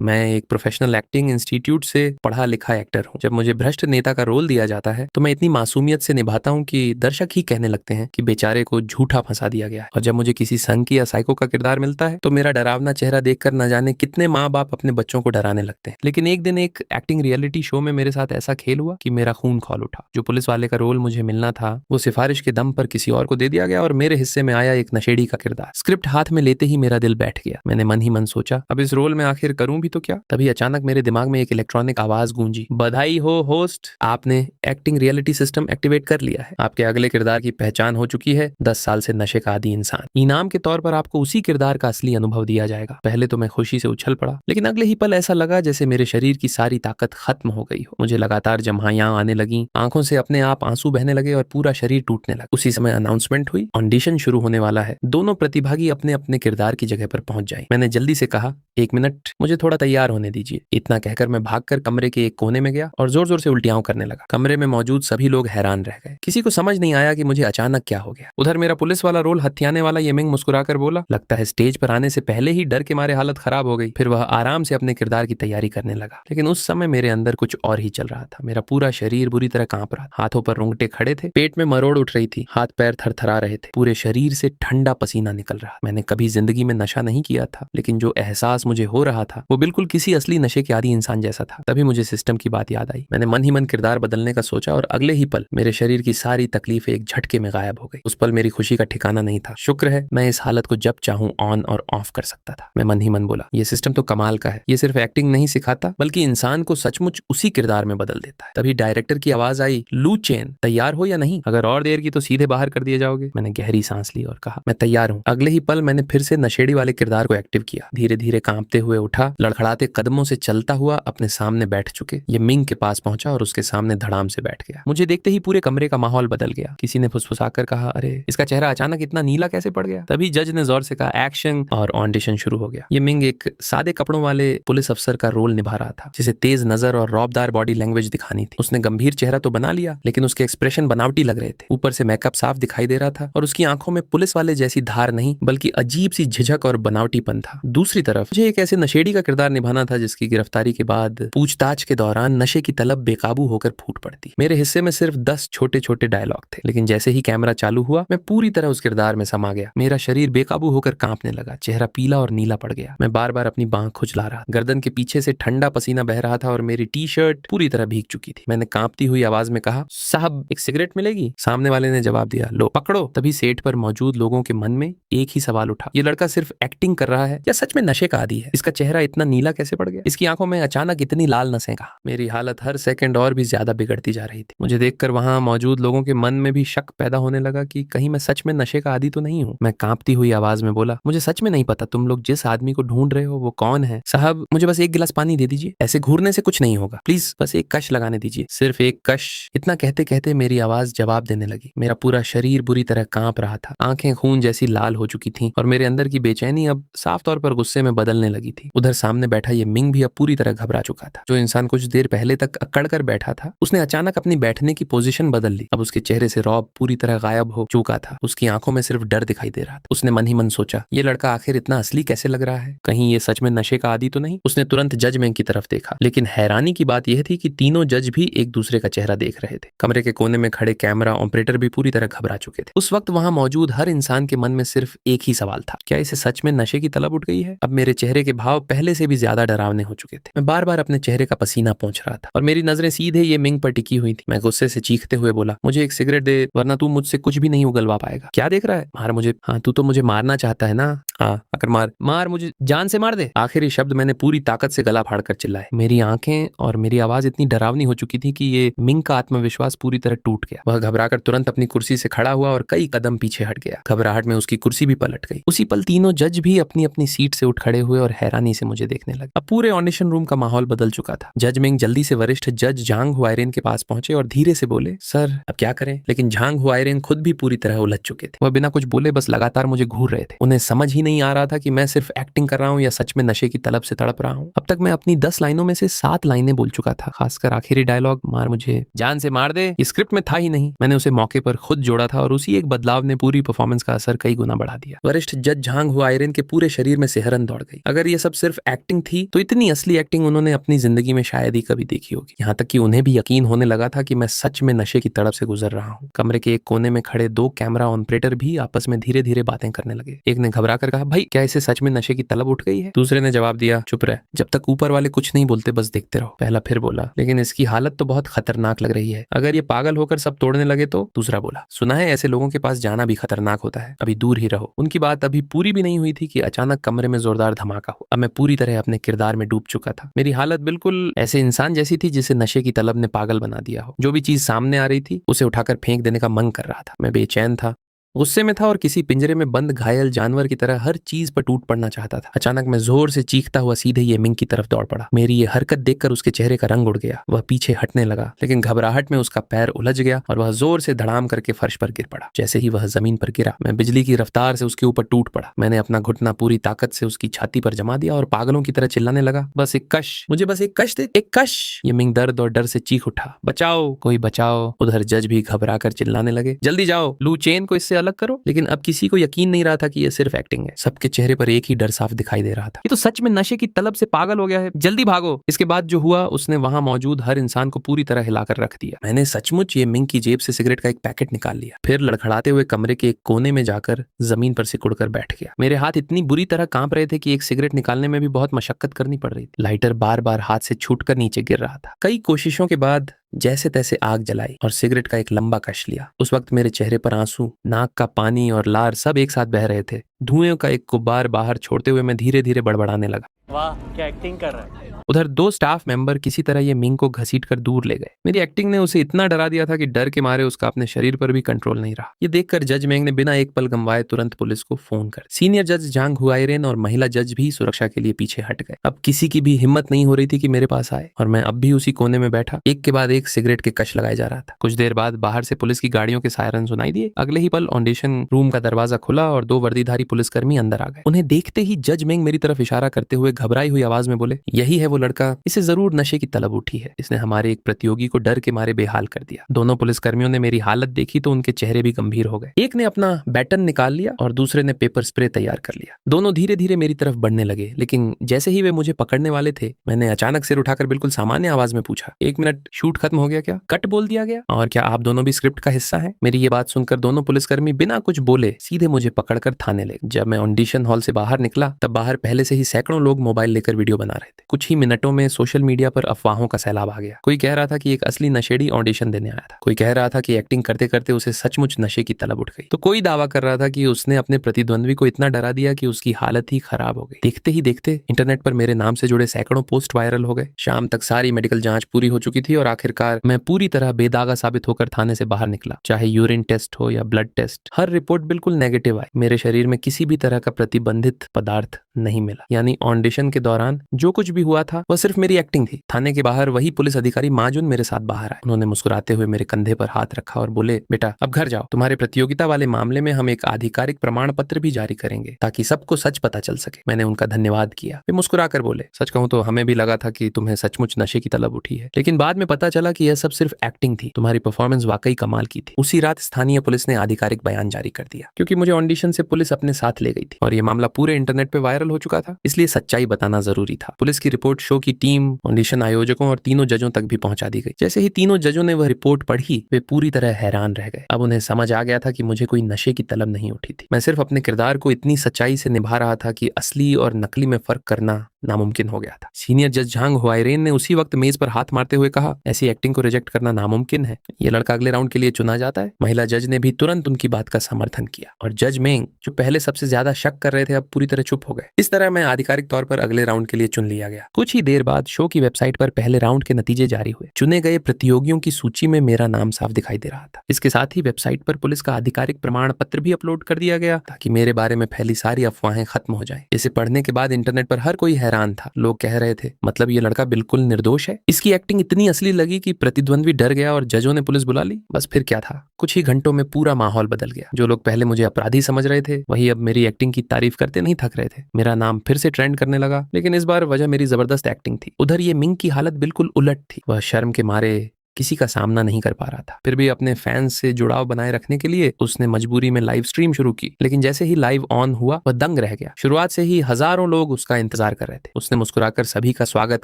मैं एक professional acting institute से पढ़ा लिखा एक्टर हूँ। जब मुझे भ्रष्ट नेता का रोल दिया जाता है तो मैं इतनी मासूमियत से निभाता हूँ कि दर्शक ही कहने लगते हैं कि बेचारे को झूठा फंसा दिया गया है। और जब मुझे किसी संकी या साइको का किरदार मिलता है तो मेरा डरावना चेहरा देखकर न जाने कितने माँ बाप अपने बच्चों को डराने लगते हैं। लेकिन एक दिन एक एक्टिंग रियलिटी शो में मेरे साथ ऐसा खेल हुआ कि मेरा खून खौल उठा। जो पुलिस वाले का रोल मुझे मिलना था वो सिफारिश के दम पर किसी और को दे दिया गया और मेरे हिस्से में आया एक नशेड़ी का किरदार। स्क्रिप्ट हाथ में लेते ही मेरा दिल बैठ गया। मैंने मन ही मन सोचा अब इस रोल में आखिर करूं भी तो क्या। तभी अचानक मेरे दिमाग में एक इलेक्ट्रॉनिक आवाज गूंजी, बधाई हो होस्ट, आपने एक्टिंग रियलिटी सिस्टम एक्टिवेट कर लिया है। आपके अगले किरदार की पहचान हो चुकी है 10 साल से नशे का आदी इंसान। इनाम के तौर पर आपको उसी किरदार का असली अनुभव दिया जाएगा। पहले तो मैं खुशी से उछल पड़ा, लेकिन अगले ही पल ऐसा लगा जैसे मेरे शरीर की सारी ताकत खत्म हो गई हो। मुझे लगातार जम्हाइयां आने लगी, आंखों से अपने आप आंसू बहने लगे और पूरा शरीर टूटने लगा। उसी समय अनाउंसमेंट हुई, ऑडिशन शुरू होने वाला है। दोनों प्रतिभागी अपने अपने किरदार की जगह पर पहुंच जाए। मैंने जल्दी से कहा, 1 मिनट, मुझे थोड़ा तैयार होने दीजिए। इतना कहकर मैं भागकर कमरे के एक कोने में गया और जोर जोर से उल्टियां करने लगा। कमरे में मौजूद सभी लोग हैरान रह गए। किसी को समझ नहीं आया कि मुझे अचानक क्या हो गया। उधर मेरा पुलिस वाला रोल हथियाने वाला येमिंग मुस्कुराकर बोला, लगता है स्टेज पर आने से पहले ही डर के मारे हालत खराब हो गई। फिर वह आराम से अपने किरदार की तैयारी करने लगा। लेकिन उस समय मेरे अंदर कुछ और ही चल रहा था। मेरा पूरा शरीर बुरी तरह कांप रहा था। हाथों पर रोंगटे खड़े थे, पेट में मरोड़ उठ रही थी, हाथ पैर थरथरा रहे थे, पूरे शरीर से ठंडा पसीना निकल रहा। मैंने कभी जिंदगी में नशा नहीं किया था, लेकिन जो एहसास मुझे हो रहा था वो बिल्कुल किसी असली नशे के आदी इंसान जैसा था। तभी मुझे सिस्टम की बात याद आई। मैंने मन ही मन किरदार बदलने का सोचा और अगले ही पल मेरे शरीर की सारी तकलीफें एक झटके में गायब हो गई। उस पल मेरी खुशी का ठिकाना नहीं था। शुक्र है मैं इस हालत को जब चाहूं ऑन और ऑफ कर सकता था। मैं मन ही मन बोला, ये सिस्टम तो कमाल का है। ये सिर्फ एक्टिंग नहीं सिखाता बल्कि इंसान को सचमुच उसी किरदार में बदल देता है। तभी डायरेक्टर की आवाज आई, लू चेन, तैयार हो या नहीं? अगर और देर की तो सीधे बाहर कर दिए जाओगे। मैंने गहरी सांस ली और कहा, मैं तैयार हूँ। अगले ही पल मैंने फिर से नशेड़ी वाले किरदार को एक्टिव किया। धीरे धीरे कांपते हुए उठा, लड़खड़ाते कदमों से चलता हुआ अपने सामने बैठ चुके ये मिंग के पास पहुंचा और उसके सामने धड़ाम से बैठ गया। मुझे देखते ही पूरे कमरे का माहौल बदल गया। किसी ने फुसफुसाकर कहा, अरे इसका चेहरा अचानक इतना नीला कैसे पड़ गया? तभी जज ने जोर से कहा, एक्शन, और ऑडिशन शुरू हो गया। ये मिंग एक सादे कपड़ों वाले पुलिस अफसर का रोल निभा रहा था, जिसे तेज नजर और रौबदार बॉडी लैंग्वेज दिखानी थी। उसने गंभीर चेहरा तो बना लिया, लेकिन उसके एक्सप्रेशन बनावटी लग रहे थे। ऊपर से मेकअप साफ दिखाई दे रहा था और उसकी आंखों में पुलिस वाले जैसी धार नहीं बल्कि अजीब सी झिझक और बनावटीपन था। दूसरी तरफ मुझे एक ऐसे नशेड़ी का किरदार निभाना था जिसकी गिरफ्तारी के बाद पूछताछ के दौरान नशे की तलब बेकाबू होकर फूट पड़ती। मेरे हिस्से में सिर्फ 10 छोटे छोटे डायलॉग थे, लेकिन जैसे ही कैमरा चालू हुआ मैं पूरी तरह उस किरदार में समा गया। मेरा शरीर बेकाबू होकर कांपने लगा, चेहरा पीला और नीला पड़ गया। मैं बार बार अपनी बांह खुजला रहा, गर्दन के पीछे से ठंडा पसीना बह रहा था और मेरी टी शर्ट पूरी तरह भीग चुकी थी। मैंने कांपती हुई आवाज में कहा, साहब एक सिगरेट मिलेगी? सामने वाले ने जवाब दिया, लो पकड़ो। तभी सेट पर मौजूद लोगों के मन में एक ही सवाल उठा, ये लड़का सिर्फ एक्टिंग कर रहा है या सच में नशे का आदी है? इसका चेहरा इतना नीला कैसे पड़ गया? इसकी आंखों में अचानक इतनी लाल नसें कहां? मेरी हालत हर सेकंड और भी ज्यादा बिगड़ती जा रही थी। मुझे देखकर वहां मौजूद लोगों के मन में भी शक पैदा होने लगा कि कहीं मैं सच में नशे का आदी तो नहीं हूं। मैं कांपती हुई आवाज में बोला, मुझे सच में नहीं पता तुम लोग जिस आदमी को ढूंढ रहे हो वो कौन है। साहब मुझे बस एक गिलास पानी दे दीजिए, ऐसे घूरने से कुछ नहीं होगा, प्लीज बस एक कश लगाने दीजिए, सिर्फ एक कश। इतना कहते कहते मेरी आवाज जवाब देने लगी। मेरा पूरा शरीर बुरी तरह कांप रहा था, आंखें खून जैसी लाल हो चुकी थी और मेरे अंदर की बेचैनी अब साफ तौर पर गुस्से में बदलने लगी थी। उधर सामने बैठा ये मिंग भी अब पूरी तरह घबरा चुका था। जो इंसान कुछ देर पहले तक अकड़ कर बैठा था उसने अचानक अपनी बैठने की पोजीशन बदल ली। अब उसके चेहरे से रौब पूरी तरह गायब हो चुका था। उसकी आंखों में सिर्फ डर दिखाई दे रहा था। उसने मन ही मन सोचा, ये लड़का आखिर इतना असली कैसे लग रहा है? कहीं ये सच में नशे का आदी तो नहीं? उसने तुरंत जज मिंग की तरफ देखा, लेकिन हैरानी की बात यह थी कि तीनों जज भी एक दूसरे का चेहरा देख रहे थे। कमरे के कोने में खड़े कैमरा ऑपरेटर भी पूरी तरह घबरा चुके थे। उस वक्त वहां मौजूद हर इंसान के मन में सिर्फ एक ही सवाल था, क्या इसे सच में नशे की तलब उठ गई है? अब मेरे चेहरे के भाव पहले से भी ज्यादा डरावने हो चुके थे। मैं बार बार अपने चेहरे का पसीना पोंछ रहा था और मेरी नजरें सीधे ये मिंग पर टिकी हुई थी। मैं गुस्से से चीखते हुए बोला, मुझे एक सिगरेट दे वरना तू मुझसे कुछ भी नहीं उगलवा पाएगा। क्या देख रहा है? मार मुझे। हाँ तू तो मुझे मारना चाहता है ना? हाँ अगर मार मुझे, जान से मार दे। आखिरी शब्द मैंने पूरी ताकत से गला फाड़कर चिल्लाए। मेरी आंखें और मेरी आवाज इतनी डरावनी हो चुकी थी कि ये मिंग का आत्मविश्वास पूरी तरह टूट गया। वह घबराकर तुरंत अपनी कुर्सी से खड़ा हुआ और कई कदम पीछे हट गया। घबराहट में उसकी कुर्सी भी पलट गई। उसी पल तीनों जज भी अपनी अपनी सीट से उठ खड़े हुए और हैरानी से मुझे देखने लगे। अब पूरे ऑडिशन रूम का माहौल बदल चुका था। जज मिंग जल्दी से वरिष्ठ जज झांग हुआयरेन के पास पहुंचे और धीरे से बोले, सर अब क्या करें? लेकिन झांग हुआयरेन खुद भी पूरी तरह उलझ चुके थे। वह बिना कुछ बोले बस लगातार मुझे घूर रहे थे। उन्हें समझ ही नहीं आ रहा था कि मैं सिर्फ एक्टिंग कर रहा हूँ या सच में नशे की तलब से तड़प रहा हूँ। अब तक मैं अपनी 10 लाइनों में से 7 लाइनें बोल चुका था, खासकर आखिरी डायलॉग, मार मुझे, जान से मार दे, इस स्क्रिप्ट में था ही नहीं। मैंने उसे मौके पर खुद जोड़ा था और उसी एक बदलाव ने पूरी परफॉर्मेंस का असर कई गुना बढ़ा दिया। वरिष्ठ जज झांग हुआयरेन के पूरे शरीर में सिहरन दौड़ गई। अगर ये सब सिर्फ एक्टिंग एक्टिंग थी तो इतनी असली एक्टिंग उन्होंने अपनी जिंदगी में शायद ही कभी देखी होगी। यहाँ तक कि उन्हें भी यकीन होने लगा था कि मैं सच में नशे की तड़प से गुजर रहा हूँ। कमरे के एक कोने में खड़े 2 कैमरा ऑपरेटर भी आपस में धीरे धीरे बातें करने लगे। एक ने घबरा कर कहा, भाई क्या इसे सच में नशे की तलब उठ गई है? दूसरे ने जवाब दिया, चुप रह, जब तक ऊपर वाले कुछ नहीं बोलते बस देखते रहो। पहला फिर बोला, लेकिन इसकी हालत तो बहुत खतरनाक लग रही है, अगर ये पागल होकर सब तोड़ने लगे तो? दूसरा बोला, सुना है ऐसे लोगों के पास जाना भी खतरनाक होता है, अभी दूर ही रहो। उनकी बात अभी पूरी भी नहीं हुई थी कि अचानक कमरे में जोरदार धमाका हो। अब मैं पूरी तरह अपने किरदार में डूब चुका था। मेरी हालत बिल्कुल ऐसे इंसान जैसी थी जिसे नशे की तलब ने पागल बना दिया हो। जो भी चीज सामने आ रही थी उसे उठाकर फेंक देने का मन कर रहा था। मैं बेचैन था, गुस्से में था और किसी पिंजरे में बंद घायल जानवर की तरह हर चीज पर टूट पड़ना चाहता था। अचानक मैं जोर से चीखता हुआ सीधे ये मिंग की तरफ दौड़ पड़ा। मेरी ये हरकत देखकर उसके चेहरे का रंग उड़ गया। वह पीछे हटने लगा, लेकिन घबराहट में उसका पैर उलझ गया और वह जोर से धड़ाम करके फर्श पर गिर पड़ा। जैसे ही वह जमीन पर गिरा, मैं बिजली की रफ्तार से उसके ऊपर टूट पड़ा। मैंने अपना घुटना पूरी ताकत से उसकी छाती पर जमा दिया और पागलों की तरह चिल्लाने लगा, बस एक कश, मुझे बस एक कश दे, एक कश। ये मिंग दर्द और डर से चीख उठा, बचाओ, कोई बचाओ। उधर जज भी घबरा कर चिल्लाने लगे, जल्दी जाओ, लू चेन को इससे अलग करो। लेकिन अब किसी को यकीन नहीं रहा था कि यह सिर्फ एक्टिंग है। सबके चेहरे पर एक ही डर साफ दिखाई दे रहा था, ये तो सच में नशे की तलब से पागल हो गया है, जल्दी भागो। इसके बाद जो हुआ उसने वहां मौजूद हर इंसान को पूरी तरह हिलाकर रख दिया। मैंने सचमुच ये मिंग की जेब से सिगरेट का एक पैकेट निकाल लिया, फिर लड़खड़ाते हुए कमरे के एक कोने में जाकर जमीन पर सिकुड़कर बैठ गया। मेरे हाथ इतनी बुरी तरह कांप रहे थे कि एक सिगरेट निकालने में भी बहुत मशक्कत करनी पड़ रही थी। लाइटर बार बार हाथ से छूटकर नीचे गिर रहा था। कई कोशिशों के बाद जैसे तैसे आग जलाई और सिगरेट का एक लंबा कश लिया। उस वक्त मेरे चेहरे पर आंसू, नाक का पानी और लार सब एक साथ बह रहे थे। धुएं का एक गुब्बार बाहर छोड़ते हुए मैं धीरे धीरे बड़बड़ाने लगा, वाह क्या एक्टिंग कर रहा है। उधर 2 स्टाफ मेंबर किसी तरह ये मिंग को घसीटकर दूर ले गए। मेरी एक्टिंग ने उसे इतना डरा दिया था कि डर के मारे उसका अपने शरीर पर भी कंट्रोल नहीं रहा। ये देखकर जज मेंग ने बिना एक पल गंवाए तुरंत पुलिस को फोन कर। सीनियर जज जांग हुआइरेन और महिला जज भी सुरक्षा के लिए पीछे हट गए। अब किसी की भी हिम्मत नहीं हो रही थी कि मेरे पास आए और मैं अब भी उसी कोने में बैठा एक के बाद एक सिगरेट के कश लगाए जा रहा था। कुछ देर बाद बाहर से पुलिस की गाड़ियों के सायरन सुनाई दिए। अगले ही पल ऑडिशन रूम का दरवाजा खुला और 2 वर्दीधारी पुलिसकर्मी अंदर आ गए। उन्हें देखते ही जज मेंग मेरी तरफ इशारा करते हुए घबराई हुई आवाज में बोले, यही है वो लड़का, इसे जरूर नशे की तलब उठी है, इसने हमारे एक प्रतियोगी को डर के मारे बेहाल कर दिया। दोनों पुलिसकर्मियों ने मेरी हालत देखी तो उनके चेहरे भी गंभीर हो गए। एक ने अपना बैटन निकाल लिया और दूसरे ने पेपर स्प्रे तैयार कर लिया। दोनों धीरे धीरे मेरी तरफ बढ़ने लगे, लेकिन जैसे ही वे मुझे पकड़ने वाले थे मैंने अचानक सिर उठाकर बिल्कुल सामान्य आवाज में पूछा, 1 मिनट, शूट खत्म हो गया क्या? कट बोल दिया गया? और क्या आप दोनों भी स्क्रिप्ट का हिस्सा हैं? मेरी ये बात सुनकर दोनों पुलिसकर्मी बिना कुछ बोले सीधे मुझे पकड़कर थाने ले। जब मैं ऑडिशन हॉल से बाहर निकला तब बाहर पहले से ही सैकड़ों लोग मोबाइल लेकर वीडियो बना रहे थे। कुछ ही मिनटों में सोशल मीडिया पर अफवाहों का सैलाब आ गया। कोई कह रहा था कि एक असली नशेड़ी ऑडिशन देने आया था, कोई कह रहा था कि एक्टिंग करते करते उसे सचमुच नशे की तलब उठ गई, तो कोई दावा कर रहा था कि उसने अपने प्रतिद्वंद्वी को इतना डरा दिया कि उसकी हालत ही खराब हो गई। देखते ही देखते इंटरनेट पर मेरे नाम से जुड़े सैकड़ों पोस्ट वायरल हो गए। शाम तक सारी मेडिकल जांच पूरी हो चुकी थी और आखिरकार मैं पूरी तरह बेदागा साबित होकर थाने से बाहर निकला। चाहे यूरिन टेस्ट हो या ब्लड टेस्ट, हर रिपोर्ट बिल्कुल नेगेटिव आई। मेरे शरीर में किसी भी तरह का प्रतिबंधित पदार्थ नहीं मिला। यानी ऑडिशन के दौरान जो कुछ भी हुआ था वह सिर्फ मेरी एक्टिंग थी। थाने के बाहर वही पुलिस अधिकारी माजुन मेरे साथ बाहर आए। उन्होंने मुस्कुराते हुए मेरे कंधे पर हाथ रखा और बोले, बेटा अब घर जाओ, तुम्हारे प्रतियोगिता वाले मामले में हम एक आधिकारिक प्रमाण पत्र भी जारी करेंगे ताकि सबको सच पता चल सके। मैंने उनका धन्यवाद किया। वे मुस्कुराकर बोले, सच कहूं तो हमें भी लगा था कि तुम्हें सचमुच नशे की तलब उठी है, लेकिन बाद में पता चला कि यह सब सिर्फ एक्टिंग थी। तुम्हारी परफॉर्मेंस वाकई कमाल की थी। उसी रात स्थानीय पुलिस ने आधिकारिक बयान जारी कर दिया। क्योंकि मुझे ऑडिशन से पुलिस अपने साथ ले गई थी और यह मामला पूरे इंटरनेट पे वायरल हो चुका था, इसलिए सच्चाई बताना जरूरी था। पुलिस की रिपोर्ट शो की टीम, ऑडिशन आयोजकों और तीनों जजों तक भी पहुंचा दी गई। जैसे ही तीनों जजों ने वह रिपोर्ट पढ़ी वे पूरी तरह हैरान रह गए। अब उन्हें समझ आ गया था कि मुझे कोई नशे की तलब नहीं उठी थी। मैं सिर्फ अपने किरदार को इतनी सच्चाई से निभा रहा था कि असली और नकली में फर्क करना नामुमकिन हो गया था। सीनियर जज झांग हुआइरेन ने उसी वक्त मेज पर हाथ मारते हुए कहा, ऐसी एक्टिंग को रिजेक्ट करना नामुमकिन है, ये लड़का अगले राउंड के लिए चुना जाता है। महिला जज ने भी तुरंत उनकी बात का समर्थन किया और जज मेंग जो पहले सबसे ज्यादा शक कर रहे थे अब पूरी तरह चुप हो गए। इस तरह मैं आधिकारिक तौर पर अगले राउंड के लिए चुन लिया गया। कुछ ही देर बाद शो की वेबसाइट पर पहले राउंड के नतीजे जारी हुए। चुने गए प्रतियोगियों की सूची में मेरा नाम साफ दिखाई दे रहा था। इसके साथ ही वेबसाइट पर पुलिस का आधिकारिक प्रमाण पत्र भी अपलोड कर दिया गया ताकि मेरे बारे में फैली सारी अफवाहें खत्म हो जाएं। इसे पढ़ने के बाद इंटरनेट पर हर कोई हैरान था। लोग कह रहे थे, मतलब ये लड़का बिल्कुल निर्दोष है। इसकी एक्टिंग इतनी असली लगी कि प्रतिद्वंद्वी डर गया और जजों ने पुलिस बुला ली। बस फिर क्या था, कुछ ही घंटों में पूरा माहौल बदल गया। जो लोग पहले मुझे अपराधी समझ रहे थे वही अब मेरी एक्टिंग की तारीफ करते नहीं थक रहे थे। मेरा नाम फिर से ट्रेंड करने लगा, लेकिन इस बार वजह मेरी जबरदस्त एक्टिंग थी। उधर ये मिंग की हालत बिल्कुल उलट थी। वह शर्म के मारे किसी का सामना नहीं कर पा रहा था। फिर भी अपने फैंस से जुड़ाव बनाए रखने के लिए उसने मजबूरी में लाइव स्ट्रीम शुरू की, लेकिन जैसे ही लाइव ऑन हुआ वह दंग रह गया। शुरुआत से ही हजारों लोग उसका इंतजार कर रहे थे। उसने मुस्कुराकर सभी का स्वागत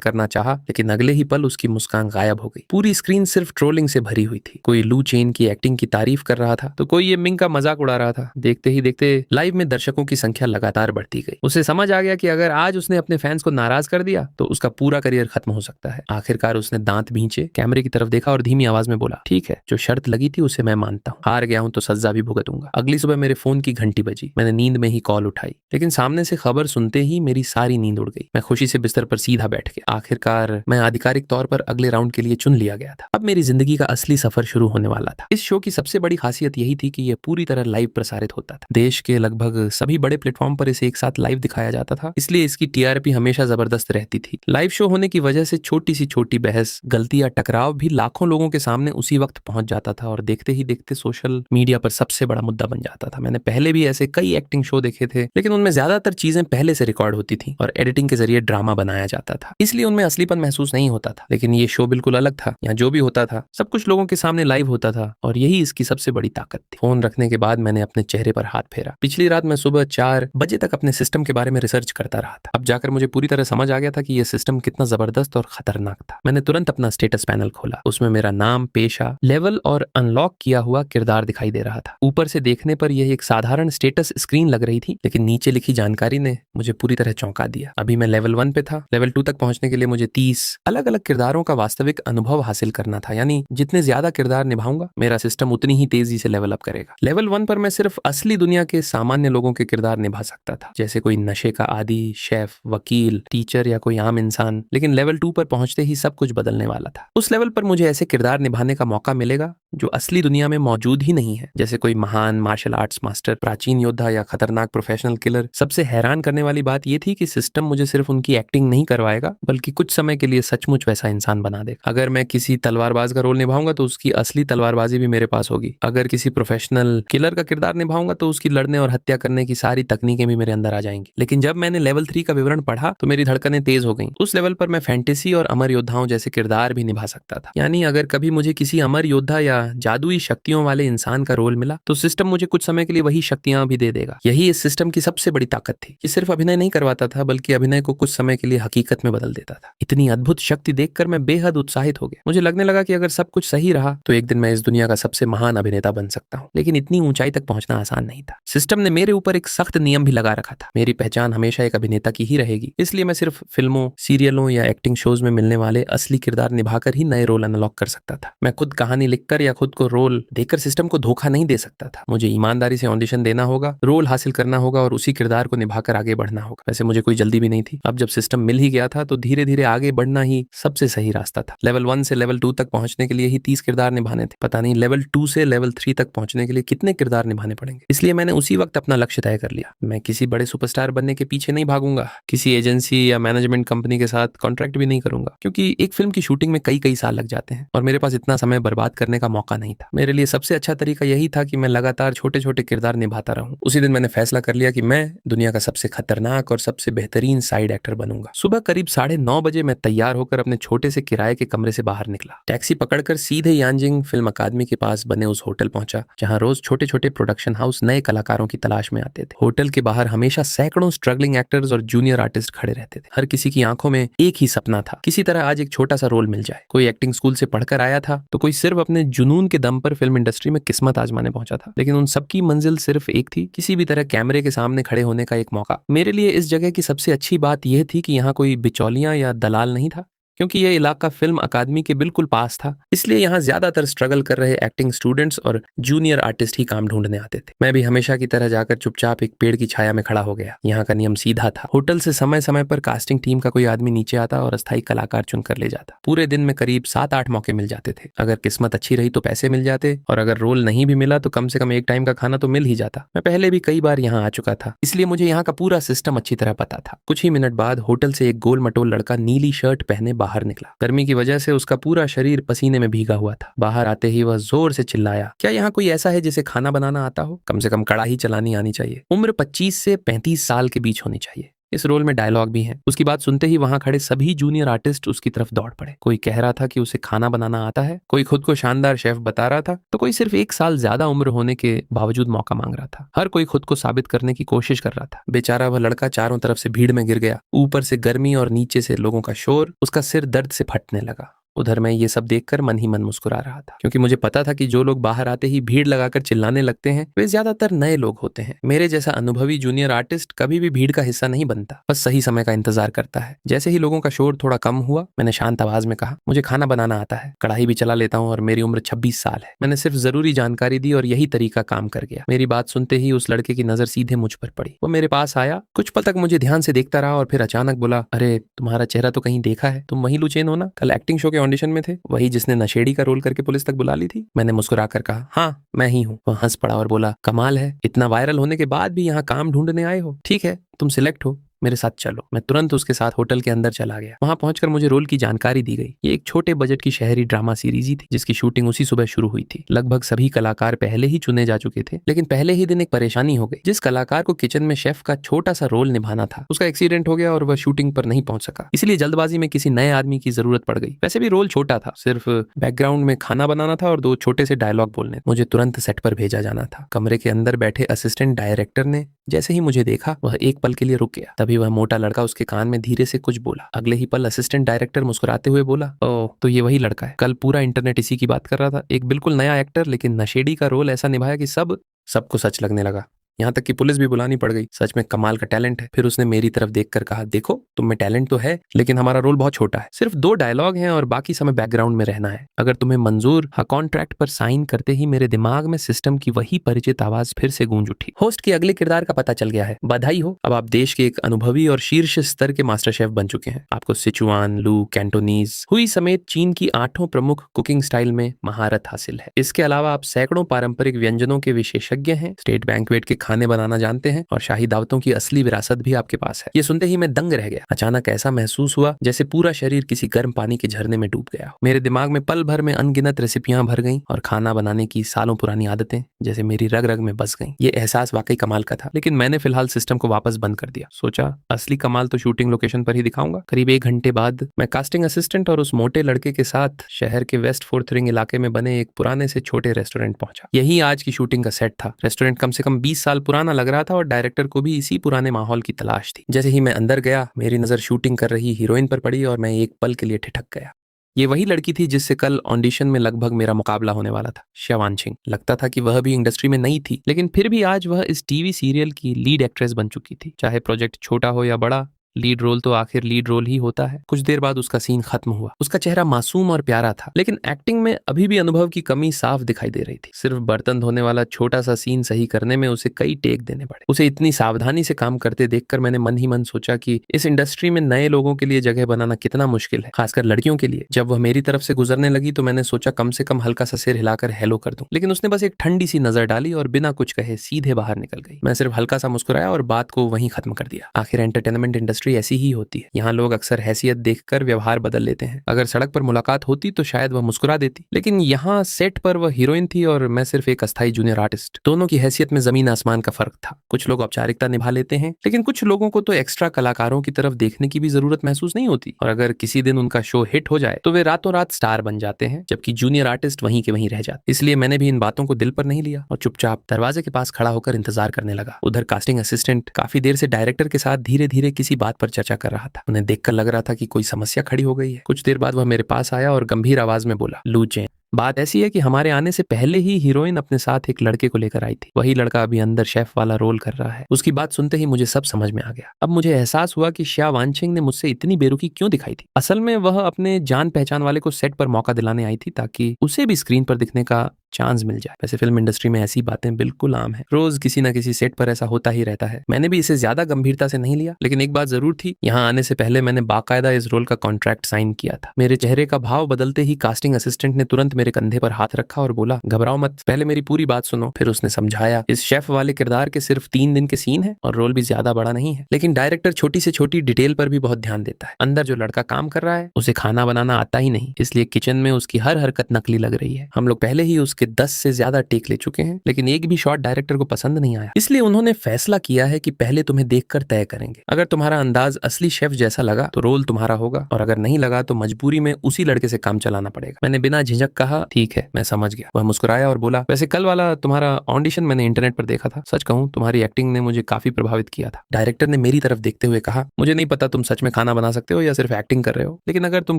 करना चाहा, लेकिन अगले ही पल उसकी मुस्कान गायब हो गई। पूरी स्क्रीन सिर्फ ट्रोलिंग से भरी हुई थी। कोई लू चेन की एक्टिंग की तारीफ कर रहा था, तो कोई ये मिंग का मजाक उड़ा रहा था। देखते ही देखते लाइव में दर्शकों की संख्या लगातार बढ़ती गई। उसे समझ आ गया कि अगर आज उसने अपने फैंस को नाराज कर दिया तो उसका पूरा करियर खत्म हो सकता है। आखिरकार उसने दांत भींचे, कैमरे की तरफ देखा और धीमी आवाज में बोला, ठीक है, जो शर्त लगी थी उसे मैं मानता हूँ। हार गया हूं तो सजा भी भुगतूंगा। अगली सुबह मेरे फोन की घंटी बजी। मैंने नींद में ही कॉल उठाई, लेकिन सामने से खबर सुनते ही मेरी सारी नींद उड़ गई। मैं खुशी से बिस्तर पर सीधा बैठ गया। आखिरकार मैं आधिकारिक तौर पर अगले राउंड के लिए चुन लिया गया था। अब मेरी जिंदगी का असली सफर शुरू होने वाला था। इस शो की सबसे बड़ी खासियत यही थी कि यह पूरी तरह लाइव प्रसारित होता था। देश के लगभग सभी बड़े प्लेटफॉर्म पर इसे एक साथ लाइव दिखाया जाता था, इसलिए इसकी टीआरपी हमेशा जबरदस्त रहती थी। लाइव शो होने की वजह से छोटी सी छोटी बहस, गलती या टकराव भी लाखों लोगों के सामने उसी वक्त पहुंच जाता था और देखते ही देखते सोशल मीडिया पर सबसे बड़ा मुद्दा बन जाता था। मैंने पहले भी ऐसे कई एक्टिंग शो देखे थे, लेकिन उनमें ज्यादातर चीजें पहले से रिकॉर्ड होती थी और एडिटिंग के जरिए ड्रामा बनाया जाता था, इसलिए उनमें असलीपन महसूस नहीं होता था। लेकिन ये शो बिल्कुल अलग था। यहाँ जो भी होता था सब कुछ लोगों के सामने लाइव होता था और यही इसकी सबसे बड़ी ताकत थी। फोन रखने के बाद मैंने अपने चेहरे पर हाथ फेरा। पिछली रात मैं सुबह 4 बजे तक अपने सिस्टम के बारे में रिसर्च करता रहा था। अब जाकर मुझे पूरी तरह समझ आ गया था कि यह सिस्टम कितना जबरदस्त और खतरनाक था। मैंने तुरंत अपना स्टेटस पैनल खोला। उसमें मेरा नाम, पेशा, लेवल और अनलॉक किया हुआ किरदार दिखाई दे रहा था। ऊपर से देखने पर यह एक साधारण स्टेटस स्क्रीन लग रही थी, लेकिन नीचे लिखी जानकारी ने मुझे पूरी तरह चौंका दिया। अभी मैं लेवल 1 पे था। लेवल 2 तक पहुंचने के लिए मुझे 30 अलग अलग किरदारों का वास्तविक अनुभव हासिल करना था। यानी जितने ज्यादा किरदार निभाऊंगा, मेरा सिस्टम उतनी ही तेजी से लेवल अप करेगा। लेवल 1 पर मैं सिर्फ असली दुनिया के सामान्य लोगों के किरदार निभा सकता था, जैसे कोई नशे का आदी, शेफ, वकील, टीचर या कोई आम इंसान। लेकिन लेवल 2 पर पहुंचते ही सब कुछ बदलने वाला था। उस लेवल पर मुझे ऐसे किरदार निभाने का मौका मिलेगा जो असली दुनिया में मौजूद ही नहीं है, जैसे कोई महान मार्शल आर्ट्स मास्टर, प्राचीन योद्धा या खतरनाक प्रोफेशनल किलर। सबसे हैरान करने वाली बात यह थी कि सिस्टम मुझे सिर्फ उनकी एक्टिंग नहीं करवाएगा, बल्कि कुछ समय के लिए सचमुच वैसा इंसान बना देगा। अगर मैं किसी तलवारबाज का रोल निभाऊंगा तो उसकी असली तलवारबाजी भी मेरे पास होगी। अगर किसी प्रोफेशनल किलर का किरदार निभाऊंगा तो उसकी लड़ने और हत्या करने की सारी तकनीकें भी मेरे अंदर आ जाएंगी। लेकिन जब मैंने लेवल 3 का विवरण पढ़ा तो मेरी धड़कनें तेज हो गईं। उस लेवल पर मैं फैंटेसी और अमर योद्धाओं जैसे किरदार भी निभा सकता था। यानी अगर कभी मुझे किसी अमर योद्धा या जादुई शक्तियों वाले इंसान का रोल मिला तो सिस्टम मुझे कुछ समय के लिए वही शक्तियां भी दे देगा। यही इस सिस्टम की सबसे बड़ी ताकत थी। ये सिर्फ अभिनय नहीं करवाता था, बल्कि अभिनय को कुछ समय के लिए हकीकत में बदल देता था। इतनी अद्भुत शक्ति देखकर मैं बेहद उत्साहित हो गया। मुझे लगने लगा कि अगर सब कुछ सही रहा तो एक दिन मैं इस दुनिया का सबसे महान अभिनेता बन सकता हूँ। लेकिन इतनी ऊंचाई तक पहुंचना आसान नहीं था। सिस्टम ने मेरे ऊपर एक सख्त नियम भी लगा रखा था। मेरी पहचान हमेशा एक अभिनेता की ही रहेगी, इसलिए मैं सिर्फ फिल्मों, सीरियलों या एक्टिंग शोज में मिलने वाले असली किरदार निभाकर ही नए रोल अनलॉक कर सकता था। मैं खुद कहानी लिखकर या खुद को रोल देकर सिस्टम को धोखा नहीं दे सकता था। मुझे ईमानदारी से ऑडिशन देना होगा, रोल हासिल करना होगा और उसी किरदार को निभाकर आगे बढ़ना होगा। वैसे मुझे कोई जल्दी भी नहीं थी। अब जब सिस्टम मिल ही गया था तो धीरे धीरे आगे बढ़ना ही सबसे सही रास्ता था। लेवल 1 से लेवल 2 तक पहुंचने के लिए ही 30 किरदार निभाने थे। पता नहीं लेवल 2 से लेवल 3 तक पहुंचने के लिए कितने किरदार निभाने पड़ेंगे। इसलिए मैंने उसी वक्त अपना लक्ष्य तय कर लिया। मैं किसी बड़े सुपरस्टार बनने के पीछे नहीं भागूंगा, किसी एजेंसी या मैनेजमेंट कंपनी के साथ कॉन्ट्रैक्ट भी नहीं करूंगा, क्योंकि एक फिल्म की शूटिंग में कई साल लग जाते हैं और मेरे पास इतना समय बर्बाद करने का मौका नहीं था। मेरे लिए सबसे अच्छा तरीका यही था कि मैं लगातार छोटे छोटे किरदार निभाता रहूं। उसी दिन मैंने फैसला कर लिया कि मैं दुनिया का सबसे खतरनाक और सबसे बेहतरीन साइड एक्टर बनूंगा। सुबह करीब 9:30 बजे मैं तैयार होकर अपने छोटे से किराए के कमरे से बाहर निकला। टैक्सी पकड़कर सीधे यांजिंग फिल्म अकादमी के पास बने उस होटल पहुंचा जहां रोज छोटे छोटे प्रोडक्शन हाउस नए कलाकारों की तलाश में आते थे। होटल के बाहर हमेशा सैकड़ों स्ट्रगलिंग एक्टर्स और जूनियर आर्टिस्ट खड़े रहते थे। हर किसी की आंखों में एक ही सपना था, किसी तरह आज एक छोटा सा रोल मिल जाए। कोई एक्टिंग स्कूल से पढ़कर आया था तो कोई सिर्फ अपने जुनून के दम पर फिल्म इंडस्ट्री में किस्मत आजमाने पहुंचा था। लेकिन उन सबकी मंजिल सिर्फ एक थी, किसी भी तरह कैमरे के सामने खड़े होने का एक मौका। मेरे लिए इस जगह की सबसे अच्छी बात यह थी कि यहाँ कोई बिचौलियां या दलाल नहीं था, क्योंकि यह इलाका फिल्म अकादमी के बिल्कुल पास था। इसलिए यहाँ ज्यादातर स्ट्रगल कर रहे एक्टिंग स्टूडेंट्स और जूनियर आर्टिस्ट ही काम ढूंढने आते थे। मैं भी हमेशा की तरह जाकर चुपचाप एक पेड़ की छाया में खड़ा हो गया। यहाँ का नियम सीधा था। होटल से समय समय पर कास्टिंग टीम का कोई आदमी नीचे आता और अस्थायी कलाकार चुनकर ले जाता। पूरे दिन में करीब 7-8 मौके मिल जाते थे। अगर किस्मत अच्छी रही तो पैसे मिल जाते, और अगर रोल नहीं भी मिला तो कम से कम एक टाइम का खाना तो मिल ही जाता। मैं पहले भी कई बार यहाँ आ चुका था, इसलिए मुझे यहाँ का पूरा सिस्टम अच्छी तरह पता था। कुछ ही मिनट बाद होटल से एक गोल मटोल लड़का नीली शर्ट पहने बाहर निकला। गर्मी की वजह से उसका पूरा शरीर पसीने में भीगा हुआ था। बाहर आते ही वह जोर से चिल्लाया, क्या यहाँ कोई ऐसा है जिसे खाना बनाना आता हो? कम से कम कड़ाही चलानी आनी चाहिए। उम्र 25 से 35 साल के बीच होनी चाहिए। इस रोल में डायलॉग भी है। उसकी बात सुनते ही वहां खड़े सभी जूनियर आर्टिस्ट उसकी तरफ दौड़ पड़े। कोई कह रहा था कि उसे खाना बनाना आता है, कोई खुद को शानदार शेफ बता रहा था, तो कोई सिर्फ 1 साल ज्यादा उम्र होने के बावजूद मौका मांग रहा था। हर कोई खुद को साबित करने की कोशिश कर रहा था। बेचारा वह लड़का चारों तरफ से भीड़ में गिर गया। ऊपर से गर्मी और नीचे से लोगों का शोर, उसका सिर दर्द से फटने लगा। उधर मैं ये सब देखकर मन ही मन मुस्कुरा रहा था, क्योंकि मुझे पता था कि जो लोग बाहर आते ही भीड़ लगाकर चिल्लाने लगते हैं वे ज्यादातर नए लोग होते हैं। मेरे जैसा अनुभवी जूनियर आर्टिस्ट कभी भी भीड़ का हिस्सा नहीं बनता, बस सही समय का इंतजार करता है। जैसे ही लोगों का शोर थोड़ा कम हुआ, मैंने शांत आवाज में कहा, मुझे खाना बनाना आता है, कढ़ाई भी चला लेता हूँ और मेरी उम्र 26 साल है। मैंने सिर्फ जरूरी जानकारी दी और यही तरीका काम कर गया। मेरी बात सुनते ही उस लड़के की नजर सीधे मुझ पर पड़ी। वो मेरे पास आया, कुछ पल तक मुझे ध्यान से देखता रहा और फिर अचानक बोला, अरे तुम्हारा चेहरा तो कहीं देखा है, तुम वही लुचेन हो ना, कल एक्टिंग शो के ऑडिशन में थे, वही जिसने नशेड़ी का रोल करके पुलिस तक बुला ली थी। मैंने मुस्कुराकर कहा, हाँ मैं ही हूँ। वह हंस पड़ा और बोला, कमाल है, इतना वायरल होने के बाद भी यहाँ काम ढूंढने आए हो। ठीक है, तुम सिलेक्ट हो, मेरे साथ चलो। मैं तुरंत उसके साथ होटल के अंदर चला गया। वहां पहुंचकर मुझे रोल की जानकारी दी गई। ये एक छोटे बजट की शहरी ड्रामा सीरीज ही थी, जिसकी शूटिंग उसी सुबह शुरू हुई थी। लगभग सभी कलाकार पहले ही चुने जा चुके थे, लेकिन पहले ही दिन एक परेशानी हो गई। जिस कलाकार को किचन में शेफ का छोटा सा रोल निभाना था, उसका एक्सीडेंट हो गया और वह शूटिंग पर नहीं पहुंच सका। इसलिए जल्दबाजी में किसी नए आदमी की जरूरत पड़ गई। वैसे भी रोल छोटा था, सिर्फ बैकग्राउंड में खाना बनाना था और 2 छोटे से डायलॉग बोलने। मुझे तुरंत सेट पर भेजा जाना था। कमरे के अंदर बैठे असिस्टेंट डायरेक्टर ने जैसे ही मुझे देखा, वह एक पल के लिए रुक गया। तभी वह मोटा लड़का उसके कान में धीरे से कुछ बोला। अगले ही पल असिस्टेंट डायरेक्टर मुस्कुराते हुए बोला, ओह तो ये वही लड़का है, कल पूरा इंटरनेट इसी की बात कर रहा था। एक बिल्कुल नया एक्टर, लेकिन नशेड़ी का रोल ऐसा निभाया कि सबको सच लगने लगा। यहाँ तक कि पुलिस भी बुलानी पड़ गई। सच में कमाल का टैलेंट है। फिर उसने मेरी तरफ देखकर कहा, देखो तुम में टैलेंट तो है, लेकिन हमारा रोल बहुत छोटा है, सिर्फ 2 डायलॉग हैं और बाकी समय बैकग्राउंड में रहना है। अगर तुम्हें मंजूर। हाँ, कॉन्ट्रैक्ट पर साइन करते ही मेरे दिमाग में सिस्टम की वही परिचित आवाज फिर से गूंज उठी। होस्ट के अगले किरदार का पता चल गया है, बधाई हो, अब आप देश के एक अनुभवी और शीर्ष स्तर के मास्टर शेफ बन चुके हैं। आपको सिचुआन, लू, कैंटोनीज, हुई समेत चीन की 8 प्रमुख कुकिंग स्टाइल में महारत हासिल है। इसके अलावा आप सैकड़ों पारंपरिक व्यंजनों के विशेषज्ञ हैं, स्टेट बैंक्वेट के खाने बनाना जानते हैं और शाही दावतों की असली विरासत भी आपके पास है। ये सुनते ही मैं दंग रह गया। अचानक ऐसा महसूस हुआ जैसे पूरा शरीर किसी गर्म पानी के झरने में डूब गया हो। मेरे दिमाग में पल भर में अनगिनत रेसिपियां भर गईं और खाना बनाने की सालों पुरानी आदतें जैसे मेरी रग रग में बस गईं। ये एहसास वाकई कमाल का था, लेकिन मैंने फिलहाल सिस्टम को वापस बंद कर दिया। सोचा असली कमाल तो शूटिंग लोकेशन पर ही दिखाऊंगा। करीब 1 घंटे बाद मैं कास्टिंग असिस्टेंट और उस मोटे लड़के के साथ शहर के वेस्ट फोर्थ रिंग इलाके में बने एक पुराने से छोटे रेस्टोरेंट पहुंचा। यही आज की शूटिंग का सेट था। रेस्टोरेंट कम से कम 20 साल पुराना लग रहा था और डायरेक्टर को भी इसी पुराने माहौल की तलाश थी। जैसे ही मैं अंदर गया, मेरी नजर शूटिंग कर रही हीरोइन पर पड़ी और मैं एक पल के लिए ठिठक गया। ये वही लड़की थी जिससे कल ऑडिशन में लगभग मेरा मुकाबला होने वाला था, शिया वानछिंग। लगता था कि वह भी इंडस्ट्री में नई थी, लेकिन फिर भी आज वह इस टीवी सीरियल की लीड एक्ट्रेस बन चुकी थी। चाहे प्रोजेक्ट छोटा हो या बड़ा, लीड रोल तो आखिर लीड रोल ही होता है। कुछ देर बाद उसका सीन खत्म हुआ। उसका चेहरा मासूम और प्यारा था, लेकिन एक्टिंग में अभी भी अनुभव की कमी साफ दिखाई दे रही थी। सिर्फ बर्तन धोने वाला छोटा सा सीन सही करने में उसे कई टेक देने पड़े। उसे इतनी सावधानी से काम करते देखकर मैंने मन ही मन सोचा कि इस इंडस्ट्री में नए लोगों के लिए जगह बनाना कितना मुश्किल है, खासकर लड़कियों के लिए। जब वह मेरी तरफ से गुजरने लगी तो मैंने सोचा कम से कम हल्का सा सिर हिलाकर हेलो कर दूं, लेकिन उसने बस एक ठंडी सी नजर डाली और बिना कुछ कहे सीधे बाहर निकल गई। मैं सिर्फ हल्का सा मुस्कुराया और बात को वहीं खत्म कर दिया। आखिर एंटरटेनमेंट इंडस्ट्री ऐसी ही होती है। यहाँ लोग अक्सर हैसियत देखकर व्यवहार बदल लेते हैं। अगर सड़क पर मुलाकात होती तो शायद वह मुस्कुरा देती, लेकिन यहाँ सेट पर वह हीरोइन थी और मैं सिर्फ एक अस्थायी जूनियर आर्टिस्ट। दोनों की हैसियत में जमीन आसमान का फर्क था। कुछ लोग औपचारिकता निभा लेते हैं, लेकिन कुछ लोगों को तो एक्स्ट्रा कलाकारों की तरफ देखने की भी जरूरत महसूस नहीं होती। और अगर किसी दिन उनका शो हिट हो जाए तो वे रातों रात स्टार बन जाते हैं, जबकि जूनियर आर्टिस्ट वहीं के वहीं रह जाते। इसलिए मैंने भी इन बातों को दिल पर नहीं लिया और चुपचाप दरवाजे के पास खड़ा होकर इंतजार करने लगा। उधर कास्टिंग असिस्टेंट काफी देर से डायरेक्टर के साथ धीरे धीरे किसी बात पर चर्चा कर रहा था। उन्हें देखकर लग रहा था कि कोई समस्या खड़ी हो गई है। कुछ देर बाद वह मेरे पास आया और गंभीर आवाज में बोला, लू चेन, बात ऐसी है कि हमारे आने से पहले ही हीरोइन अपने साथ एक लड़के को लेकर आई थी। वही लड़का अभी अंदर शेफ वाला रोल कर रहा है। उसकी बात सुनते ही मुझे सब समझ में आ गया। अब मुझे एहसास हुआ कि शिया वानछिंग ने मुझसे इतनी बेरुखी क्यों दिखाई थी। असल में वह अपने जान पहचान वाले को सेट पर मौका दिलाने आई थी ताकि उसे भी स्क्रीन पर दिखने का चांस मिल जाए। वैसे फिल्म इंडस्ट्री में ऐसी बातें बिल्कुल आम है। रोज किसी ना किसी सेट पर ऐसा होता ही रहता है। मैंने भी इसे ज्यादा गंभीरता से नहीं लिया, लेकिन एक बात जरूर थी, यहाँ आने से पहले मैंने बाकायदा इस रोल का कॉन्ट्रैक्ट साइन किया था। मेरे चेहरे का भाव बदलते ही कास्टिंग असिस्टेंट ने तुरंत मेरे कंधे पर हाथ रखा और बोला, घबराओ मत, पहले मेरी पूरी बात सुनो। फिर उसने समझाया, इस शेफ वाले किरदार के सिर्फ 3 दिन के सीन है और रोल भी ज्यादा बड़ा नहीं है, लेकिन डायरेक्टर छोटी से छोटी डिटेल पर भी बहुत ध्यान देता है। अंदर जो लड़का काम कर रहा है उसे खाना बनाना आता ही नहीं, इसलिए किचन में उसकी हर हरकत नकली लग रही है। हम लोग पहले ही उस के 10 से ज्यादा टेक ले चुके हैं, लेकिन एक भी शॉट डायरेक्टर को पसंद नहीं आया। इसलिए उन्होंने फैसला किया है कि पहले तुम्हें देखकर तय करेंगे। अगर तुम्हारा अंदाज असली शेफ जैसा लगा तो रोल तुम्हारा होगा, और अगर नहीं लगा तो मजबूरी में उसी लड़के से काम चलाना पड़ेगा। मैंने बिना झिझक कहा, ठीक है, मैं समझ गया। वह मुस्कुराया और बोला, वैसे कल वाला तुम्हारा ऑडिशन मैंने इंटरनेट पर देखा था। सच कहूं, तुम्हारी एक्टिंग ने मुझे काफी प्रभावित किया था। डायरेक्टर ने मेरी तरफ देखते हुए कहा, मुझे नहीं पता तुम सच में खाना बना सकते हो या सिर्फ एक्टिंग कर रहे हो, लेकिन अगर तुम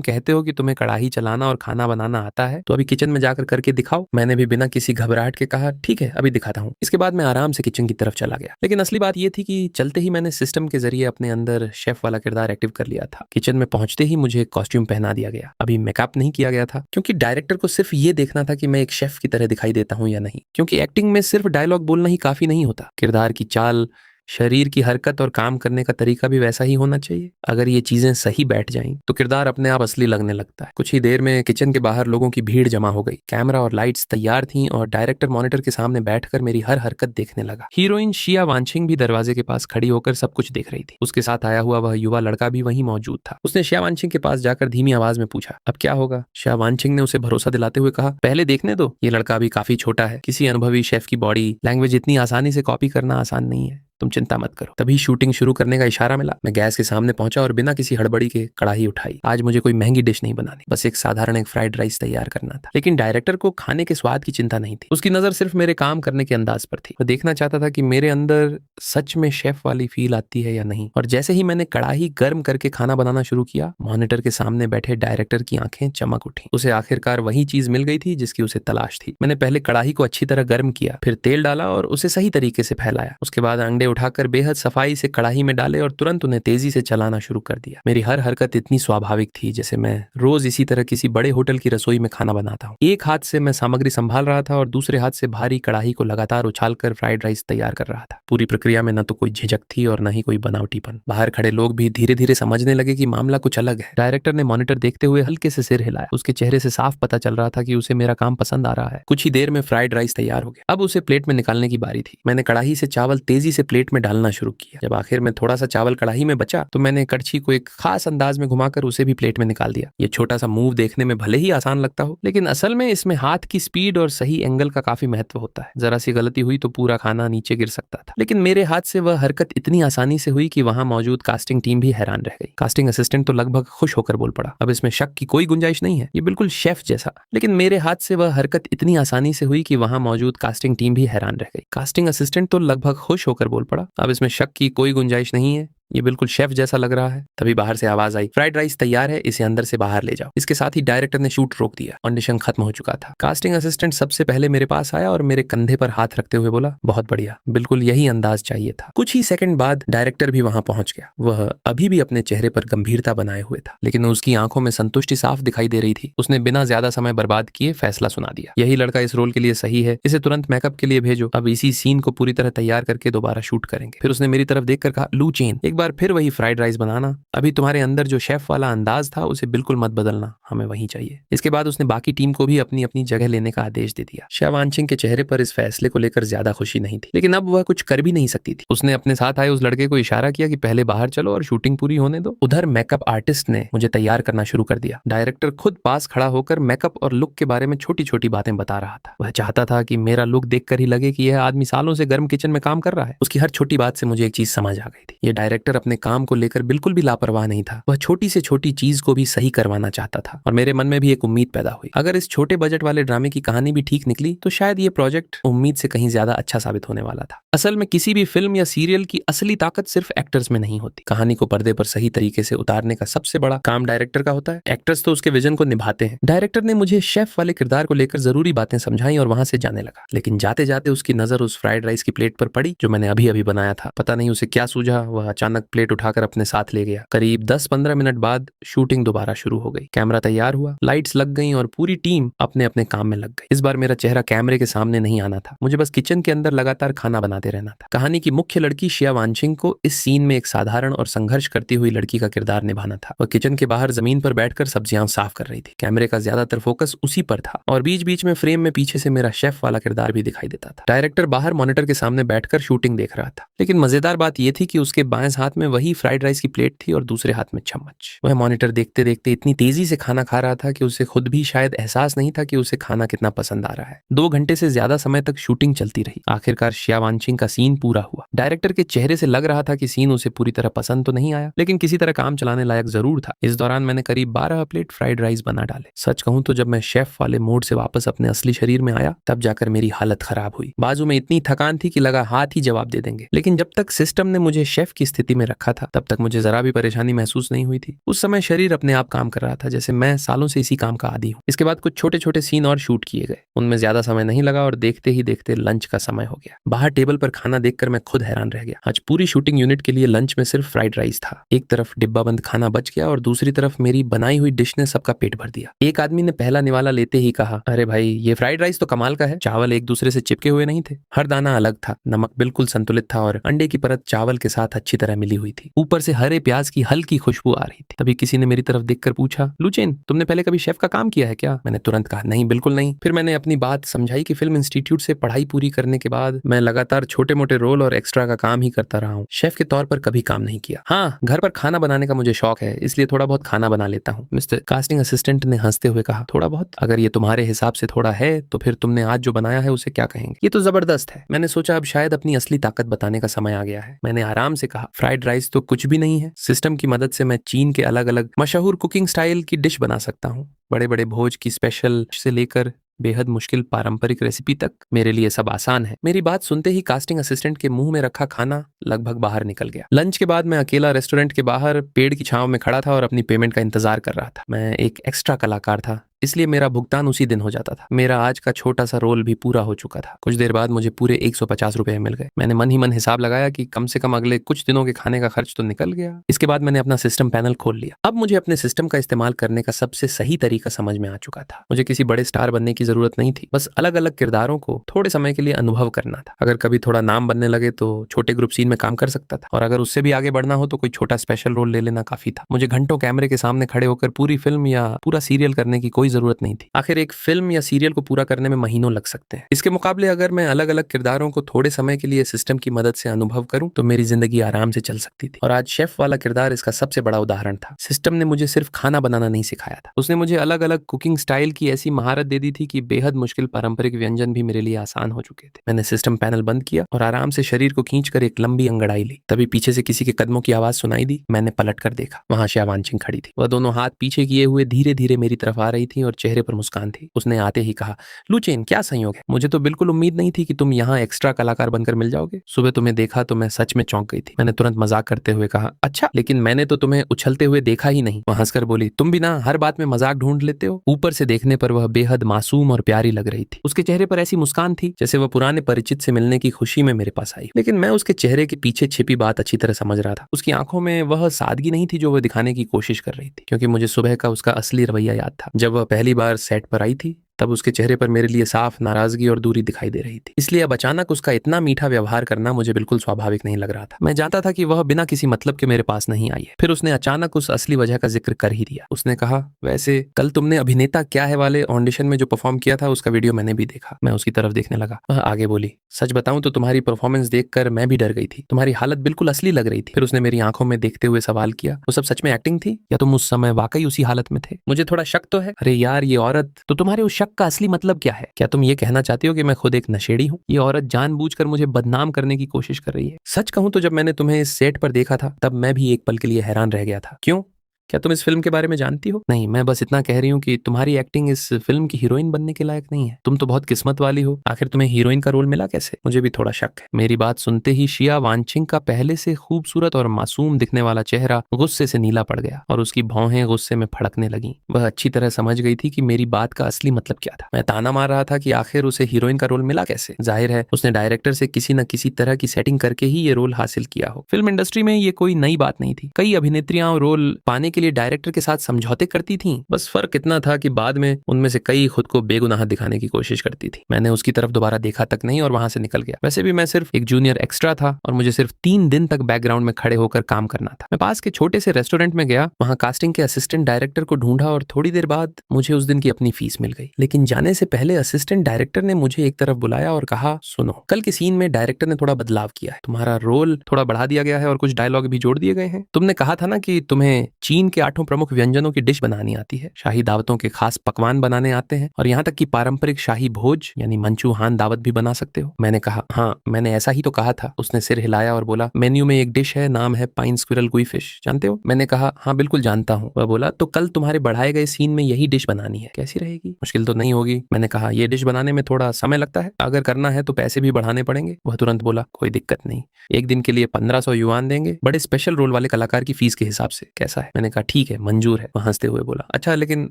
कहते हो कि तुम्हें कढ़ाई चलाना और खाना बनाना आता है तो अभी किचन में जाकर करके दिखाओ। मैंने भी बिना किसी घबराहट के कहा, ठीक है, अभी दिखाता हूँ। इसके बाद मैं आराम से किचन की तरफ चला गया। लेकिन असली बात यह थी कि चलते ही मैंने सिस्टम के जरिए अपने अंदर शेफ वाला किरदार एक्टिव कर लिया था। किचन में पहुंचते ही मुझे कॉस्ट्यूम पहना दिया गया। अभी मेकअप नहीं किया गया था, क्योंकि डायरेक्टर को सिर्फ ये देखना था कि मैं एक शेफ की तरह दिखाई देता हूं या नहीं। क्योंकि एक्टिंग में सिर्फ डायलॉग बोलना ही काफी नहीं होता, किरदार की चाल, शरीर की हरकत और काम करने का तरीका भी वैसा ही होना चाहिए। अगर ये चीजें सही बैठ जाएं तो किरदार अपने आप असली लगने लगता है। कुछ ही देर में किचन के बाहर लोगों की भीड़ जमा हो गई। कैमरा और लाइट्स तैयार थीं और डायरेक्टर मॉनिटर के सामने बैठकर मेरी हर हरकत देखने लगा। हीरोइन शिया वांशिंग भी दरवाजे के पास खड़ी होकर सब कुछ देख रही थी। उसके साथ आया हुआ वह युवा लड़का भी वहीं मौजूद था। उसने शिया वांशिंग के पास जाकर धीमी आवाज में पूछा, अब क्या होगा? शिया वांशिंग ने उसे भरोसा दिलाते हुए कहा, पहले देखने दो, ये लड़का अभी काफी छोटा है। किसी अनुभवी शेफ की बॉडी लैंग्वेज इतनी आसानी से कॉपी करना आसान नहीं है, तुम चिंता मत करो। तभी शूटिंग शुरू करने का इशारा मिला। मैं गैस के सामने पहुंचा और बिना किसी हड़बड़ी के कढ़ाई उठाई। आज मुझे कोई महंगी डिश नहीं बनानी, बस एक साधारण एक फ्राइड राइस तैयार करना था। लेकिन डायरेक्टर को खाने के स्वाद की चिंता नहीं थी। उसकी नजर सिर्फ मेरे काम करने के अंदाज पर थी। वो देखना चाहता था कि मेरे अंदर सच में शेफ वाली फील आती है या नहीं। और जैसे ही मैंने कढ़ाई गर्म करके खाना बनाना शुरू किया, मॉनिटर के सामने बैठे डायरेक्टर की आंखें चमक उठी। उसे आखिरकार वही चीज मिल गई थी जिसकी उसे तलाश थी। मैंने पहले कढ़ाई को अच्छी तरह गर्म किया, फिर तेल डाला और उसे सही तरीके से फैलाया। उसके बाद अंडे उठाकर बेहद सफाई से कढ़ाई में डाले और तुरंत उन्हें तेजी से चलाना शुरू कर दिया। मेरी हर हरकत इतनी स्वाभाविक थी जैसे मैं रोज इसी तरह किसी बड़े होटल की रसोई में खाना बनाता हूँ। एक हाथ से मैं सामग्री संभाल रहा था और दूसरे हाथ से भारी कढ़ाई को लगातार उछालकर फ्राइड राइस तैयार कर रहा था। पूरी प्रक्रिया में न तो कोई झिझक थी और न ही कोई बनावटीपन। बाहर खड़े लोग भी धीरे धीरे समझने लगे कि मामला कुछ अलग है। डायरेक्टर ने मॉनिटर देखते हुए हल्के से सिर हिलाया। उसके चेहरे से साफ पता चल रहा था कि उसे मेरा काम पसंद आ रहा है। कुछ ही देर में फ्राइड राइस तैयार हो गया। अब उसे प्लेट में निकालने की बारी थी। मैंने कढ़ाई से चावल तेजी से प्लेट में डालना शुरू किया। जब आखिर में थोड़ा सा चावल कढ़ाई में बचा तो मैंने कड़छी को एक खास अंदाज में घुमाकर उसे भी प्लेट में निकाल दिया। ये छोटा सा मूव देखने में भले ही आसान लगता हो, लेकिन असल में इसमें हाथ की स्पीड और सही एंगल का काफी महत्व होता है। जरा सी गलती हुई तो पूरा खाना नीचे गिर सकता था। लेकिन मेरे हाथ से वह हरकत इतनी आसानी से हुई कि वहां मौजूद कास्टिंग टीम भी हैरान रह गई। कास्टिंग असिस्टेंट तो लगभग खुश होकर बोल पड़ा, अब इसमें शक की कोई गुंजाइश नहीं है, ये बिल्कुल शेफ जैसा। लेकिन मेरे हाथ से वह हरकत इतनी आसानी से हुई कि वहां मौजूद कास्टिंग टीम भी हैरान रह गई। कास्टिंग असिस्टेंट तो लगभग खुश होकर बोल पड़ा, अब इसमें शक की कोई गुंजाइश नहीं है, ये बिल्कुल शेफ जैसा लग रहा है। तभी बाहर से आवाज आई, फ्राइड राइस तैयार है, इसे अंदर से बाहर ले जाओ। इसके साथ ही डायरेक्टर ने शूट रोक दिया। ऑडिशन खत्म हो चुका था। कास्टिंग असिस्टेंट सबसे पहले मेरे पास आया और मेरे कंधे पर हाथ रखते हुए बोला, बहुत बढ़िया, बिल्कुल यही अंदाज चाहिए था। कुछ ही सेकंड बाद डायरेक्टर भी वहां पहुंच गया। वह अभी भी अपने चेहरे पर गंभीरता बनाए हुए था, लेकिन उसकी आंखों में संतुष्टि साफ दिखाई दे रही थी। उसने बिना ज्यादा समय बर्बाद किए फैसला सुना दिया, यही लड़का इस रोल के लिए सही है, इसे तुरंत मेकअप के लिए भेजो। अब इसी सीन को पूरी तरह तैयार करके दोबारा शूट करेंगे। फिर उसने मेरी तरफ देखकर कहा, लू चेन, एक बार फिर वही फ्राइड राइस बनाना। अभी तुम्हारे अंदर जो शेफ वाला अंदाज था उसे बिल्कुल मत बदलना, हमें वही चाहिए। इसके बाद उसने बाकी टीम को भी अपनी अपनी जगह लेने का आदेश दे दिया। शिया वांशिंग के चेहरे पर इस फैसले को लेकर ज्यादा खुशी नहीं थी, लेकिन अब वह कुछ कर भी नहीं सकती थी। उसने अपने साथ आए उस लड़के को इशारा किया कि पहले बाहर चलो और शूटिंग पूरी होने दो। उधर मेकअप आर्टिस्ट ने मुझे तैयार करना शुरू कर दिया। डायरेक्टर खुद पास खड़ा होकर मेकअप और लुक के बारे में छोटी छोटी बातें बता रहा था। वह चाहता था कि मेरा लुक देखकर ही लगे कि यह आदमी सालों से गर्म किचन में काम कर रहा है। उसकी हर छोटी बात से मुझे एक चीज समझ आ गई थी, ये डायरेक्टर अपने काम को लेकर बिल्कुल भी लापरवाह नहीं था। वह छोटी से छोटी चीज को भी सही करवाना चाहता था। और मेरे मन में भी एक उम्मीद पैदा हुई, अगर इस छोटे बजट वाले ड्रामे की कहानी भी ठीक निकली तो शायद ये प्रोजेक्ट उम्मीद से कहीं ज्यादा अच्छा साबित होने वाला था। असल में किसी भी फिल्म या सीरियल की असली ताकत सिर्फ एक्टर्स में नहीं होती। कहानी को पर्दे पर सही तरीके से उतारने का सबसे बड़ा काम डायरेक्टर का होता है। एक्टर्स तो उसके विजन को निभाते हैं। डायरेक्टर ने मुझे शेफ वाले किरदार को लेकर जरूरी बातें समझाई और वहां से जाने लगा। लेकिन जाते जाते उसकी नजर उस फ्राइड राइस की प्लेट पर पड़ी जो मैंने अभी अभी बनाया था। पता नहीं उसे क्या सूझा, वह अचानक प्लेट उठाकर अपने साथ ले गया। करीब 10-15 मिनट बाद शूटिंग दोबारा शुरू हो गई। कैमरा तैयार हुआ, लाइट्स लग गईं और पूरी टीम अपने अपने काम में लग गई। इस बार मेरा चेहरा कैमरे के सामने नहीं आना था, मुझे बस किचन के अंदर लगातार खाना बनाते रहना था। कहानी की मुख्य लड़की शिया वांशिंग को इस सीन में एक साधारण और संघर्ष करती हुई लड़की का किरदार निभाना था। वह किचन के बाहर जमीन पर बैठकर सब्जियां साफ कर रही थी। कैमरे का ज्यादातर फोकस उसी पर था और बीच बीच में फ्रेम में पीछे से मेरा शेफ वाला किरदार भी दिखाई देता था। डायरेक्टर बाहर मॉनिटर के सामने बैठकर शूटिंग देख रहा था, लेकिन मजेदार बात यह थी कि उसके बाएं हाथ हाथ में वही फ्राइड राइस की प्लेट थी और दूसरे हाथ में चम्मच। वह मॉनिटर देखते देखते इतनी तेजी से खाना खा रहा था कि उसे खुद भी शायद एहसास नहीं था कि उसे खाना कितना पसंद आ रहा है। 2 घंटे से ज्यादा समय तक शूटिंग चलती रही। आखिरकार शिया वांचिंग का सीन पूरा हुआ। डायरेक्टर के चेहरे से लग रहा था कि सीन उसे पूरी तरह पसंद तो नहीं आया, लेकिन किसी तरह काम चलाने लायक जरूर था। इस दौरान मैंने करीब 12 प्लेट फ्राइड राइस बना डाले। सच कहूं तो जब मैं शेफ वाले मोड से वापस अपने असली शरीर में आया तब जाकर मेरी हालत खराब हुई। बाजू में इतनी थकान थी कि लगा हाथ ही जवाब दे देंगे। लेकिन जब तक सिस्टम ने मुझे शेफ की स्थिति में रखा था तब तक मुझे जरा भी परेशानी महसूस नहीं हुई थी। उस समय शरीर अपने आप काम कर रहा था, जैसे मैं सालों से इसी काम का आदी हूँ। इसके बाद कुछ छोटे छोटे सीन और शूट किए गए। उनमें ज्यादा समय नहीं लगा और देखते ही देखते लंच का समय हो गया। बाहर टेबल पर खाना देखकर मैं खुद हैरान रह गया। आज पूरी शूटिंग यूनिट के लिए लंच में सिर्फ फ्राइड राइस था। एक तरफ डिब्बा बंद खाना बच गया और दूसरी तरफ मेरी बनाई हुई डिश ने सबका पेट भर दिया। एक आदमी ने पहला निवाला लेते ही कहा, अरे भाई ये फ्राइड राइस तो कमाल का है। चावल एक दूसरे से चिपके हुए नहीं थे, हर दाना अलग था, नमक बिल्कुल संतुलित था और अंडे की परत चावल के साथ अच्छी तरह मिली हुई थी। ऊपर से हरे प्याज की हल्की खुशबू आ रही थी। तभी किसी ने मेरी तरफ देखकर पूछा, लुचेन तुमने पहले कभी शेफ का काम किया है क्या? मैंने तुरंत कहा, नहीं बिल्कुल नहीं। फिर मैंने अपनी बात समझाई कि फिल्म इंस्टीट्यूट से पढ़ाई पूरी करने के बाद मैं लगातार छोटे मोटे रोल और एक्स्ट्रा का काम ही करता रहा हूँ। शेफ के तौर पर कभी काम नहीं किया। हाँ, घर पर खाना बनाने का मुझे शौक है, इसलिए थोड़ा बहुत खाना बना लेता हूँ। मिस्टर कास्टिंग असिस्टेंट ने हंसते हुए कहा, थोड़ा बहुत? अगर ये तुम्हारे हिसाब से थोड़ा है तो फिर तुमने आज जो बनाया है उसे क्या कहेंगे? ये तो जबरदस्त है। मैंने सोचा अब शायद अपनी असली ताकत बताने का समय आ गया है। मैंने आराम से कहा, फ्राइड राइस तो कुछ भी नहीं है। सिस्टम की मदद से मैं चीन के अलग अलग मशहूर कुकिंग स्टाइल की डिश बना सकता हूँ। बड़े बड़े भोज की स्पेशल से लेकर बेहद मुश्किल पारंपरिक रेसिपी तक, मेरे लिए सब आसान है। मेरी बात सुनते ही कास्टिंग असिस्टेंट के मुंह में रखा खाना लगभग बाहर निकल गया। लंच के बाद मैं अकेला रेस्टोरेंट के बाहर पेड़ की छांव में खड़ा था और अपनी पेमेंट का इंतजार कर रहा था। मैं एक एक्स्ट्रा कलाकार था, इसलिए मेरा भुगतान उसी दिन हो जाता था। मेरा आज का छोटा सा रोल भी पूरा हो चुका था। कुछ देर बाद मुझे पूरे 150 रुपए मिल गए। मैंने मन ही मन हिसाब लगाया कि कम से कम अगले कुछ दिनों के खाने का खर्च तो निकल गया। इसके बाद मैंने अपना सिस्टम पैनल खोल लिया। अब मुझे अपने सिस्टम का इस्तेमाल करने का सबसे सही तरीका समझ में आ चुका था। मुझे किसी बड़े स्टार बनने की जरूरत नहीं थी, बस अलग अलग किरदारों को थोड़े समय के लिए अनुभव करना था। अगर कभी थोड़ा नाम बनने लगे तो छोटे ग्रुप सीन में काम कर सकता था, और अगर उससे भी आगे बढ़ना हो तो कोई छोटा स्पेशल रोल ले लेना काफी था। मुझे घंटों कैमरे के सामने खड़े होकर पूरी फिल्म या पूरा सीरियल करने की कोई जरूरत नहीं थी। आखिर एक फिल्म या सीरियल को पूरा करने में महीनों लग सकते हैं। इसके मुकाबले अगर मैं अलग अलग किरदारों को थोड़े समय के लिए सिस्टम की मदद से अनुभव करूं तो मेरी जिंदगी आराम से चल सकती थी। और आज शेफ वाला किरदार इसका सबसे बड़ा उदाहरण था। सिस्टम ने मुझे सिर्फ खाना बनाना नहीं सिखाया था, उसने मुझे अलग अलग कुकिंग स्टाइल की ऐसी महारत दे दी थी कि बेहद मुश्किल पारंपरिक व्यंजन भी मेरे लिए आसान हो चुके थे। मैंने सिस्टम पैनल बंद किया और आराम से शरीर को खींचकर एक लंबी अंगड़ाई ली। तभी पीछे से किसी के कदमों की आवाज सुनाई दी। मैंने पलट कर देखा, वहां शिया वांचिंग खड़ी थी। वह दोनों हाथ पीछे किए हुए धीरे धीरे मेरी तरफ आ रही थी और चेहरे पर मुस्कान थी। उसने आते ही कहा, लुचेन क्या संयोग है, मुझे तो बिल्कुल उम्मीद नहीं थी कि तुम यहाँ एक्स्ट्रा कलाकार बनकर मिल जाओगे। सुबह तुम्हें देखा तो मैं सच में चौंक गई थी। मैंने तुरंत मजाक करते हुए कहा, अच्छा लेकिन मैंने तो तुम्हें उछलते हुए देखा ही नहीं। वह हंसकर बोली, तुम भी ना हर बात में मजाक ढूंढ लेते हो। ऊपर से देखने पर वह बेहद मासूम और प्यारी लग रही थी। उसके चेहरे पर ऐसी मुस्कान थी जैसे वह पुराने परिचित से मिलने की खुशी में मेरे पास आई। लेकिन मैं उसके चेहरे के पीछे छिपी बात अच्छी तरह समझ रहा था। उसकी आंखों में वह सादगी नहीं थी जो वह दिखाने की कोशिश कर रही थी, क्योंकि मुझे सुबह का उसका असली रवैया याद था। जब वह पहली बार सेट पर आई थी तब उसके चेहरे पर मेरे लिए साफ नाराजगी और दूरी दिखाई दे रही थी। इसलिए अब अचानक उसका इतना मीठा व्यवहार करना मुझे बिल्कुल स्वाभाविक नहीं लग रहा था। मैं जानता था कि वह बिना किसी मतलब के मेरे पास नहीं आई है। फिर उसने अचानक उस असली वजह का जिक्र कर ही दिया। उसने कहा, वैसे कल तुमने अभिनेता क्या है वाले ऑडिशन में जो परफॉर्म किया था उसका वीडियो मैंने भी देखा। मैं उसकी तरफ देखने लगा। वह आगे बोली, सच बताऊं तो तुम्हारी परफॉर्मेंस देखकर मैं भी डर गई थी। तुम्हारी हालत बिल्कुल असली लग रही थी। फिर उसने मेरी आंखों में देखते हुए सवाल किया, वो सब सच में एक्टिंग थी या तुम उस समय वाकई उसी हालत में थे? मुझे थोड़ा शक तो है। अरे यार ये औरत, तो तुम्हारे उस शक का असली मतलब क्या है? क्या तुम ये कहना चाहती हो कि मैं खुद एक नशेड़ी हूँ? ये औरत जानबूझकर मुझे बदनाम करने की कोशिश कर रही है। सच कहूं तो जब मैंने तुम्हें इस सेट पर देखा था तब मैं भी एक पल के लिए हैरान रह गया था। क्यों? क्या तुम इस फिल्म के बारे में जानती हो? नहीं, मैं बस इतना कह रही हूँ कि तुम्हारी एक्टिंग इस फिल्म की हीरोइन बनने के लायक नहीं है। तुम तो बहुत किस्मत वाली हो। आखिर तुम्हें हीरोइन का रोल मिला कैसे? मुझे भी थोड़ा शक है। मेरी बात सुनते ही शिया वांचिंग का पहले से खूबसूरत और मासूम दिखने वाला चेहरा गुस्से से नीला पड़ गया और उसकी भौहें गुस्से में फड़कने लगी। वह अच्छी तरह समझ गई थी कि मेरी बात का असली मतलब क्या था। मैं ताना मार रहा था कि आखिर उसे हीरोइन का रोल मिला कैसे। जाहिर है उसने डायरेक्टर से किसी न किसी तरह की सेटिंग करके ही ये रोल हासिल किया हो। फिल्म इंडस्ट्री में ये कोई नई बात नहीं थी। कई अभिनेत्रियां रोल पाने के लिए डायरेक्टर के साथ समझौते करती थीं। बस फर्क इतना था कि बाद में उनमें से कई खुद को बेगुनाह दिखाने की कोशिश करती थी। मैंने उसकी तरफ दोबारा देखा तक नहीं और वहां से निकल गया। वैसे भी मैं सिर्फ एक जूनियर एक्स्ट्रा था और मुझे सिर्फ 3 दिन तक बैकग्राउंड में खड़े होकर काम करना था। मैं पास के छोटे से रेस्टोरेंट में गया, वहां कास्टिंग के असिस्टेंट डायरेक्टर को ढूंढा और थोड़ी देर बाद मुझे उस दिन की अपनी फीस मिल गई। लेकिन जाने से पहले असिस्टेंट डायरेक्टर ने मुझे एक तरफ बुलाया और कहा, सुनो, कल के सीन में डायरेक्टर ने थोड़ा बदलाव किया है, तुम्हारा रोल थोड़ा बढ़ा दिया गया है और कुछ डायलॉग भी जोड़ दिए गए हैं। तुमने कहा था ना कि तुम्हें चीन के 8 प्रमुख व्यंजनों की डिश बनानी आती है, शाही दावतों के खास पकवान बनाने आते हैं और यहाँ तक कि पारंपरिक शाही भोज यानी मंचू हान दावत भी बना सकते हो। मैंने कहा, हाँ मैंने ऐसा ही तो कहा था। उसने सिर हिलाया और बोला, मेन्यू में एक डिश है, नाम है पाइन स्क्विरल गुई फिश, जानते हो? मैंने कहा, हाँ बिल्कुल जानता हूँ। वह बोला, तो कल तुम्हारे बढ़ाए गए सीन में यही डिश बनानी है, कैसी रहेगी? मुश्किल तो नहीं होगी? मैंने कहा, यह डिश बनाने में थोड़ा समय लगता है, अगर करना है तो पैसे भी बढ़ाने पड़ेंगे। वह तुरंत बोला, कोई दिक्कत नहीं, एक दिन के लिए 1500 युआन देंगे, बड़े स्पेशल रोल वाले कलाकार की फीस के हिसाब से, कैसा है? मैंने कहा, ठीक है, मंजूर है। वह हंसते हुए बोला, अच्छा लेकिन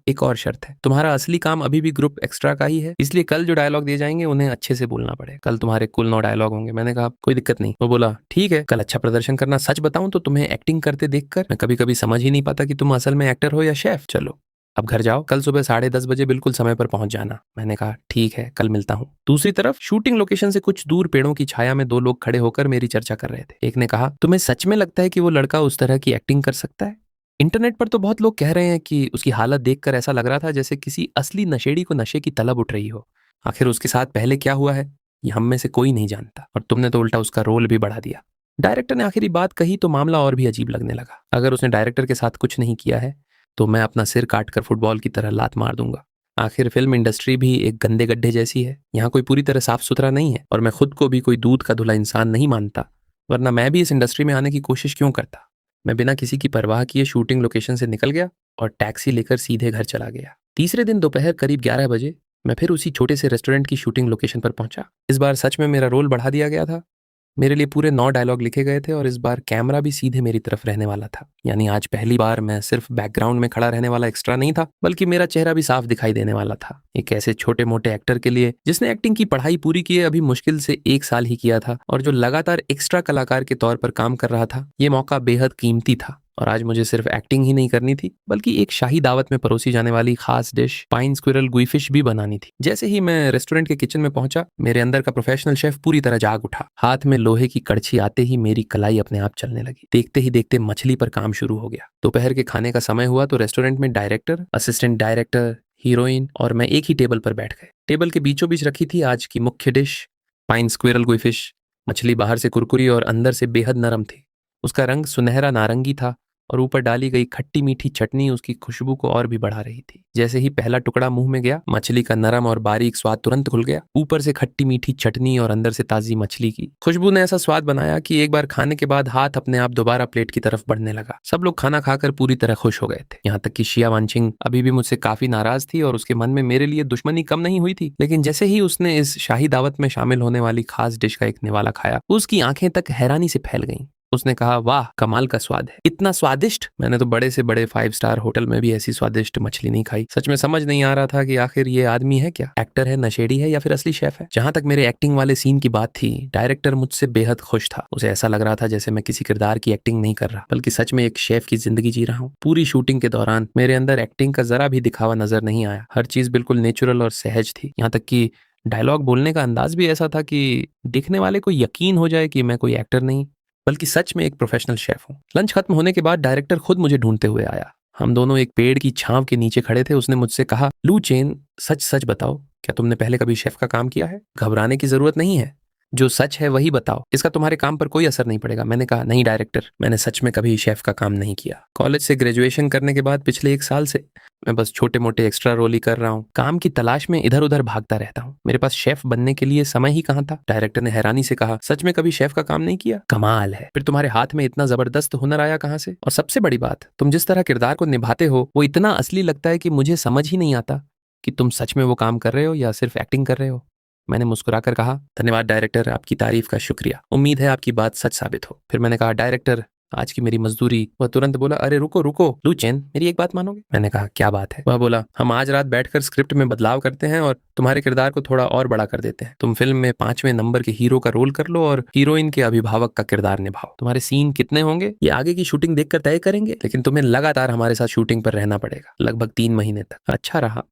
एक और शर्त है, तुम्हारा असली काम अभी भी ग्रुप एक्स्ट्रा का ही है, इसलिए कल जो डायलॉग दिए जाएंगे उन्हें अच्छे से बोलना पड़ेगा। कल तुम्हारे कुल 9 डायलॉग होंगे। मैंने कहा, कोई दिक्कत नहीं। वो बोला, ठीक है, कल अच्छा प्रदर्शन करना। सच बताऊं तो तुम्हें एक्टिंग करते देखकर मैं कभी कभी समझ ही नहीं पाता कि तुम असल में एक्टर हो या शेफ। चलो अब घर जाओ, कल सुबह 10:30 बजे बिल्कुल समय पर पहुंच जाना। मैंने कहा, ठीक है, कल मिलता हूँ। दूसरी तरफ शूटिंग लोकेशन से कुछ दूर पेड़ों की छाया में 2 लोग खड़े होकर मेरी चर्चा कर रहे थे। एक ने कहा, तुम्हें सच में लगता है कि वो लड़का उस तरह की एक्टिंग कर सकता है? इंटरनेट पर तो बहुत लोग कह रहे हैं कि उसकी हालत देखकर ऐसा लग रहा था जैसे किसी असली नशेड़ी को नशे की तलब उठ रही हो। आखिर उसके साथ पहले क्या हुआ है ये हम में से कोई नहीं जानता, और तुमने तो उल्टा उसका रोल भी बढ़ा दिया। डायरेक्टर ने आखिरी बात कही तो मामला और भी अजीब लगने लगा। अगर उसने डायरेक्टर के साथ कुछ नहीं किया है तो मैं अपना सिर काटकर फुटबॉल की तरह लात मार दूंगा। आखिर फिल्म इंडस्ट्री भी एक गंदे गड्ढे जैसी है, यहाँ कोई पूरी तरह साफ सुथरा नहीं है, और मैं खुद को भी कोई दूध का धुला इंसान नहीं मानता, वरना मैं भी इस इंडस्ट्री में आने की कोशिश क्यों करता। मैं बिना किसी की परवाह किए शूटिंग लोकेशन से निकल गया और टैक्सी लेकर सीधे घर चला गया। तीसरे दिन दोपहर करीब 11 बजे मैं फिर उसी छोटे से रेस्टोरेंट की शूटिंग लोकेशन पर पहुंचा। इस बार सच में मेरा रोल बढ़ा दिया गया था। मेरे लिए पूरे 9 डायलॉग लिखे गए थे और इस बार कैमरा भी सीधे मेरी तरफ रहने वाला था। यानी आज पहली बार मैं सिर्फ बैकग्राउंड में खड़ा रहने वाला एक्स्ट्रा नहीं था, बल्कि मेरा चेहरा भी साफ दिखाई देने वाला था। एक ऐसे छोटे मोटे एक्टर के लिए जिसने एक्टिंग की पढ़ाई पूरी की अभी मुश्किल से 1 साल ही किया था और जो लगातार एक्स्ट्रा कलाकार के तौर पर काम कर रहा था, ये मौका बेहद कीमती था। और आज मुझे सिर्फ एक्टिंग ही नहीं करनी थी, बल्कि एक शाही दावत में परोसी जाने वाली खास डिश पाइन स्क्विरल गुई फिश भी बनानी थी। जैसे ही मैं रेस्टोरेंट के किचन में पहुंचा, मेरे अंदर का प्रोफेशनल शेफ पूरी तरह जाग उठा। हाथ में लोहे की कड़छी आते ही मेरी कलाई अपने आप चलने लगी। देखते ही देखते मछली पर काम शुरू हो गया। दोपहर के खाने का समय हुआ तो रेस्टोरेंट में डायरेक्टर, असिस्टेंट डायरेक्टर, हीरोइन और मैं एक ही टेबल पर बैठ गए। टेबल के बीचों बीच रखी थी आज की मुख्य डिश पाइन स्क्विरल गुई फिश। मछली बाहर से कुरकुरी और अंदर से बेहद नरम थी। उसका रंग सुनहरा नारंगी था और ऊपर डाली गई खट्टी मीठी चटनी उसकी खुशबू को और भी बढ़ा रही थी। जैसे ही पहला टुकड़ा मुंह में गया, मछली का नरम और बारीक स्वाद तुरंत खुल गया। ऊपर से खट्टी मीठी चटनी और अंदर से ताजी मछली की खुशबू ने ऐसा स्वाद बनाया कि एक बार खाने के बाद हाथ अपने आप दोबारा प्लेट की तरफ बढ़ने लगा। सब लोग खाना खाकर पूरी तरह खुश हो गए थे, यहाँ तक कि शिया वानचिंग अभी भी मुझसे काफी नाराज थी और उसके मन में मेरे लिए दुश्मनी कम नहीं हुई थी। लेकिन जैसे ही उसने इस शाही दावत में शामिल होने वाली खास डिश का एक निवाला खाया, उसकी आंखें तक हैरानी से फैल गईं। उसने कहा, वाह कमाल का स्वाद है, इतना स्वादिष्ट। मैंने तो बड़े से बड़े 5 स्टार होटल में भी ऐसी स्वादिष्ट मछली नहीं खाई। सच में समझ नहीं आ रहा था कि आखिर ये आदमी है क्या, एक्टर है, नशेड़ी है या फिर असली शेफ है। जहां तक मेरे एक्टिंग वाले सीन की बात थी, डायरेक्टर मुझसे बेहद खुश था। उसे ऐसा लग रहा था जैसे मैं किसी किरदार की एक्टिंग नहीं कर रहा, बल्कि सच में एक शेफ की जिंदगी जी रहा हूँ। पूरी शूटिंग के दौरान मेरे अंदर एक्टिंग का जरा भी दिखावा नजर नहीं आया। हर चीज बिल्कुल नेचुरल और सहज थी। यहाँ तक कि डायलॉग बोलने का अंदाज भी ऐसा था कि दिखने वाले को यकीन हो जाए कि मैं कोई एक्टर नहीं बल्कि सच में एक प्रोफेशनल शेफ हूँ। लंच खत्म होने के बाद डायरेक्टर खुद मुझे ढूंढते हुए आया। हम दोनों एक पेड़ की छांव के नीचे खड़े थे। उसने मुझसे कहा, लू चेन, सच सच बताओ, क्या तुमने पहले कभी शेफ का काम किया है? घबराने की जरूरत नहीं है, जो सच है वही बताओ, इसका तुम्हारे काम पर कोई असर नहीं पड़ेगा। मैंने कहा, नहीं डायरेक्टर, मैंने सच में कभी शेफ का काम नहीं किया। कॉलेज से ग्रेजुएशन करने के बाद पिछले 1 साल से मैं बस छोटे मोटे एक्स्ट्रा रोल ही कर रहा हूँ। काम की तलाश में इधर उधर भागता रहता हूँ। मेरे पास शेफ बनने के लिए समय ही कहाँ था। डायरेक्टर ने हैरानी से कहा, सच में कभी शेफ का काम नहीं किया? कमाल है, फिर तुम्हारे हाथ में इतना जबरदस्त हुनर आया कहाँ से? और सबसे बड़ी बात, तुम जिस तरह किरदार को निभाते हो वो इतना असली लगता है कि मुझे समझ ही नहीं आता कि तुम सच में वो काम कर रहे हो या सिर्फ एक्टिंग कर रहे हो। मैंने मुस्कुराकर कहा, धन्यवाद डायरेक्टर, आपकी तारीफ का शुक्रिया, उम्मीद है आपकी बात सच साबित हो। फिर मैंने कहा, डायरेक्टर आज की मेरी मजदूरी। वह तुरंत बोला, अरे रुको रुको लू चेन, मेरी एक बात मानोगे? मैंने कहा, क्या बात है? वह बोला, हम आज रात बैठकर स्क्रिप्ट में बदलाव करते हैं और तुम्हारे किरदार को थोड़ा और बड़ा कर देते हैं। तुम फिल्म में 5वें नंबर के हीरो का रोल कर लो और हीरोइन के अभिभावक का किरदार निभाओ। तुम्हारे सीन कितने होंगे ये आगे की शूटिंग देखकर तय करेंगे, लेकिन तुम्हें लगातार हमारे साथ शूटिंग पर रहना पड़ेगा, लगभग 3 महीने तक। अच्छा रहा,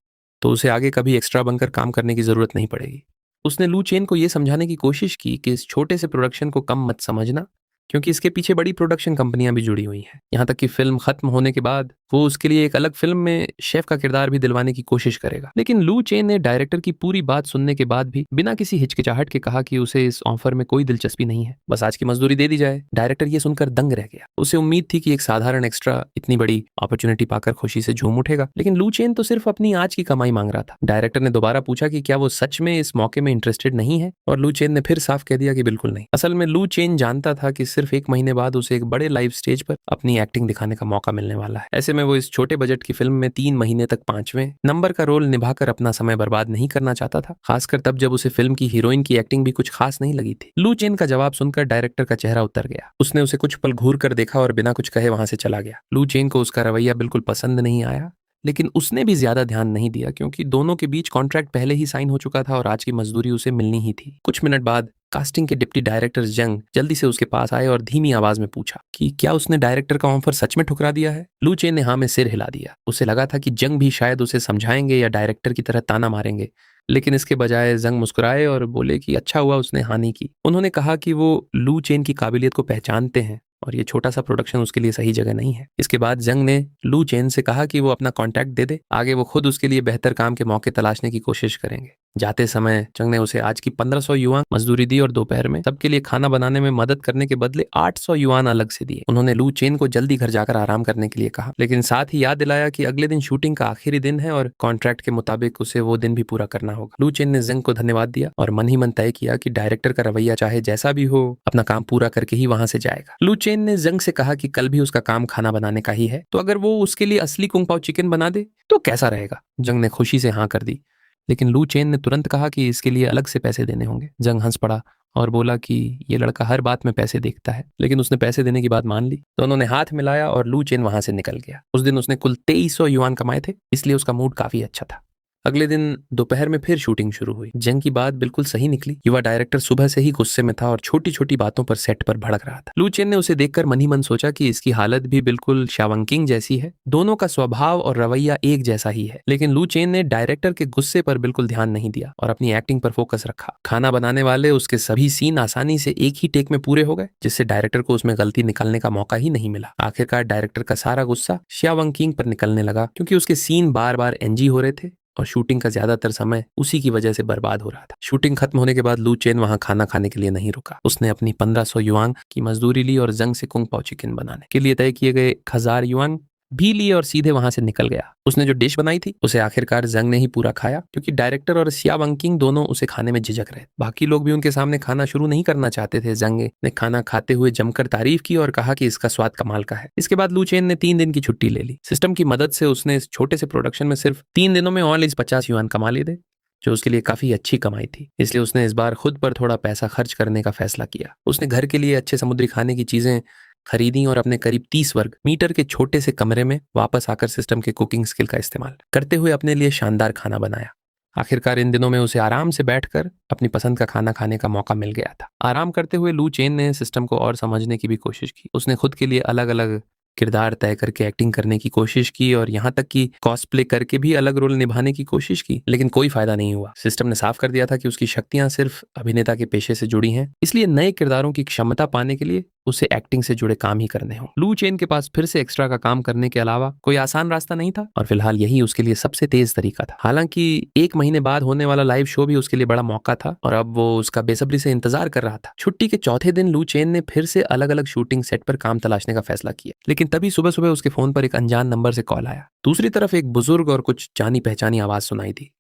तो उसे आगे कभी एक्स्ट्रा बनकर काम करने की जरूरत नहीं पड़ेगी। उसने लू चेन को यह समझाने की कोशिश की कि इस छोटे से प्रोडक्शन को कम मत समझना, क्योंकि इसके पीछे बड़ी प्रोडक्शन कंपनियां भी जुड़ी हुई हैं। यहाँ तक कि फिल्म खत्म होने के बाद वो उसके लिए एक अलग फिल्म में शेफ का किरदार भी दिलवाने की कोशिश करेगा। लेकिन लू चेन ने डायरेक्टर की पूरी बात सुनने के बाद भी बिना किसी हिचकिचाहट के कहा कि उसे इस ऑफर में कोई दिलचस्पी नहीं है, बस आज की मजदूरी दे दी जाए। डायरेक्टर ये सुनकर दंग रह गया। उसे उम्मीद थी कि एक साधारण एक्स्ट्रा इतनी बड़ी अपॉर्चुनिटी पाकर खुशी से झूम उठेगा, लेकिन लू चेन तो सिर्फ अपनी आज की कमाई मांग रहा था। डायरेक्टर ने दोबारा पूछा कि क्या वो सच में इस मौके में इंटरेस्टेड नहीं है, और लू चेन ने फिर साफ कह दिया कि बिल्कुल नहीं। असल में लू चेन जानता था कि सिर्फ 1 महीने बाद उसे एक बड़े लाइव स्टेज पर अपनी एक्टिंग दिखाने का मौका मिलने वाला है। ऐसे में वो इस छोटे बजट की फिल्म में 3 महीने तक 5वें नंबर का रोल निभाकर अपना समय बर्बाद नहीं करना चाहता था, खासकर तब जब उसे फिल्म की हीरोइन की एक्टिंग भी कुछ खास नहीं लगी थी। लू चेन का जवाब सुनकर डायरेक्टर का चेहरा उतर गया। उसने उसे कुछ पल घूर कर देखा और बिना कुछ कहे वहां से चला गया। लू चेन को उसका रवैया बिल्कुल पसंद नहीं आया, लेकिन उसने भी ज्यादा ध्यान नहीं दिया, क्योंकि दोनों के बीच कॉन्ट्रैक्ट पहले ही साइन हो चुका था और आज की मजदूरी उसे मिलनी ही थी। कुछ मिनट बाद कास्टिंग के डिप्टी डायरेक्टर जंग जल्दी से उसके पास आए और धीमी आवाज में पूछा कि क्या उसने डायरेक्टर का ऑफर सच में ठुकरा दिया है। लू चेन ने हाँ में सिर हिला दिया। उसे लगा था कि जंग भी शायद उसे समझाएंगे या डायरेक्टर की तरह ताना मारेंगे, लेकिन इसके बजाय जंग मुस्कुराए और बोले कि अच्छा हुआ उसने हाँ नहीं की। उन्होंने कहा कि वो लू चेन की काबिलियत को पहचानते हैं और ये छोटा सा प्रोडक्शन उसके लिए सही जगह नहीं है। इसके बाद जंग ने लू चेन से कहा कि वो अपना कॉन्टैक्ट दे दे, आगे वो खुद उसके लिए बेहतर काम के मौके तलाशने की कोशिश करेंगे। जाते समय जंग ने उसे आज की 1500 युआन मजदूरी दी और दोपहर में सबके लिए खाना बनाने में मदद करने के बदले 800 युआन अलग से दिए। उन्होंने लू चेन को जल्दी घर जाकर आराम करने के लिए कहा, लेकिन साथ ही याद दिलाया कि अगले दिन शूटिंग का आखिरी दिन है और कॉन्ट्रैक्ट के मुताबिक उसे वो दिन भी पूरा करना होगा। लू चेन ने जंग को धन्यवाद दिया और मन ही मन तय किया कि डायरेक्टर का रवैया चाहे जैसा भी हो, अपना काम पूरा करके ही वहां से जाएगा। लू चेन ने जंग से कहा कि कल भी उसका काम खाना बनाने का ही है, तो अगर वो उसके लिए असली कुंग पाओ चिकन बना दे तो कैसा रहेगा। जंग ने खुशी से हाँ कर दी, लेकिन लू चेन ने तुरंत कहा कि इसके लिए अलग से पैसे देने होंगे। जंग हंस पड़ा और बोला कि ये लड़का हर बात में पैसे देखता है, लेकिन उसने पैसे देने की बात मान ली। दोनों ने हाथ मिलाया और लू चेन वहां से निकल गया। उस दिन उसने कुल 2300 युआन कमाए थे, इसलिए उसका मूड काफी अच्छा था। अगले दिन दोपहर में फिर शूटिंग शुरू हुई। जंग की बात बिल्कुल सही निकली। युवा डायरेक्टर सुबह से ही गुस्से में था और छोटी छोटी बातों पर सेट पर भड़क रहा था। लू चेन ने उसे देखकर मन ही मन सोचा कि इसकी हालत भी बिल्कुल शावंकिंग जैसी है। दोनों का स्वभाव और रवैया एक जैसा ही है। लेकिन लू चेन ने डायरेक्टर के गुस्से पर बिल्कुल ध्यान नहीं दिया और अपनी एक्टिंग पर फोकस रखा। खाना बनाने वाले उसके सभी सीन आसानी से एक ही टेक में पूरे हो गए, जिससे डायरेक्टर को उसमें गलती निकालने का मौका ही नहीं मिला। आखिरकार डायरेक्टर का सारा गुस्सा शावंकिंग पर निकलने लगा, क्योंकि उसके सीन बार बार एनजी हो रहे थे और शूटिंग का ज्यादातर समय उसी की वजह से बर्बाद हो रहा था। शूटिंग खत्म होने के बाद लू चेन वहां खाना खाने के लिए नहीं रुका। उसने अपनी 1500 युआन की मजदूरी ली और जंग से कुंग पाओ चिकन बनाने के लिए तय किए गए 1000 युआन भी लिए और सीधे वहां से निकल गया। उसने जो डिश बनाई थी उसे आखिरकार जंग ने ही पूरा खाया, क्योंकि डायरेक्टर और शावंकिंग दोनों उसे खाने में झिझक रहे। बाकी लोग भी उनके सामने खाना शुरू नहीं करना चाहते थे। जंग ने खाना खाते हुए जमकर तारीफ की और कहा कि इसका स्वाद कमाल का है। इसके बाद लू चेन ने 3 दिन की छुट्टी ले ली। सिस्टम की मदद से उसने इस छोटे से प्रोडक्शन में सिर्फ 3 दिनों में ऑनलाइन 50 युआन कमा लिए थे, जो उसके लिए काफी अच्छी कमाई थी। इसलिए उसने इस बार खुद पर थोड़ा पैसा खर्च करने का फैसला किया। उसने घर के लिए अच्छे समुद्री खाने की चीजें खरीदी और अपने करीब 30 वर्ग मीटर के छोटे से कमरे में वापस आकर सिस्टम के कुकिंग स्किल का इस्तेमाल करते हुए अपने लिए शानदार खाना बनाया। आखिरकार इन दिनों में उसे आराम से बैठकर अपनी पसंद का खाना खाने का मौका मिल गया था। आराम करते हुए लू चेन ने सिस्टम को और समझने की भी कोशिश की। उसने खुद के लिए अलग अलग किरदार तय करके एक्टिंग करने की कोशिश की और यहाँ तक कि कॉस्प्ले करके भी अलग रोल निभाने की कोशिश की, लेकिन कोई फायदा नहीं हुआ। सिस्टम ने साफ कर दिया था कि उसकी शक्तियां सिर्फ अभिनेता के पेशे से जुड़ी हैं, इसलिए नए किरदारों की क्षमता पाने के लिए उसे एक्टिंग से जुड़े काम ही करने हों। लू चेन के पास फिर से एक्स्ट्रा का काम करने के अलावा कोई आसान रास्ता नहीं था और फिलहाल यही उसके लिए सबसे तेज तरीका था। हालांकि 1 महीने बाद होने वाला लाइव शो भी उसके लिए बड़ा मौका था और अब वो उसका बेसब्री से इंतजार कर रहा था। छुट्टी के चौथे दिन लू चेन ने फिर से अलग अलग शूटिंग सेट पर काम तलाशने का फैसला किया, लेकिन तभी सुबह सुबह उसके फोन पर एक अनजान नंबर से कॉल आया। दूसरी तरफ एक बुजुर्ग और कुछ जानी पहचानी आवाज सुनाई दी।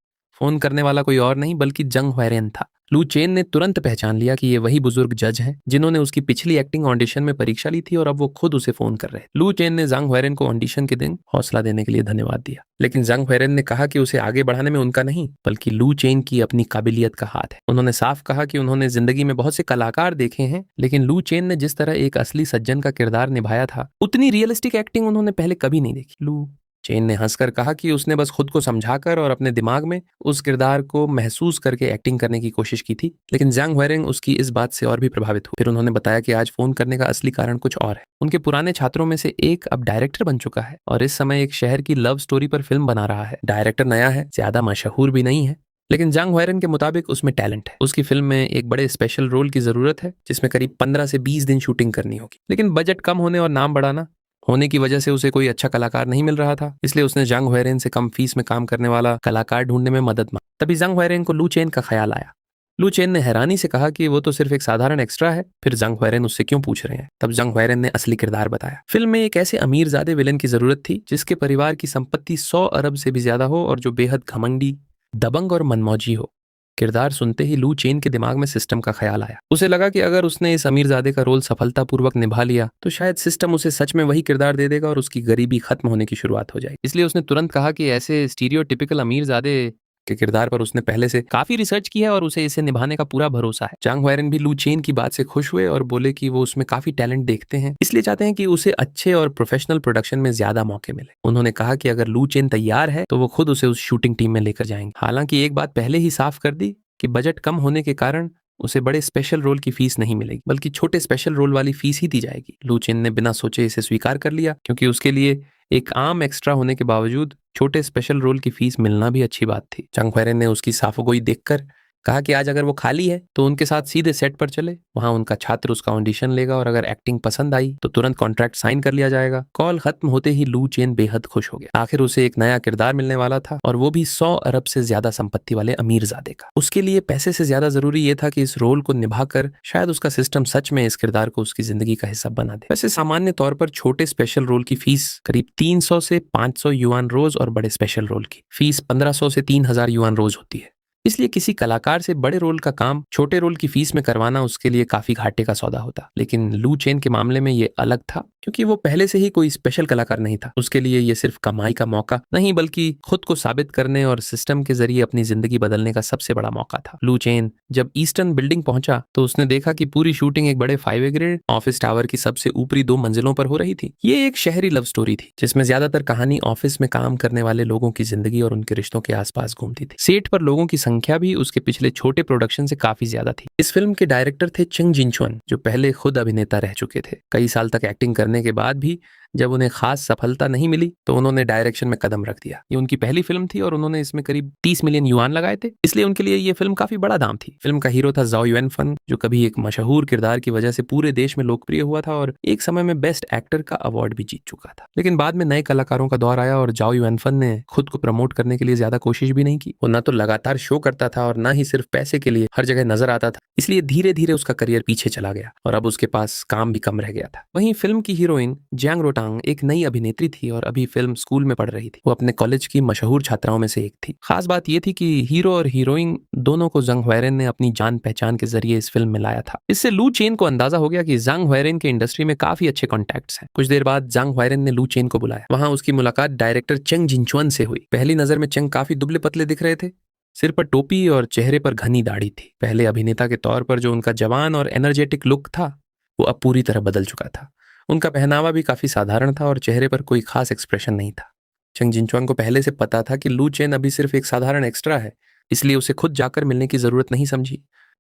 फोन करने वाला कोई और नहीं बल्कि जंग हुएरेन था। लू चेन ने तुरंत पहचान लिया कि ये वही बुजुर्ग जज हैं जिन्होंने उसकी पिछली एक्टिंग ऑडिशन में परीक्षा ली थी और अब वो खुद उसे फोन कर रहे। लू चेन ने जंग हुएरेन को ऑडिशन के दिन हौसला देने के लिए धन्यवाद दिया, लेकिन जंग हुएरेन ने कहा कि उसे आगे बढ़ाने में उनका नहीं बल्कि लू चेन की अपनी काबिलियत का हाथ है। उन्होंने साफ कहा कि उन्होंने जिंदगी में बहुत से कलाकार देखे हैं, लेकिन लू चेन ने जिस तरह एक असली सज्जन का किरदार निभाया था उतनी रियलिस्टिक एक्टिंग उन्होंने पहले कभी नहीं देखी। लू चेन ने हंसकर कहा कि उसने बस खुद को समझाकर और अपने दिमाग में उस किरदार को महसूस करके एक्टिंग करने की कोशिश की थी, लेकिन जंग हुएरेन उसकी इस बात से और भी प्रभावित हुए। फिर उन्होंने बताया कि आज फोन करने का असली कारण कुछ और है। उनके पुराने छात्रों में से एक अब डायरेक्टर बन चुका है और इस समय एक शहर की लव स्टोरी पर फिल्म बना रहा है। डायरेक्टर नया है, ज्यादा मशहूर भी नहीं है, लेकिन जंग हुएरेन के मुताबिक उसमें टैलेंट है। उसकी फिल्म में एक बड़े स्पेशल रोल की जरूरत है जिसमें करीब 15 से 20 दिन शूटिंग करनी होगी, लेकिन बजट कम होने और नाम बढ़ाना होने की वजह से उसे कोई अच्छा कलाकार नहीं मिल रहा था, इसलिए उसने जंग हुएरेन से कम फीस में काम करने वाला कलाकार ढूंढने में मदद मांगी। तभी जंग हुएरेन को लू चेन का ख्याल आया। लू चेन ने हैरानी से कहा कि वो तो सिर्फ एक साधारण एक्स्ट्रा है। फिर जंग हुएरेन उससे क्यों पूछ रहे हैं? तब जंग हुएरेन ने असली किरदार बताया। फिल्म में एक ऐसे अमीरजादे विलेन की जरूरत थी जिसके परिवार की संपत्ति 100 अरब से भी ज्यादा हो और जो बेहद घमंडी, दबंग और मनमौजी हो। किरदार सुनते ही लू चेन के दिमाग में सिस्टम का ख्याल आया। उसे लगा कि अगर उसने इस अमीरजादे का रोल सफलतापूर्वक निभा लिया तो शायद सिस्टम उसे सच में वही किरदार दे देगा और उसकी गरीबी खत्म होने की शुरुआत हो जाएगी। इसलिए उसने तुरंत कहा कि ऐसे स्टीरियोटिपिकल अमीरजादे के किरदार पर उसने पहले से काफी रिसर्च की है और उसे इसे निभाने का पूरा भरोसा है। जंग हुएरेन भी लू चेन की बात से खुश हुए और बोले कि वो उसमें काफी टैलेंट देखते हैं, इसलिए चाहते हैं कि उसे अच्छे और प्रोफेशनल प्रोडक्शन में ज्यादा मौके मिले। उन्होंने कहा कि अगर लू चेन तैयार है तो वो खुद उसे उस शूटिंग टीम में लेकर जाएंगे। हालांकि एक बात पहले ही साफ कर दी कि बजट कम होने के कारण उसे बड़े स्पेशल रोल की फीस नहीं मिलेगी बल्कि छोटे स्पेशल रोल वाली फीस ही दी जाएगी। लू चेन ने बिना सोचे इसे स्वीकार कर लिया क्योंकि उसके लिए एक आम एक्स्ट्रा होने के बावजूद छोटे स्पेशल रोल की फीस मिलना भी अच्छी बात थी। जंग हुएरेन ने उसकी साफगोई देखकर कहा कि आज अगर वो खाली है तो उनके साथ सीधे सेट पर चले, वहां उनका छात्र उसका ऑडिशन लेगा और अगर एक्टिंग पसंद आई तो तुरंत कॉन्ट्रैक्ट साइन कर लिया जाएगा। कॉल खत्म होते ही लू चेन बेहद खुश हो गया। आखिर उसे एक नया किरदार मिलने वाला था और वो भी 100 अरब से ज्यादा संपत्ति वाले अमीरजादे का। उसके लिए पैसे से ज्यादा जरूरी ये था कि इस रोल को निभाकर शायद उसका सिस्टम सच में इस किरदार को उसकी जिंदगी का हिस्सा बना दे। वैसे सामान्य तौर पर छोटे स्पेशल रोल की फीस करीब 300 से 500 युआन रोज और बड़े स्पेशल रोल की फीस 1500 से 3000 युआन रोज होती है। इसलिए किसी कलाकार से बड़े रोल का काम छोटे रोल की फीस में करवाना उसके लिए काफी घाटे का सौदा होता। लेकिन लू चेन के मामले में ये अलग था क्योंकि वो पहले से ही कोई स्पेशल कलाकार नहीं था। उसके लिए ये सिर्फ कमाई का मौका नहीं बल्कि खुद को साबित करने और सिस्टम के जरिए अपनी जिंदगी बदलने का सबसे बड़ा मौका था। लू चेन जब ईस्टर्न बिल्डिंग पहुंचा तो उसने देखा कि पूरी शूटिंग एक बड़े 5 ग्रेड ऑफिस टावर की सबसे ऊपरी 2 मंजिलों पर हो रही थी। ये एक शहरी लव स्टोरी थी जिसमें ज्यादातर कहानी ऑफिस में काम करने वाले लोगों की जिंदगी और उनके रिश्तों के आसपास घूमती थी। सेट पर लोगों की संख्या भी उसके पिछले छोटे प्रोडक्शन से काफी ज्यादा थी। इस फिल्म के डायरेक्टर थे चेंग जिनचुआन, जो पहले खुद अभिनेता रह चुके थे। कई साल तक एक्टिंग करने के बाद भी जब उन्हें खास सफलता नहीं मिली तो उन्होंने डायरेक्शन में कदम रख दिया। ये उनकी पहली फिल्म थी और उन्होंने इसमें करीब 30 मिलियन युआन लगाए थे, इसलिए उनके लिए ये फिल्म काफी बड़ा दाम थी। फिल्म का हीरो था जाओ युएनफन, जो कभी एक मशहूर किरदार की वजह से पूरे देश में लोकप्रिय हुआ था और एक समय में बेस्ट एक्टर का अवार्ड भी जीत चुका था। लेकिन बाद में नए कलाकारों का दौर आया और जाओ युएनफन ने खुद को प्रमोट करने के लिए ज्यादा कोशिश भी नहीं की। वो न तो लगातार शो करता था और न ही सिर्फ पैसे के लिए हर जगह नजर आता था, इसलिए धीरे धीरे उसका करियर पीछे चला गया और अब उसके पास काम भी कम रह गया था। वहीं फिल्म की हीरोइन जैंग रोटांग एक नई अभिनेत्री थी और अभी फिल्म स्कूल में पढ़ रही थी। वो अपने कॉलेज की मशहूर छात्राओं में से एक थी। खास बात यह थी कि हीरो और हीरोइन दोनों को जंग हुएरेन ने अपनी जान पहचान के जरिए इस फिल्म में लाया था। इससे लू चेन को अंदाजा हो गया कि जंग हुएरेन के इंडस्ट्री में काफी अच्छे कॉन्टैक्ट्स हैं। कुछ देर बाद जंग हुएरेन ने लू चेन को बुलाया। वहां उसकी मुलाकात डायरेक्टर चेंग जिनचुआन से हुई। पहली नजर में चेंग काफी दुबले पतले दिख रहे थे, सिर पर टोपी और चेहरे पर घनी दाढ़ी थी। पहले अभिनेता के तौर पर जो उनका जवान और एनर्जेटिक लुक था वो अब पूरी तरह बदल चुका था। उनका पहनावा भी काफी साधारण था और चेहरे पर कोई खास एक्सप्रेशन नहीं था। चेंग जिनचुआन को पहले से पता था कि लू चेन अभी सिर्फ एक साधारण एक्स्ट्रा है, इसलिए उसे खुद जाकर मिलने की जरूरत नहीं समझी,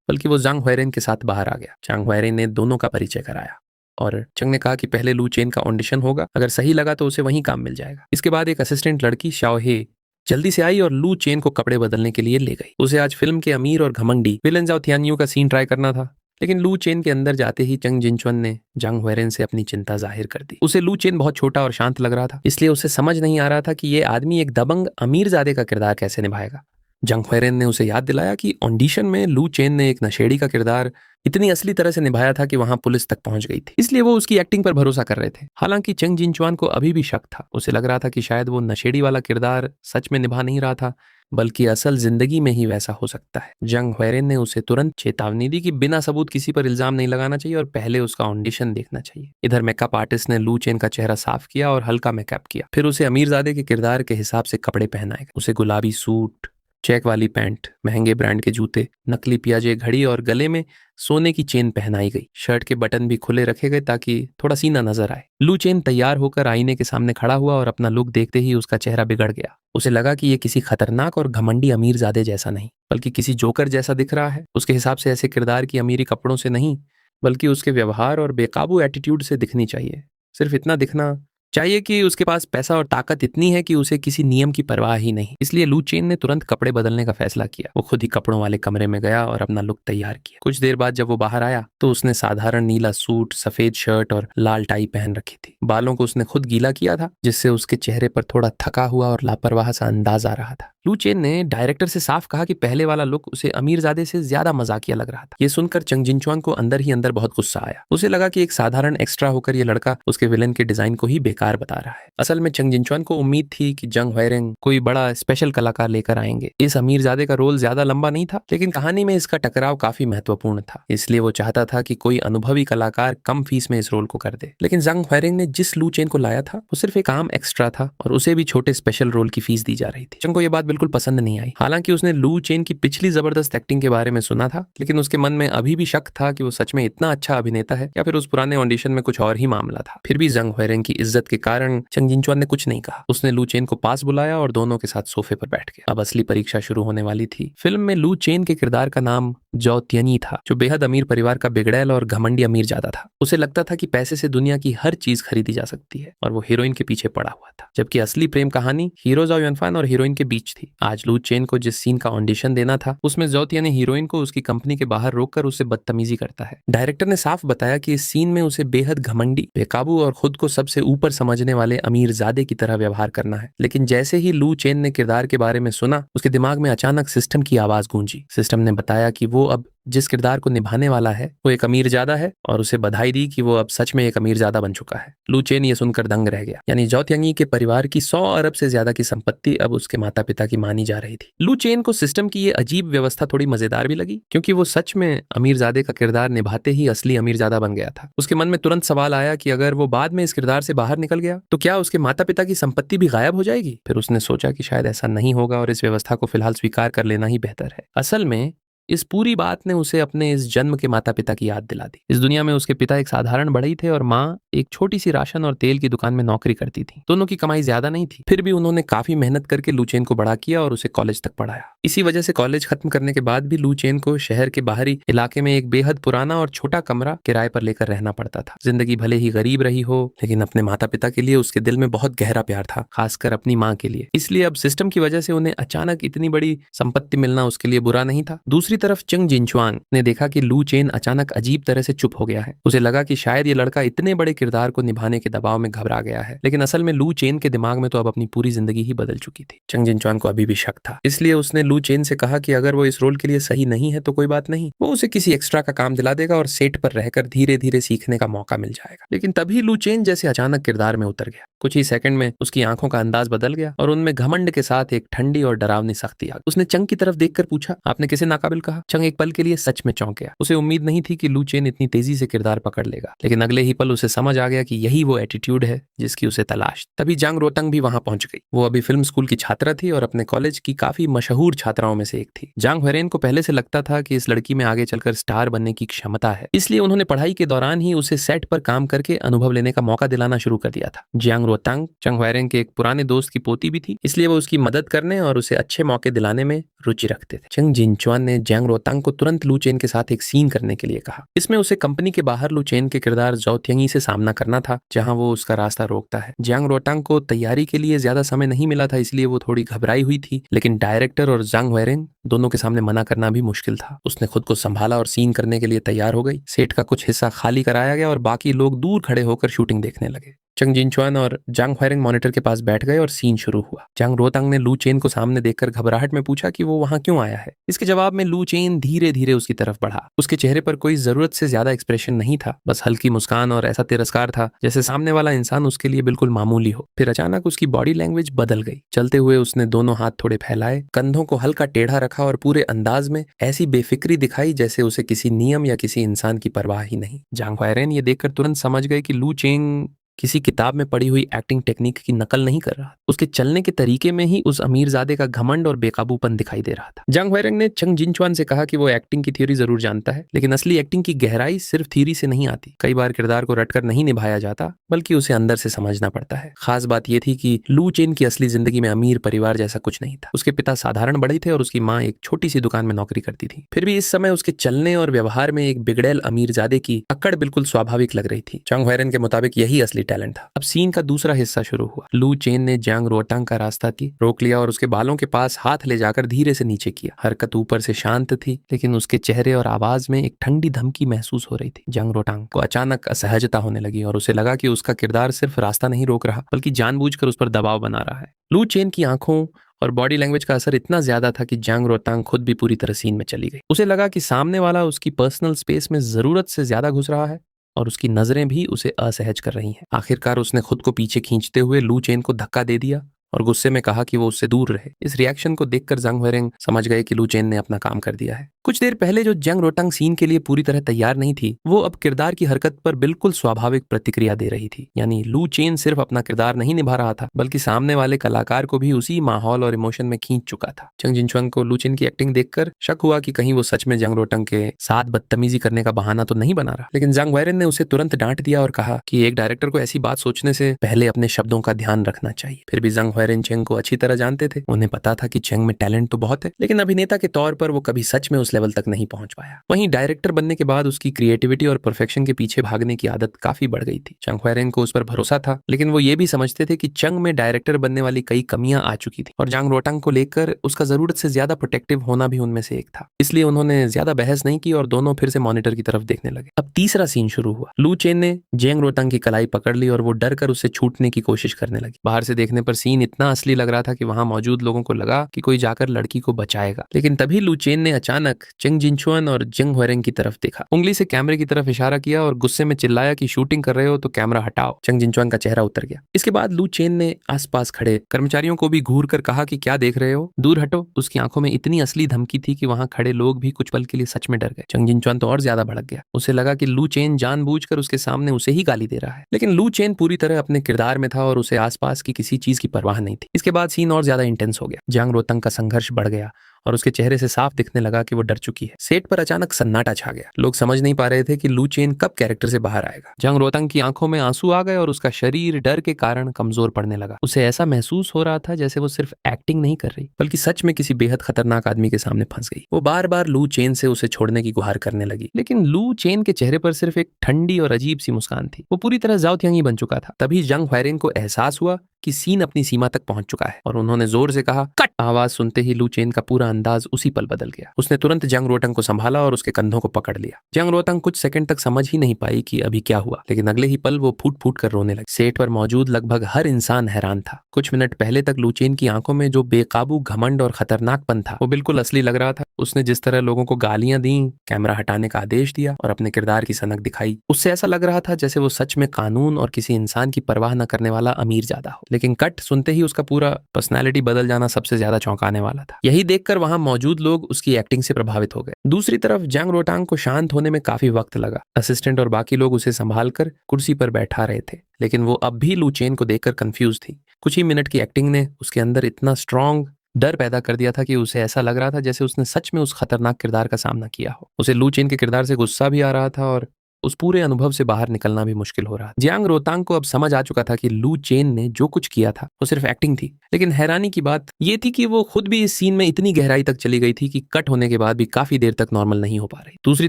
बल्कि वो जंग हुएरेन के साथ बाहर आ गया। जंग हुएरेन ने दोनों का परिचय कराया और चेंग ने कहा कि पहले लू चेन का ऑडिशन होगा, अगर सही लगा तो उसे वहीं काम मिल जाएगा। इसके बाद एक असिस्टेंट लड़की शाओ हे जल्दी से आई और लू चेन को कपड़े बदलने के लिए ले गई। उसे आज फिल्म के अमीर और घमंडी विलन जाओ थियान्यू का सीन ट्राई करना था, लेकिन लू चेन के अंदर जाते ही चेंग जिनचुआन ने जंग हुएरेन से अपनी चिंता जाहिर कर दी। उसे लू चेन बहुत छोटा और शांत लग रहा था, इसलिए उसे समझ नहीं आ रहा था कि ये आदमी एक दबंग अमीरजादे का किरदार कैसे निभाएगा। जंग ह्वेरेन ने उसे याद दिलाया कि ऑडिशन में लू चेन ने एक नशेड़ी का किरदार इतनी असली तरह से निभाया था कि वहां पुलिस तक पहुंच गई थी, इसलिए वो उसकी एक्टिंग पर भरोसा कर रहे थे। हालांकि चंग जिनचुआन को अभी भी शक था। उसे लग रहा था कि शायद वो नशेड़ी वाला किरदार सच में निभा नहीं रहा था, बल्कि असल जिंदगी में ही वैसा हो सकता है। जंग ह्वेरेन ने उसे तुरंत चेतावनी दी कि बिना सबूत किसी पर इल्जाम नहीं लगाना चाहिए और पहले उसका ऑडिशन देखना चाहिए। इधर मेकअप आर्टिस्ट ने लू चेन का चेहरा साफ किया और हल्का मेकअप किया। फिर उसे अमीरजादे के किरदार के हिसाब से कपड़े पहनाए गए। उसे गुलाबी सूट, चेक वाली पैंट, महंगे ब्रांड के जूते, नकली पियाजे घड़ी और गले में सोने की चेन पहनाई गई। शर्ट के बटन भी खुले रखे गए ताकि थोड़ा सीना नजर आए। लू चेन तैयार होकर आईने के सामने खड़ा हुआ और अपना लुक देखते ही उसका चेहरा बिगड़ गया। उसे लगा कि ये किसी खतरनाक और घमंडी अमीरजादे जैसा नहीं, बल्कि किसी जोकर जैसा दिख रहा है। उसके हिसाब से ऐसे किरदार की अमीरी कपड़ों से नहीं, बल्कि उसके व्यवहार और बेकाबू एटीट्यूड से दिखनी चाहिए। सिर्फ इतना दिखना चाहिए कि उसके पास पैसा और ताकत इतनी है कि उसे किसी नियम की परवाह ही नहीं। इसलिए लू चेन ने तुरंत कपड़े बदलने का फैसला किया। वो खुद ही कपड़ों वाले कमरे में गया और अपना लुक तैयार किया। कुछ देर बाद जब वो बाहर आया तो उसने साधारण नीला सूट, सफेद शर्ट और लाल टाई पहन रखी थी। बालों को उसने खुद गीला किया था, जिससे उसके चेहरे पर थोड़ा थका हुआ और लापरवाह सा अंदाज आ रहा था। लू चेन ने डायरेक्टर से साफ कहा कि पहले वाला लुक उसे अमीरजादे से ज्यादा मजाकिया लग रहा था। ये सुनकर चंग जिनचुआन को अंदर ही अंदर बहुत गुस्सा आया। उसे लगा कि एक साधारण एक्स्ट्रा होकर ये लड़का उसके विलेन के डिजाइन को ही बेकार बता रहा है। असल में चंग जिनचुआन को उम्मीद थी कि जंग ह्वेरेन कोई बड़ा स्पेशल कलाकार लेकर आएंगे। इस अमीरजादे का रोल ज्यादा लंबा नहीं था, लेकिन कहानी में इसका टकराव काफी महत्वपूर्ण था। इसलिए वो चाहता था कि कोई अनुभवी कलाकार कम फीस में इस रोल को कर दे। लेकिन जंग ह्वेरेन ने जिस लू चेन को लाया था वो सिर्फ एक आम एक्स्ट्रा था और उसे भी छोटे स्पेशल रोल की फीस दी जा रही थी। चंग को यह बात बिल्कुल पसंद नहीं आई। हालांकि उसने लू चेन की पिछली जबरदस्त एक्टिंग के बारे में सुना था, लेकिन उसके मन में अभी भी शक था कि वो सच में इतना अच्छा अभिनेता है या फिर उस पुराने ऑडिशन में कुछ और ही मामला था। फिर भी जंग ह्वेरेन की इज्जत के कारण चंग जिनचुआन ने कुछ नहीं कहा। उसने लू चेन को पास बुलाया और दोनों के साथ सोफे पर बैठ गया। अब असली परीक्षा शुरू होने वाली थी। फिल्म में लू चेन के किरदार का नाम जो त्यनी था, जो बेहद अमीर परिवार का बिगड़ैल और घमंडी अमीरजादा था। उसे लगता था कि पैसे से दुनिया की हर चीज खरीदी जा सकती है और वो हीरोइन के पीछे पड़ा हुआ था, जबकि असली प्रेम कहानी हीरो जाओ युनफान और हीरोइन के बीच थी। आज लू चेन को जिस सीन का ऑडिशन देना था उसमें जो त्यानी हीरोइन को उसकी कंपनी के बाहर रोककर उससे बदतमीजी करता है। डायरेक्टर ने साफ बताया कि इस सीन में उसे बेहद घमंडी, बेकाबू और खुद को सबसे ऊपर समझने वाले अमीरजादे की तरह व्यवहार करना है। लेकिन जैसे ही लू चेन ने किरदार के बारे में सुना, उसके दिमाग में अचानक सिस्टम की आवाज गूंजी। सिस्टम ने बताया कि वो अब जिस किरदार को निभाने वाला है वो एक अमीरजादा है और उसे बधाई दी कि वो अब सच में एक अमीरजादा बन चुका है। लू चेन ये सुनकर दंग रह गया। यानी जो त्यांगी के परिवार की 100 अरब से ज्यादा की संपत्ति अब उसके माता पिता की मानी जा रही थी। लू चेन को सिस्टम की ये अजीब व्यवस्था थोड़ी मजेदार भी लगी, क्योंकि वो सच में अमीरजादे का किरदार निभाते ही असली अमीरजादा बन गया था। उसके मन में तुरंत सवाल आया कि अगर वो बाद में इस किरदार से बाहर निकल गया तो क्या उसके माता पिता की संपत्ति भी गायब हो जाएगी। फिर उसने सोचा कि शायद ऐसा नहीं होगा और इस व्यवस्था को फिलहाल स्वीकार कर लेना ही बेहतर है। असल में इस पूरी बात ने उसे अपने इस जन्म के माता पिता की याद दिला दी। इस दुनिया में उसके पिता एक साधारण बढ़ई थे और माँ एक छोटी सी राशन और तेल की दुकान में नौकरी करती थी। दोनों की कमाई ज्यादा नहीं थी, फिर भी उन्होंने काफी मेहनत करके लू चेन को बड़ा किया और उसे कॉलेज तक पढ़ाया। इसी वजह से कॉलेज खत्म करने के बाद भी लू चेन को शहर के बाहरी इलाके में एक बेहद पुराना और छोटा कमरा किराए पर लेकर रहना पड़ता था। जिंदगी भले ही गरीब रही हो, लेकिन अपने माता पिता के लिए उसके दिल में बहुत गहरा प्यार था, खासकर अपनी माँ के लिए। इसलिए अब सिस्टम की वजह से उन्हें अचानक इतनी बड़ी संपत्ति मिलना उसके लिए बुरा नहीं था। दूसरी तरफ चंग जिनचुआन ने देखा कि लू चेन अचानक अजीब तरह से चुप हो गया है। उसे लगा कि शायद ये लड़का इतने बड़े किरदार को निभाने के दबाव में घबरा गया है, लेकिन असल में लू चेन के दिमाग में तो अब अपनी पूरी जिंदगी ही बदल चुकी थी। चंग जिनचुआन को अभी भी शक था, इसलिए उसने लू चेन से कहा कि अगर वो इस रोल के लिए सही नहीं है तो कोई बात नहीं, वो उसे किसी एक्स्ट्रा का काम दिला देगा और सेट पर रहकर धीरे धीरे सीखने का मौका मिल जाएगा। लेकिन तभी लू चेन जैसे अचानक किरदार में उतर गया। कुछ ही सेकंड में उसकी आंखों का अंदाज बदल गया और उनमें घमंड के साथ एक ठंडी और डरावनी सख्ती आ गई। उसने चंग की तरफ देखकर पूछा, आपने किसे नाकाबिल कहा? चंग एक पल के लिए सच में चौंक गया। उसे उम्मीद नहीं थी कि लू चेन इतनी तेजी से किरदार पकड़ लेगा, लेकिन अगले ही पल उसे समझ आ गया कि यही वो एटीट्यूड है जिसकी उसे तलाश। तभी जांग रोतंग भी वहां पहुंच गई। वो अभी फिल्म स्कूल की छात्रा थी और अपने कॉलेज की काफी मशहूर छात्राओं में से एक थी। जांग ह्वेरेन को पहले से लगता था कि इस लड़की में आगे चलकर स्टार बनने की क्षमता है, इसलिए उन्होंने पढ़ाई के दौरान ही उसे सेट पर काम करके अनुभव लेने का मौका दिलाना शुरू कर दिया था। जांग रोतंग चंग ह्वेरेन के एक पुराने दोस्त की पोती भी थी, इसलिए वो उसकी मदद करने और उसे अच्छे मौके दिलाने में रुचि रखते थे। चंग जिनचुआन ने जांग रोतंग को तुरंत लू चेन के साथ एक सीन करने के लिए कहा। इसमें उसे कंपनी के बाहर लू चेन के किरदार जो त्यांगी से सामना करना था, जहां वो उसका रास्ता रोकता है। जांग रोतंग को तैयारी के लिए ज्यादा समय नहीं मिला था, इसलिए वो थोड़ी घबराई हुई थी, लेकिन डायरेक्टर और जांग ह्वेरेन दोनों के सामने मना करना भी मुश्किल था। उसने खुद को संभाला और सीन करने के लिए तैयार हो गई। सेट का कुछ हिस्सा खाली कराया गया और बाकी लोग दूर खड़े होकर शूटिंग देखने लगे। चंग जिनचुआन और जांग हुआइरेंग मॉनिटर के पास बैठ गए और सीन शुरू हुआ। जांग रोतांग ने लू चेन को सामने देखकर घबराहट में पूछा कि वो वहां क्यों आया है। इसके जवाब में लू चेन धीरे धीरे उसकी तरफ बढ़ा। उसके चेहरे पर कोई जरूरत से ज्यादा एक्सप्रेशन नहीं था, बस हल्की मुस्कान और ऐसा तिरस्कार था जैसे सामने वाला इंसान उसके लिए बिल्कुल मामूली हो। फिर अचानक उसकी बॉडी लैंग्वेज बदल गई। चलते हुए उसने दोनों हाथ थोड़े फैलाए, कंधों को हल्का टेढ़ा रखा और पूरे अंदाज में ऐसी बेफिक्री दिखाई जैसे उसे किसी नियम या किसी इंसान की परवाह ही नहीं। जांग हुआइरेन ये देखकर तुरंत समझ गए कि लू चेन किसी किताब में पड़ी हुई एक्टिंग टेक्निक की नकल नहीं कर रहा। उसके चलने के तरीके में ही उस अमीरजादे का घमंड और बेकाबूपन दिखाई दे रहा था। जांग हुआइरेंग ने चंग जिनचुआन से कहा कि वो एक्टिंग की थ्योरी जरूर जानता है, लेकिन असली एक्टिंग की गहराई सिर्फ थ्योरी से नहीं आती। कई बार किरदार को रटकर नहीं निभाया जाता, बल्कि उसे अंदर से समझना पड़ता है। खास बात यह थी कि लू चेन की असली जिंदगी में अमीर परिवार जैसा कुछ नहीं था। उसके पिता साधारण बढ़ई थे और उसकी माँ एक छोटी सी दुकान में नौकरी करती थी। फिर भी इस समय उसके चलने और व्यवहार में एक बिगड़ैल अमीरजादे की अक्कड़ बिल्कुल स्वाभाविक लग रही थी। जांग हुआइरेन के मुताबिक यही असली टैलेंट था। अब सीन का दूसरा हिस्सा शुरू हुआ। लू चेन ने जांग रोतांग का रास्ता की रोक लिया और उसके बालों के पास हाथ ले जाकर धीरे से नीचे किया। हरकत ऊपर से शांत थी, लेकिन उसके चेहरे और आवाज में एक ठंडी धमकी महसूस हो रही थी। जांग रोतांग को अचानक असहजता होने लगी और उसे लगा कि उसका किरदार सिर्फ रास्ता नहीं रोक रहा, बल्कि जानबूझकर उस पर दबाव बना रहा है। लू चेन की आंखों और बॉडी लैंग्वेज का असर इतना ज्यादा था कि जांग रोतांग खुद भी पूरी तरह सीन में चली गई। उसे लगा कि सामने वाला उसकी पर्सनल स्पेस में जरूरत से ज्यादा घुस रहा है और उसकी नजरें भी उसे असहज कर रही हैं। आखिरकार उसने खुद को पीछे खींचते हुए लू चेन को धक्का दे दिया और गुस्से में कहा कि वो उससे दूर रहे। इस रिएक्शन को देखकर जांग हुआइरेंग समझ गए कि लू चेन ने अपना काम कर दिया है। कुछ देर पहले जो जांग रोतांग सीन के लिए पूरी तरह तैयार नहीं थी, वो अब किरदार की हरकत पर बिल्कुल स्वाभाविक प्रतिक्रिया दे रही थी। यानी लू चेन सिर्फ अपना किरदार नहीं निभा रहा था, बल्कि सामने वाले कलाकार को भी उसी माहौल और इमोशन में खींच चुका था। चंग जिनचुआन को लू चेन की एक्टिंग देखकर शक हुआ कि कहीं वो सच में जांग रोतांग के साथ बदतमीजी करने का बहाना तो नहीं बना रहा। लेकिन जांग हुआइरेन ने उसे तुरंत डांट दिया और कहा कि एक डायरेक्टर को ऐसी बात सोचने से पहले अपने शब्दों का ध्यान रखना चाहिए। फिर भी जांग हुआइरेन चेंग को अच्छी तरह जानते थे। उन्हें पता था कि चेंग में टैलेंट तो बहुत है, लेकिन अभिनेता के तौर पर वो कभी सच में उस लेवल तक नहीं पहुंच पाया। वहीं डायरेक्टर बनने के बाद उसकी क्रिएटिविटी और परफेक्शन के पीछे भागने की आदत काफी बढ़ गई थी। चंग हुआइरेन को उस पर भरोसा था, लेकिन वो ये भी समझते थे कि चंग में डायरेक्टर बनने वाली कई कमियां आ चुकी थी और जांग रोतांग को लेकर उसका जरूरत से ज्यादा प्रोटेक्टिव होना भी उनमें से एक था। इसलिए उन्होंने ज्यादा बहस नहीं की और दोनों फिर से मॉनिटर की तरफ देखने लगे। अब तीसरा सीन शुरू हुआ। लू चेन ने जांग रोतांग की कलाई पकड़ ली और वो डर कर उससे छूटने की कोशिश करने लगी। बाहर से देखने पर सीन इतना असली लग रहा था कि वहां मौजूद लोगों को लगा कि कोई जाकर लड़की को बचाएगा। लेकिन तभी लू चेन ने अचानक चंग जिनचुआन और जांग हुआइरेंग की तरफ देखा, उंगली से कैमरे की तरफ इशारा किया और गुस्से में चिल्लाया कि शूटिंग कर रहे हो तो कैमरा हटाओ। चंग जिनचुआन का चेहरा उतर गया। इसके बाद लू चेन ने आसपास खड़े कर्मचारियों को भी घूर कर कहा कि क्या देख रहे हो, दूर हटो। उसकी आंखों में इतनी असली धमकी थी कि वहां खड़े लोग भी कुछ पल के लिए सच में डर गए। चंग जिनचुआन तो और ज्यादा भड़क गया। उसे लगा कि लू चेन जानबूझकर उसके सामने उसे ही गाली दे रहा है, लेकिन लू चेन पूरी तरह अपने किरदार में था और उसे आसपास की किसी चीज की परवाह नहीं थी। इसके बाद सीन और ज्यादा इंटेंस हो गया। जांग रोतांग का संघर्ष बढ़ गया और उसके चेहरे से साफ दिखने लगा कि वो डर चुकी है। सेट पर अचानक सन्नाटा छा गया। लोग समझ नहीं पा रहे थे कि लू चेन कब कैरेक्टर से बाहर आएगा। जांग रोतांग की आंखों में आंसू आ गए और उसका शरीर डर के कारण कमजोर पड़ने लगा। उसे ऐसा महसूस हो रहा था जैसे वो सिर्फ एक्टिंग नहीं कर रही, बल्कि सच में किसी बेहद खतरनाक आदमी के सामने फंस गई। वो बार बार लू चेन से उसे छोड़ने की गुहार करने लगी, लेकिन लू चेन के चेहरे पर सिर्फ एक ठंडी और अजीब सी मुस्कान थी। वो पूरी तरह जाओ तियांगी बन चुका था। तभी जांग हुआइरेंग को एहसास हुआ कि सीन अपनी सीमा तक पहुंच चुका है और उन्होंने जोर से कहा कट। आवाज सुनते ही लू चेन का पूरा अंदाज उसी पल बदल गया। उसने तुरंत जांग रोतांग को संभाला और उसके कंधों को पकड़ लिया। जांग रोतांग कुछ सेकंड तक समझ ही नहीं पाई कि अभी क्या हुआ, लेकिन अगले ही पल वो फूट फूट कर रोने लगी। सेट पर मौजूद लगभग हर इंसान हैरान था। कुछ मिनट पहले तक लू चेन की आंखों में जो बेकाबू घमंड और खतरनाकपन था, वो बिल्कुल असली लग रहा था। उसने जिस तरह लोगों को गालियां दी, कैमरा हटाने का आदेश दिया और अपने किरदार की सनक दिखाई, उससे ऐसा लग रहा था जैसे वो सच में कानून और किसी इंसान की परवाह न करने वाला अमीर ज्यादा हो। लेकिन कट सुनते ही उसका पूरा पर्सनैलिटी बदल जाना सबसे ज्यादा चौंकाने वाला था। यही देखकर वहां मौजूद लोग उसकी एक्टिंग से प्रभावित हो गए। दूसरी तरफ जांग रोतांग को शांत होने में काफी वक्त लगा। असिस्टेंट और बाकी लोग उसे संभाल कर कुर्सी पर बैठा रहे थे, लेकिन वो अब भी लू चेन को देखकर कंफ्यूज थी। कुछ ही मिनट की एक्टिंग ने उसके अंदर इतना स्ट्रांग डर पैदा कर दिया था कि उसे ऐसा लग रहा था जैसे उसने सच में उस खतरनाक किरदार का सामना किया हो। उसे लू चेन के किरदार से गुस्सा भी आ रहा था और उस पूरे अनुभव से बाहर निकलना भी मुश्किल हो रहा था। जांग रोतांग को अब समझ आ चुका था कि लू चेन ने जो कुछ किया था वो सिर्फ एक्टिंग थी, लेकिन हैरानी की बात ये थी कि वो खुद भी इस सीन में इतनी गहराई तक चली गई थी कि कट होने के बाद भी काफी देर तक नॉर्मल नहीं हो पा रही। दूसरी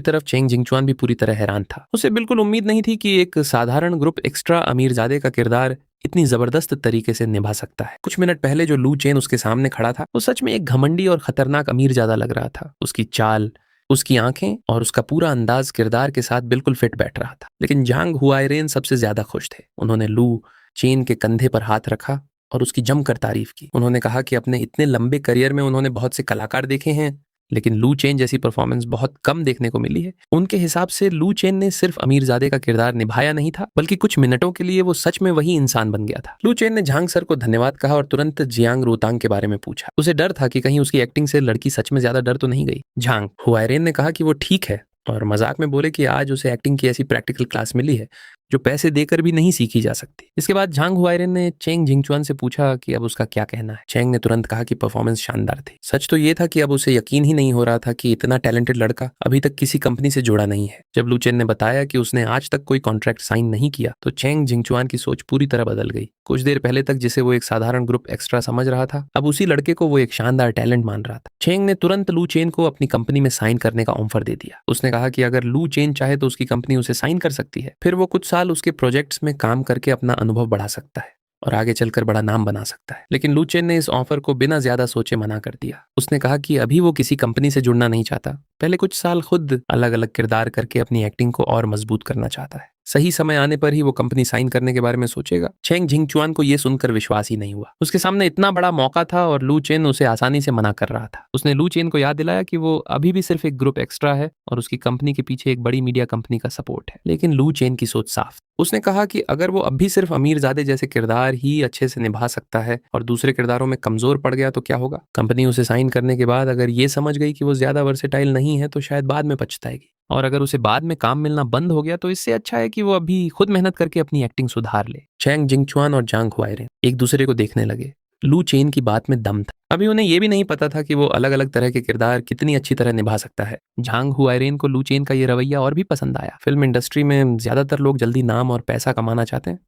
तरफ चेंग जिनचुआन भी पूरी तरह हैरान था। उसे बिल्कुल उम्मीद नहीं थी कि एक साधारण ग्रुप एक्स्ट्रा अमीरजादे का किरदार इतनी जबरदस्त तरीके से निभा सकता है। कुछ मिनट पहले जो लू चेन उसके सामने खड़ा था, वो सच में एक घमंडी और खतरनाक अमीर ज्यादा लग रहा था। उसकी चाल, उसकी आंखें और उसका पूरा अंदाज किरदार के साथ बिल्कुल फिट बैठ रहा था। लेकिन जांग हुआइरेन सबसे ज्यादा खुश थे। उन्होंने लू चेन के कंधे पर हाथ रखा और उसकी जमकर तारीफ की। उन्होंने कहा कि अपने इतने लंबे करियर में उन्होंने बहुत से कलाकार देखे हैं, लेकिन लू चेन जैसी परफॉर्मेंस बहुत कम देखने को मिली है। उनके हिसाब से लू चेन ने सिर्फ अमीरजादे का किरदार निभाया नहीं था, बल्कि कुछ मिनटों के लिए वो सच में वही इंसान बन गया था। लू चेन ने झांग सर को धन्यवाद कहा और तुरंत जियांग रोतांग के बारे में पूछा। उसे डर था कि कहीं उसकी एक्टिंग से लड़की सच में ज्यादा डर तो नहीं गई। झांग हुआयरेन ने कहा कि वो ठीक है और मजाक में बोले कि आज उसे एक्टिंग की ऐसी प्रैक्टिकल क्लास मिली है जो पैसे देकर भी नहीं सीखी जा सकती। इसके बाद झांग हुआयरेन ने चेंग जिंगचुआन से पूछा कि अब उसका क्या कहना है। चेंग ने तुरंत कहा कि परफॉर्मेंस शानदार थी। सच तो ये था कि अब उसे यकीन ही नहीं हो रहा था कि इतना टैलेंटेड लड़का अभी तक किसी कंपनी से जुड़ा नहीं है। जब लू चेन ने बताया कि उसने आज तक कोई कॉन्ट्रैक्ट साइन नहीं किया तो चेंग जिंगचुआन की सोच पूरी तरह बदल गई। कुछ देर पहले तक जिसे वो एक साधारण ग्रुप एक्स्ट्रा समझ रहा था, अब उसी लड़के को वो एक शानदार टैलेंट मान रहा था। चेंग ने तुरंत लू चेन को अपनी कंपनी में साइन करने का ऑफर दे दिया। उसने कहा कि अगर लू चेन चाहे तो उसकी कंपनी उसे साइन कर सकती है, फिर वो कुछ साल उसके प्रोजेक्ट्स में काम करके अपना अनुभव बढ़ा सकता है और आगे चलकर बड़ा नाम बना सकता है। लेकिन लू चेन ने इस ऑफर को बिना ज्यादा सोचे मना कर दिया। उसने कहा कि अभी वो किसी कंपनी से जुड़ना नहीं चाहता, पहले कुछ साल खुद अलग अलग किरदार करके अपनी एक्टिंग को और मजबूत करना चाहता है। सही समय आने पर ही वो कंपनी साइन करने के बारे में सोचेगा। चेंग जिंगचुआन को यह सुनकर विश्वास ही नहीं हुआ। उसके सामने इतना बड़ा मौका था और लू चेन उसे आसानी से मना कर रहा था। उसने लू चेन को याद दिलाया कि वो अभी भी सिर्फ एक ग्रुप एक्स्ट्रा है और उसकी कंपनी के पीछे एक बड़ी मीडिया कंपनी का सपोर्ट है। लेकिन लू चेन की सोच साफ। उसने कहा कि अगर वो अब भी सिर्फ अमीरजादे जैसे किरदार ही अच्छे से निभा सकता है और दूसरे किरदारों में कमजोर पड़ गया तो क्या होगा। कंपनी उसे साइन करने के बाद अगर ये समझ गई कि वो ज्यादा वर्सेटाइल नहीं है तो शायद बाद में पछताएगी, और अगर उसे बाद में काम मिलना बंद हो गया तो इससे अच्छा है कि वो अभी खुद मेहनत करके अपनी एक्टिंग सुधार ले। चेंग जिंगचुआन और झांग हुआयरेन एक दूसरे को देखने लगे। लू चेन की बात में दम था। अभी उन्हें यह भी नहीं पता था कि वो अलग अलग तरह के किरदार कितनी अच्छी तरह निभा सकता है। झांग हुआयरेन को लू चेन का ये रवैया और भी पसंद आया। फिल्म इंडस्ट्री में ज्यादातर लोग जल्दी नाम और पैसा कमाना चाहते हैं,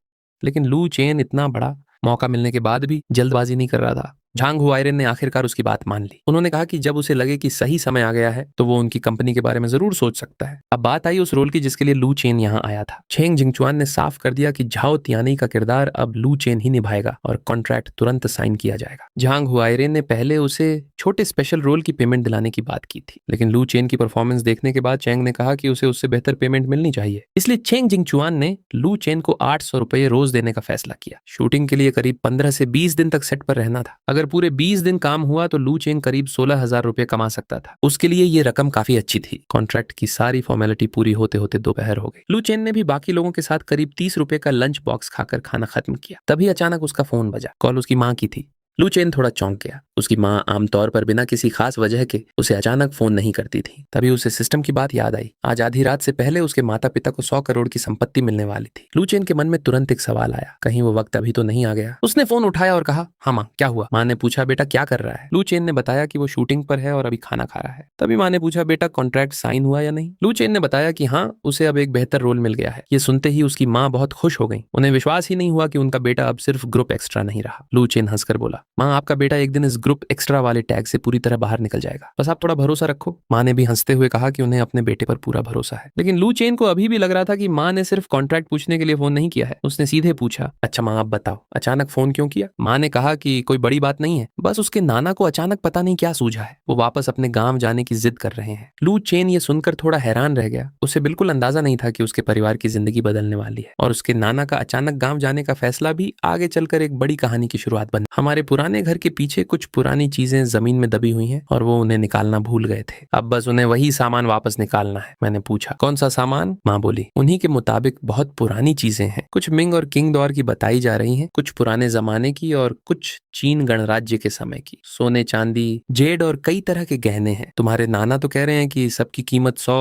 लेकिन लू चेन इतना बड़ा मौका मिलने के बाद भी जल्दबाजी नहीं कर रहा था। झांग हुआयरेन ने आखिरकार उसकी बात मान ली। उन्होंने कहा कि जब उसे लगे कि सही समय आ गया है तो वो उनकी कंपनी के बारे में जरूर सोच सकता है। अब बात आई उस रोल की जिसके लिए लू चेन यहाँ आया था। चेंग जिंगचुआन ने साफ कर दिया कि झाओ तियानी का किरदार अब लू चेन ही निभाएगा और कॉन्ट्रैक्ट तुरंत साइन किया जाएगा। झांग हुआयरेन ने पहले उसे छोटे स्पेशल रोल की पेमेंट दिलाने की बात की थी, लेकिन लू चेन की परफॉर्मेंस देखने के बाद चेंग ने कहा कि उसे उससे बेहतर पेमेंट मिलनी चाहिए। इसलिए चेंग जिंगचुआन ने लू चेन को 800 रुपये रोज देने का फैसला किया। शूटिंग के लिए करीब 15 से 20 दिन तक सेट पर रहना था। अगर पूरे 20 दिन काम हुआ तो लू चेन करीब 16,000 रुपए कमा सकता था। उसके लिए ये रकम काफी अच्छी थी। कॉन्ट्रैक्ट की सारी फॉर्मेलिटी पूरी होते होते दोपहर हो गई। लू चेन ने भी बाकी लोगों के साथ करीब 30 रुपए का लंच बॉक्स खाकर खाना खत्म किया। तभी अचानक उसका फोन बजा। कॉल उसकी माँ की थी। लू चेन थोड़ा चौंक गया। उसकी माँ आमतौर पर बिना किसी खास वजह के उसे अचानक फोन नहीं करती थी। तभी उसे सिस्टम की बात याद आई। आज आधी रात से पहले उसके माता पिता को 100 करोड़ की संपत्ति मिलने वाली थी। लू चेन के मन में तुरंत एक सवाल आया, कहीं वो वक्त अभी तो नहीं आ गया। उसने फोन उठाया और कहा, हाँ माँ क्या हुआ। माँ ने पूछा, बेटा क्या कर रहा है। लू चेन ने बताया कि वो शूटिंग पर है और अभी खाना खा रहा है। तभी माँ ने पूछा, बेटा कॉन्ट्रैक्ट साइन हुआ या नहीं। लू चेन ने बताया कि हाँ, उसे अब एक बेहतर रोल मिल गया है। ये सुनते ही उसकी माँ बहुत खुश हो गई। उन्हें विश्वास ही नहीं हुआ कि उनका बेटा अब सिर्फ ग्रुप एक्स्ट्रा नहीं रहा। लू चेन हंसकर बोला, माँ आपका बेटा एक दिन इस ग्रुप एक्स्ट्रा वाले टैग से पूरी तरह बाहर निकल जाएगा, बस आप थोड़ा भरोसा रखो। माँ ने भी हंसते हुए कहा कि उन्हें अपने बेटे पर पूरा भरोसा है। लेकिन लू चेन को अभी भी लग रहा था कि माँ ने सिर्फ कॉन्ट्रैक्ट पूछने के लिए फोन नहीं किया है। उसने सीधे पूछा, अच्छा माँ आप बताओ अचानक फोन क्यों किया। माँ ने कहा कि कोई बड़ी बात नहीं है, बस उसके नाना को अचानक पता नहीं क्या सूझा है, वो वापस अपने गाँव जाने की जिद कर रहे हैं। लू चेन ये सुनकर थोड़ा हैरान रह गया। उसे बिल्कुल अंदाजा नहीं था कि उसके परिवार की जिंदगी बदलने वाली है और उसके नाना का अचानक गाँव जाने का फैसला भी आगे चलकर एक बड़ी कहानी की शुरुआत बन। हमारे पुराने घर के पीछे कुछ पुरानी चीजें जमीन में दबी हुई हैं और वो उन्हें निकालना भूल गए थे। अब बस उन्हें वही सामान वापस निकालना है। मैंने पूछा, कौन सा सामान। माँ बोली, उन्हीं के मुताबिक बहुत पुरानी चीजें हैं। कुछ मिंग और किंग दौर की बताई जा रही हैं, कुछ पुराने जमाने की और कुछ चीन गणराज्य के समय की। सोने चांदी, जेड और कई तरह के गहने हैं। तुम्हारे नाना तो कह रहे हैं कि सबकी कीमत 100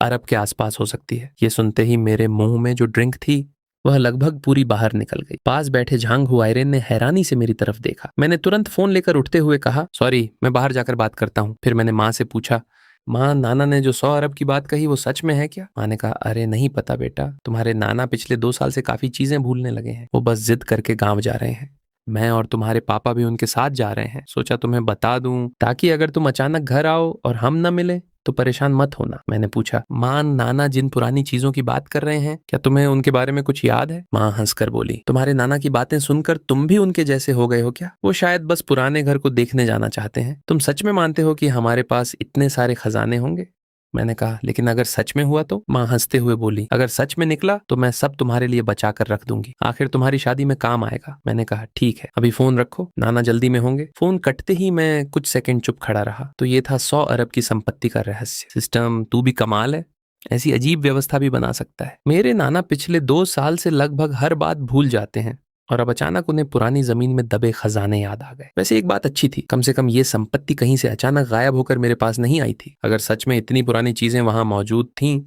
अरब के आसपास हो सकती है। ये सुनते ही मेरे मुंह में जो ड्रिंक थी वह लगभग पूरी बाहर निकल गई। पास बैठे झांग हुआयरेन ने हैरानी से मेरी तरफ देखा। मैंने तुरंत फोन लेकर उठते हुए कहा, सॉरी मैं बाहर जाकर बात करता हूँ। फिर मैंने माँ से पूछा, माँ नाना ने जो 100 अरब की बात कही वो सच में है क्या। माँ ने कहा, अरे नहीं पता बेटा, तुम्हारे नाना पिछले 2 साल से काफी चीजें भूलने लगे हैं। वो बस जिद करके गाँव जा रहे हैं। मैं और तुम्हारे पापा भी उनके साथ जा रहे हैं। सोचा तुम्हें बता दूं ताकि अगर तुम अचानक घर आओ और हम न मिले तो परेशान मत होना। मैंने पूछा, माँ नाना जिन पुरानी चीजों की बात कर रहे हैं क्या तुम्हें उनके बारे में कुछ याद है। माँ हंसकर बोली, तुम्हारे नाना की बातें सुनकर तुम भी उनके जैसे हो गए हो क्या। वो शायद बस पुराने घर को देखने जाना चाहते हैं। तुम सच में मानते हो कि हमारे पास इतने सारे खजाने होंगे। मैंने कहा, लेकिन अगर सच में हुआ तो? माँ हंसते हुए बोली, अगर सच में निकला तो मैं सब तुम्हारे लिए बचा कर रख दूंगी, आखिर तुम्हारी शादी में काम आएगा। मैंने कहा, ठीक है, अभी फोन रखो, नाना जल्दी में होंगे। फोन कटते ही मैं कुछ सेकंड चुप खड़ा रहा। तो ये था 100 अरब की संपत्ति का रहस्य। सिस्टम, तू भी कमाल है, ऐसी अजीब व्यवस्था भी बना सकता है। मेरे नाना पिछले 2 साल से लगभग हर बात भूल जाते हैं और अब अचानक उन्हें पुरानी जमीन में दबे खजाने याद आ गए। वैसे एक बात अच्छी थी, कम से कम ये संपत्ति कहीं से अचानक गायब होकर मेरे पास नहीं आई थी। अगर सच में इतनी पुरानी चीजें वहां मौजूद थीं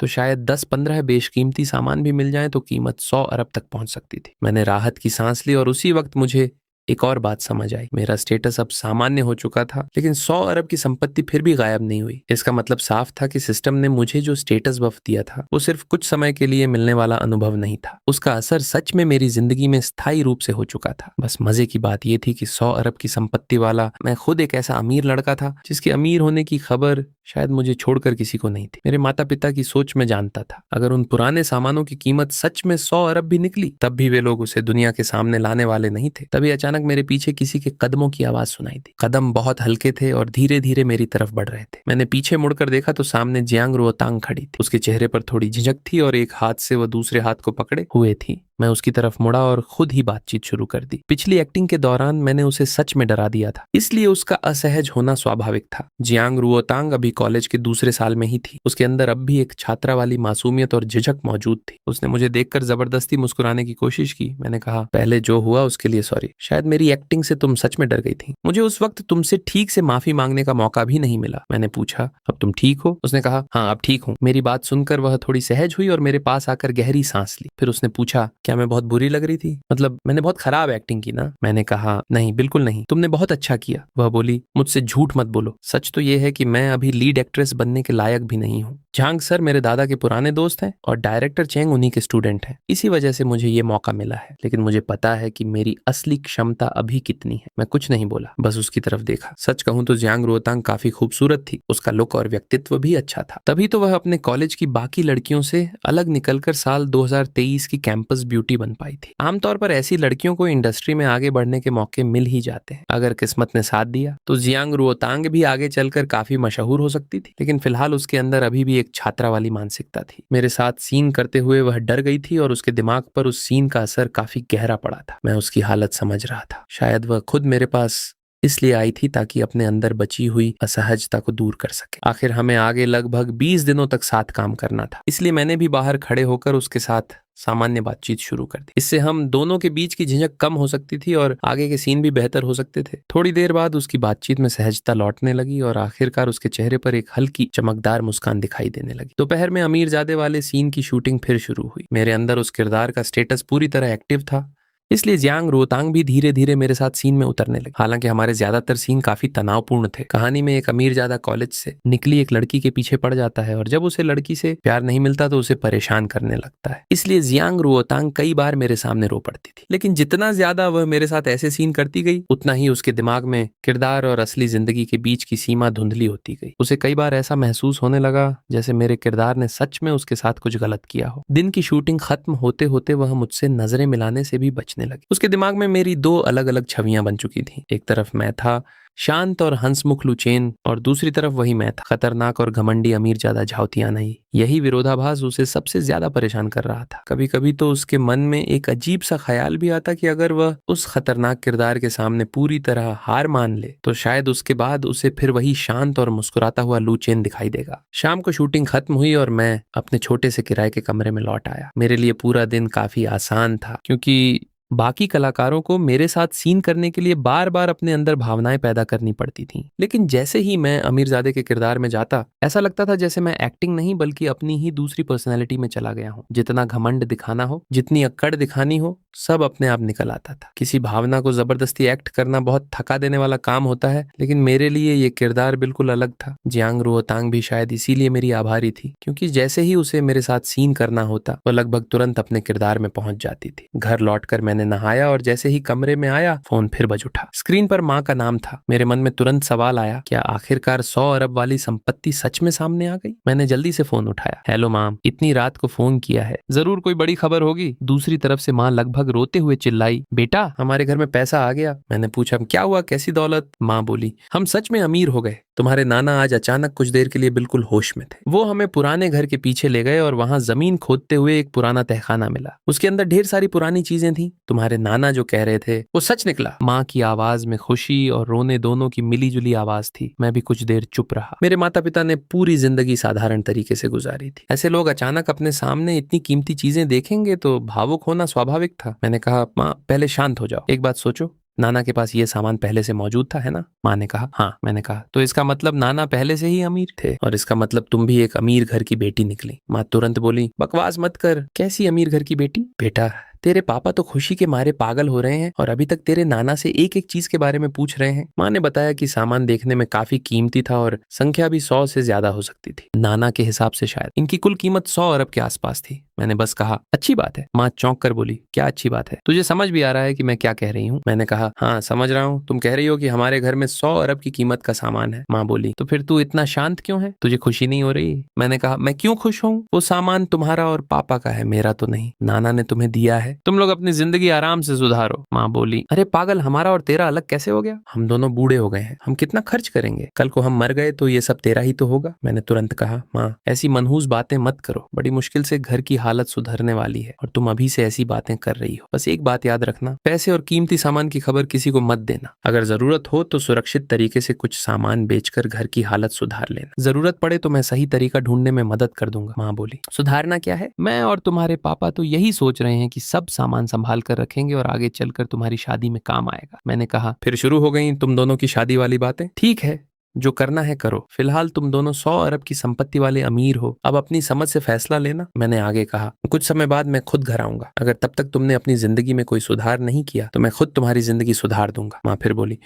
तो शायद 10-15 बेशकीमती सामान भी मिल जाएं तो कीमत 100 अरब तक पहुंच सकती थी। मैंने राहत की सांस ली और उसी वक्त मुझे एक और बात समझ आई। मेरा स्टेटस अब सामान्य हो चुका था, लेकिन 100 अरब की संपत्ति फिर भी गायब नहीं हुई। इसका मतलब साफ था कि सिस्टम ने मुझे जो स्टेटस बफ दिया था वो सिर्फ कुछ समय के लिए मिलने वाला अनुभव नहीं था, उसका असर सच में मेरी जिंदगी में स्थायी रूप से हो चुका था। बस मजे की बात यह थी कि 100 अरब की संपत्ति वाला मैं खुद एक ऐसा अमीर लड़का था जिसके अमीर होने की खबर शायद मुझे छोड़कर किसी को नहीं थी। मेरे माता पिता की सोच में जानता था, अगर उन पुराने सामानों की कीमत सच में 100 अरब भी निकली तब भी वे लोग उसे दुनिया के सामने लाने वाले नहीं थे। तभी अचानक मेरे पीछे किसी के कदमों की आवाज सुनाई दी। कदम बहुत हल्के थे और धीरे धीरे मेरी तरफ बढ़ रहे थे। मैंने पीछे मुड़कर देखा तो सामने जियांग रुओतांग खड़ी थी। उसके चेहरे पर थोड़ी झिझक थी और एक हाथ से वह दूसरे हाथ को पकड़े हुए थी। मैं उसकी तरफ मुड़ा और खुद ही बातचीत शुरू कर दी। पिछली एक्टिंग के दौरान मैंने उसे सच में डरा दिया था, इसलिए उसका असहज होना स्वाभाविक था। जियांग रुओतांग अभी कॉलेज के दूसरे साल में ही थी। उसके अंदर अब भी एक छात्रा वाली मासूमियत और झिझक मौजूद थी। उसने मुझे देखकर जबरदस्ती मुस्कुराने की कोशिश की। मैंने कहा, पहले जो हुआ उसके लिए सॉरी, शायद मेरी एक्टिंग से तुम सच में डर गई थी। मुझे उस वक्त तुमसे ठीक से माफी मांगने का मौका भी नहीं मिला। मैंने पूछा, अब तुम ठीक हो? उसने कहा, हाँ अब ठीक हूँ। मेरी बात सुनकर वह थोड़ी सहज हुई और मेरे पास आकर गहरी सांस ली। फिर उसने पूछा, क्या मैं बहुत बुरी लग रही थी? मतलब मैंने बहुत खराब एक्टिंग की ना? मैंने कहा, नहीं बिल्कुल नहीं, तुमने बहुत अच्छा किया। वह बोली, मुझसे झूठ मत बोलो, सच तो यह है कि मैं अभी लीड एक्ट्रेस बनने के लायक भी नहीं हूँ। झांग सर मेरे दादा के पुराने दोस्त हैं और डायरेक्टर चेंग उन्हीं के स्टूडेंट हैं। इसी वजह से मुझे ये मौका मिला है, लेकिन मुझे पता है कि मेरी असली क्षमता अभी कितनी है। मैं कुछ नहीं बोला, बस उसकी तरफ देखा। सच कहूं तो जियांग रुओतांग काफी खूबसूरत थी। उसका लुक और व्यक्तित्व भी अच्छा था। तभी तो वह अपने कॉलेज की बाकी लड़कियों से अलग निकलकर साल 2023 की कैंपस ब्यूटी बन पाई थी। आमतौर पर ऐसी लड़कियों को इंडस्ट्री में आगे बढ़ने के मौके मिल ही जाते हैं। अगर किस्मत ने साथ दिया तो जियांग रुओतांग भी आगे चलकर काफी मशहूर हो सकती थी, लेकिन फिलहाल उसके अंदर अभी भी एक छात्रा वाली मानसिकता थी। मेरे साथ सीन करते हुए वह डर गई थी और उसके दिमाग पर उस सीन का असर काफी गहरा पड़ा था। मैं उसकी हालत समझ रहा था। शायद वह खुद मेरे पास इसलिए आई थी ताकि अपने अंदर बची हुई असहजता को दूर कर सके। आखिर हमें आगे लगभग 20 दिनों तक साथ काम करना था, इसलिए मैंने भी बाहर खड़े होकर उसके साथ सामान्य बातचीत शुरू कर दी। इससे हम दोनों के बीच की झिझक कम हो सकती थी और आगे के सीन भी बेहतर हो सकते थे। थोड़ी देर बाद उसकी बातचीत में सहजता लौटने लगी और आखिरकार उसके चेहरे पर एक हल्की चमकदार मुस्कान दिखाई देने लगी। दोपहर में अमीरजादे वाले सीन की शूटिंग फिर शुरू हुई। मेरे अंदर उस किरदार का स्टेटस पूरी तरह एक्टिव था, इसलिए जियांग रुओतांग भी धीरे धीरे मेरे साथ सीन में उतरने लगी। हालांकि हमारे ज्यादातर सीन काफी तनावपूर्ण थे। कहानी में एक अमीरजादा कॉलेज से निकली एक लड़की के पीछे पड़ जाता है और जब उसे लड़की से प्यार नहीं मिलता तो उसे परेशान करने लगता है। इसलिए जियांग रुओतांग कई बार मेरे सामने रो पड़ती थी, लेकिन जितना ज्यादा वह मेरे साथ ऐसे सीन करती गई उतना ही उसके दिमाग में किरदार और असली जिंदगी के बीच की सीमा धुंधली होती गई। उसे कई बार ऐसा महसूस होने लगा जैसे मेरे किरदार ने सच में उसके साथ कुछ गलत किया हो। दिन की शूटिंग खत्म होते होते वह मुझसे नजरें मिलाने से भी बचने लगी। उसके दिमाग में मेरी 2 अलग अलग छवियां बन चुकी थी। एक तरफ मैं था, शांत और हंसमुख लुचेन, और दूसरी तरफ वही मैं था, खतरनाक और घमंडी अमीरजादा झाओतियानाई। यही विरोधाभास उसे सबसे ज्यादा परेशान कर रहा था। कभी कभी तो उसके मन में एक अजीब सा ख्याल भी आता कि अगर वह उस खतरनाक किरदार के सामने पूरी तरह हार मान ले तो शायद उसके बाद उसे फिर वही शांत और मुस्कुराता हुआ लुचेन दिखाई देगा। शाम को शूटिंग खत्म हुई और मैं अपने छोटे से किराए के कमरे में लौट आया। मेरे लिए पूरा दिन काफी आसान था, क्योंकि बाकी कलाकारों को मेरे साथ सीन करने के लिए बार बार अपने अंदर भावनाएं पैदा करनी पड़ती थीं। लेकिन जैसे ही मैं अमीरजादे के किरदार में जाता, ऐसा लगता था जैसे मैं एक्टिंग नहीं बल्कि अपनी ही दूसरी पर्सनैलिटी में चला गया हूँ। जितना घमंड दिखाना हो, जितनी अक्कड़ दिखानी हो, सब अपने आप निकल आता था। किसी भावना को जबरदस्ती एक्ट करना बहुत थका देने वाला काम होता है, लेकिन मेरे लिए ये किरदार बिल्कुल अलग था। जियांग रुओतांग भी शायद इसीलिए मेरी आभारी थी, क्योंकि जैसे ही उसे मेरे साथ सीन करना होता वह लगभग तुरंत अपने किरदार में पहुंच जाती थी। घर लौटकर मैंने नहाया और जैसे ही कमरे में आया फोन फिर बज उठा। स्क्रीन पर माँ का नाम था। मेरे मन में तुरंत सवाल आया, क्या आखिरकार 100 अरब वाली संपत्ति सच में सामने आ गई? मैंने जल्दी से फोन उठाया। हेलो माम, इतनी रात को फोन किया है, जरूर कोई बड़ी खबर होगी। दूसरी तरफ से माँ लगभग रोते हुए चिल्लाई, बेटा हमारे घर में पैसा आ गया। मैंने पूछा, क्या हुआ, कैसी दौलत? माँ बोली, हम सच में अमीर हो गए। तुम्हारे नाना आज अचानक कुछ देर के लिए बिल्कुल होश में थे। वो हमें पुराने घर के पीछे ले गए और वहां जमीन खोदते हुए एक पुराना तहखाना मिला। उसके अंदर ढेर सारी पुरानी चीजें थी। तुम्हारे नाना जो कह रहे थे वो सच निकला। माँ की आवाज में खुशी और रोने दोनों की मिलीजुली आवाज थी। मैं भी कुछ देर चुप रहा। मेरे माता पिता ने पूरी जिंदगी साधारण तरीके से गुजारी थी। ऐसे लोग अचानक अपने सामने इतनी कीमती चीजें देखेंगे तो भावुक होना स्वाभाविक था। मैंने कहा, माँ पहले शांत हो जाओ, एक बात सोचो, नाना के पास ये सामान पहले से मौजूद था, है ना? माँ ने कहा, हाँ। मैंने कहा, तो इसका मतलब नाना पहले से ही अमीर थे, और इसका मतलब तुम भी एक अमीर घर की बेटी निकली। माँ तुरंत बोली, बकवास मत कर, कैसी अमीर घर की बेटी? बेटा, तेरे पापा तो खुशी के मारे पागल हो रहे हैं और अभी तक तेरे नाना से एक एक चीज के बारे में पूछ रहे हैं। माँ ने बताया कि सामान देखने में काफी कीमती था और संख्या भी 100 से ज्यादा हो सकती थी। नाना के हिसाब से शायद इनकी कुल कीमत 100 अरब के आसपास थी। मैंने बस कहा, अच्छी बात है। माँ चौंक कर बोली, क्या अच्छी बात है? तुझे समझ भी आ रहा है कि मैं क्या कह रही हूँ? मैंने कहा, हाँ समझ रहा हूँ। तुम कह रही हो कि हमारे घर में 100 अरब की कीमत का सामान है। माँ बोली, तो फिर तू इतना शांत क्यों है? तुझे खुशी नहीं हो रही? मैंने कहा, मैं क्यों खुश हूँ? वो सामान तुम्हारा और पापा का है, मेरा तो नहीं। नाना ने तुम्हें दिया है, तुम लोग अपनी जिंदगी आराम से सुधारो। माँ बोली, अरे पागल, हमारा और तेरा अलग कैसे हो गया? हम दोनों बूढ़े हो गए हैं, हम कितना खर्च करेंगे? कल को हम मर गए तो ये सब तेरा ही तो होगा। मैंने तुरंत कहा, माँ ऐसी मनहूस बातें मत करो, बड़ी मुश्किल से घर की हालत सुधरने वाली है और तुम अभी से ऐसी बातें कर रही हो। बस एक बात याद रखना, पैसे और कीमती सामान की खबर किसी को मत देना। अगर जरूरत हो तो सुरक्षित तरीके से कुछ सामान बेचकर घर की हालत सुधार लेना। जरूरत पड़े तो मैं सही तरीका ढूंढने में मदद कर दूंगा। माँ बोली, सुधारना क्या है? मैं और तुम्हारे पापा तो यही सोच रहे हैं कि सब सामान संभाल कर रखेंगे और आगे चलकर तुम्हारी शादी में काम आएगा। मैंने कहा, फिर शुरू हो गई तुम दोनों की शादी वाली बातें। ठीक है, जो करना है करो, फिलहाल तुम दोनों 100 अरब की संपत्ति वाले अमीर हो, अब अपनी समझ से फैसला लेना। मैंने आगे कहा, कुछ समय बाद मैं खुद घर आऊंगा। अगर तब तक तुमने अपनी जिंदगी में कोई सुधार नहीं किया तो मैं खुद तुम्हारी जिंदगी सुधार दूंगा। माँ फिर बोली,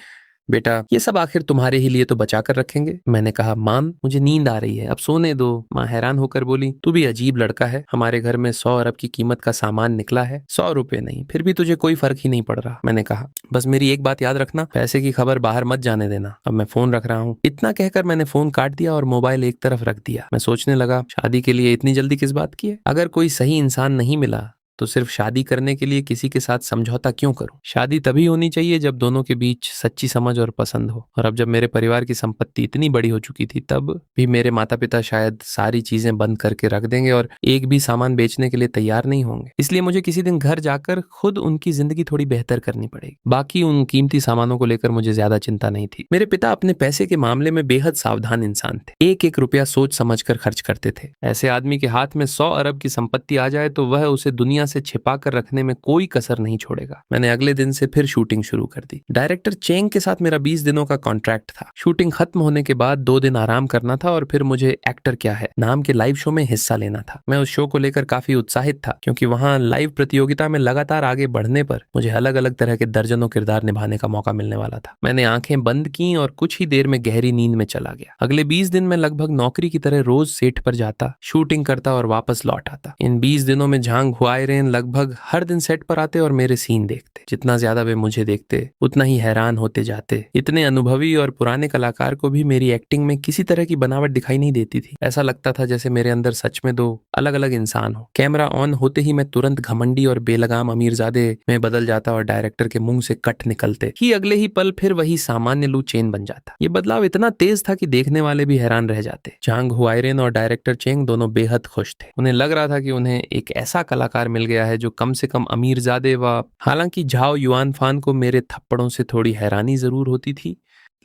बेटा ये सब आखिर तुम्हारे ही लिए तो बचा कर रखेंगे। मैंने कहा, माम मुझे नींद आ रही है, अब सोने दो। माँ हैरान होकर बोली, तू भी अजीब लड़का है, हमारे घर में 100 अरब की कीमत का सामान निकला है, 100 रुपए नहीं, फिर भी तुझे कोई फर्क ही नहीं पड़ रहा। मैंने कहा, बस मेरी एक बात याद रखना, पैसे की खबर बाहर मत जाने देना। अब मैं फोन रख रहा हूँ। इतना कहकर मैंने फोन काट दिया और मोबाइल एक तरफ रख दिया। मैं सोचने लगा, शादी के लिए इतनी जल्दी किस बात की है? अगर कोई सही इंसान नहीं मिला तो सिर्फ शादी करने के लिए किसी के साथ समझौता क्यों करूं? शादी तभी होनी चाहिए जब दोनों के बीच सच्ची समझ और पसंद हो। और अब जब मेरे परिवार की संपत्ति इतनी बड़ी हो चुकी थी, तब भी मेरे माता पिता शायद सारी चीजें बंद करके रख देंगे और एक भी सामान बेचने के लिए तैयार नहीं होंगे। इसलिए मुझे किसी दिन घर जाकर खुद उनकी जिंदगी थोड़ी बेहतर करनी पड़ेगी। बाकी उन कीमती सामानों को लेकर मुझे ज्यादा चिंता नहीं थी। मेरे पिता अपने पैसे के मामले में बेहद सावधान इंसान थे। एक एक रुपया सोच समझ कर खर्च करते थे। ऐसे आदमी के हाथ में 100 अरब की संपत्ति आ जाए तो वह उसे दुनिया से छिपा कर रखने में कोई कसर नहीं छोड़ेगा। मैंने अगले दिन से फिर शूटिंग शुरू कर दी। डायरेक्टर चेंग के साथ मेरा 20 दिनों का कॉन्ट्रैक्ट था। शूटिंग खत्म होने के बाद 2 दिन आराम करना था और फिर मुझे एक्टर क्या है नाम के लाइव शो में हिस्सा लेना था। मैं उस शो को लेकर काफी उत्साहित था क्योंकि वहां लाइव प्रतियोगिता में लगातार आगे बढ़ने पर मुझे अलग अलग तरह के दर्जनों किरदार निभाने का मौका मिलने वाला था। मैंने आंखें बंद की और कुछ ही देर में गहरी नींद में चला गया। अगले 20 दिन में लगभग नौकरी की तरह रोज सेट पर जाता, शूटिंग करता और वापस लौट आता। इन 20 दिनों में झांग हुआयरेन लगभग हर दिन सेट पर आते और मेरे सीन देखते। जितना ज्यादा वे मुझे देखते उतना ही हैरान होते जाते। इतने अनुभवी और पुराने कलाकार को भी मेरी एक्टिंग में किसी तरह की बनावट दिखाई नहीं देती थी। ऐसा लगता था जैसे मेरे अंदर सच में 2 अलग अलग इंसान हो। कैमरा ऑन होते ही मैं तुरंत घमंडी और बेलगाम अमीरजादे में बदल जाता और डायरेक्टर के मुंह से कट निकलते ही अगले ही पल फिर वही सामान्य लू चेन बन जाता। ये बदलाव इतना तेज था कि देखने वाले भी हैरान रह जाते। झांग हुआयरेन और डायरेक्टर चेंग दोनों बेहद खुश थे। उन्हें लग रहा था कि उन्हें एक ऐसा कलाकार मिल गया है जो कम से कम अमीरजादे व हालांकि झाओ युआन फान को मेरे थप्पड़ों से थोड़ी हैरानी जरूर होती थी,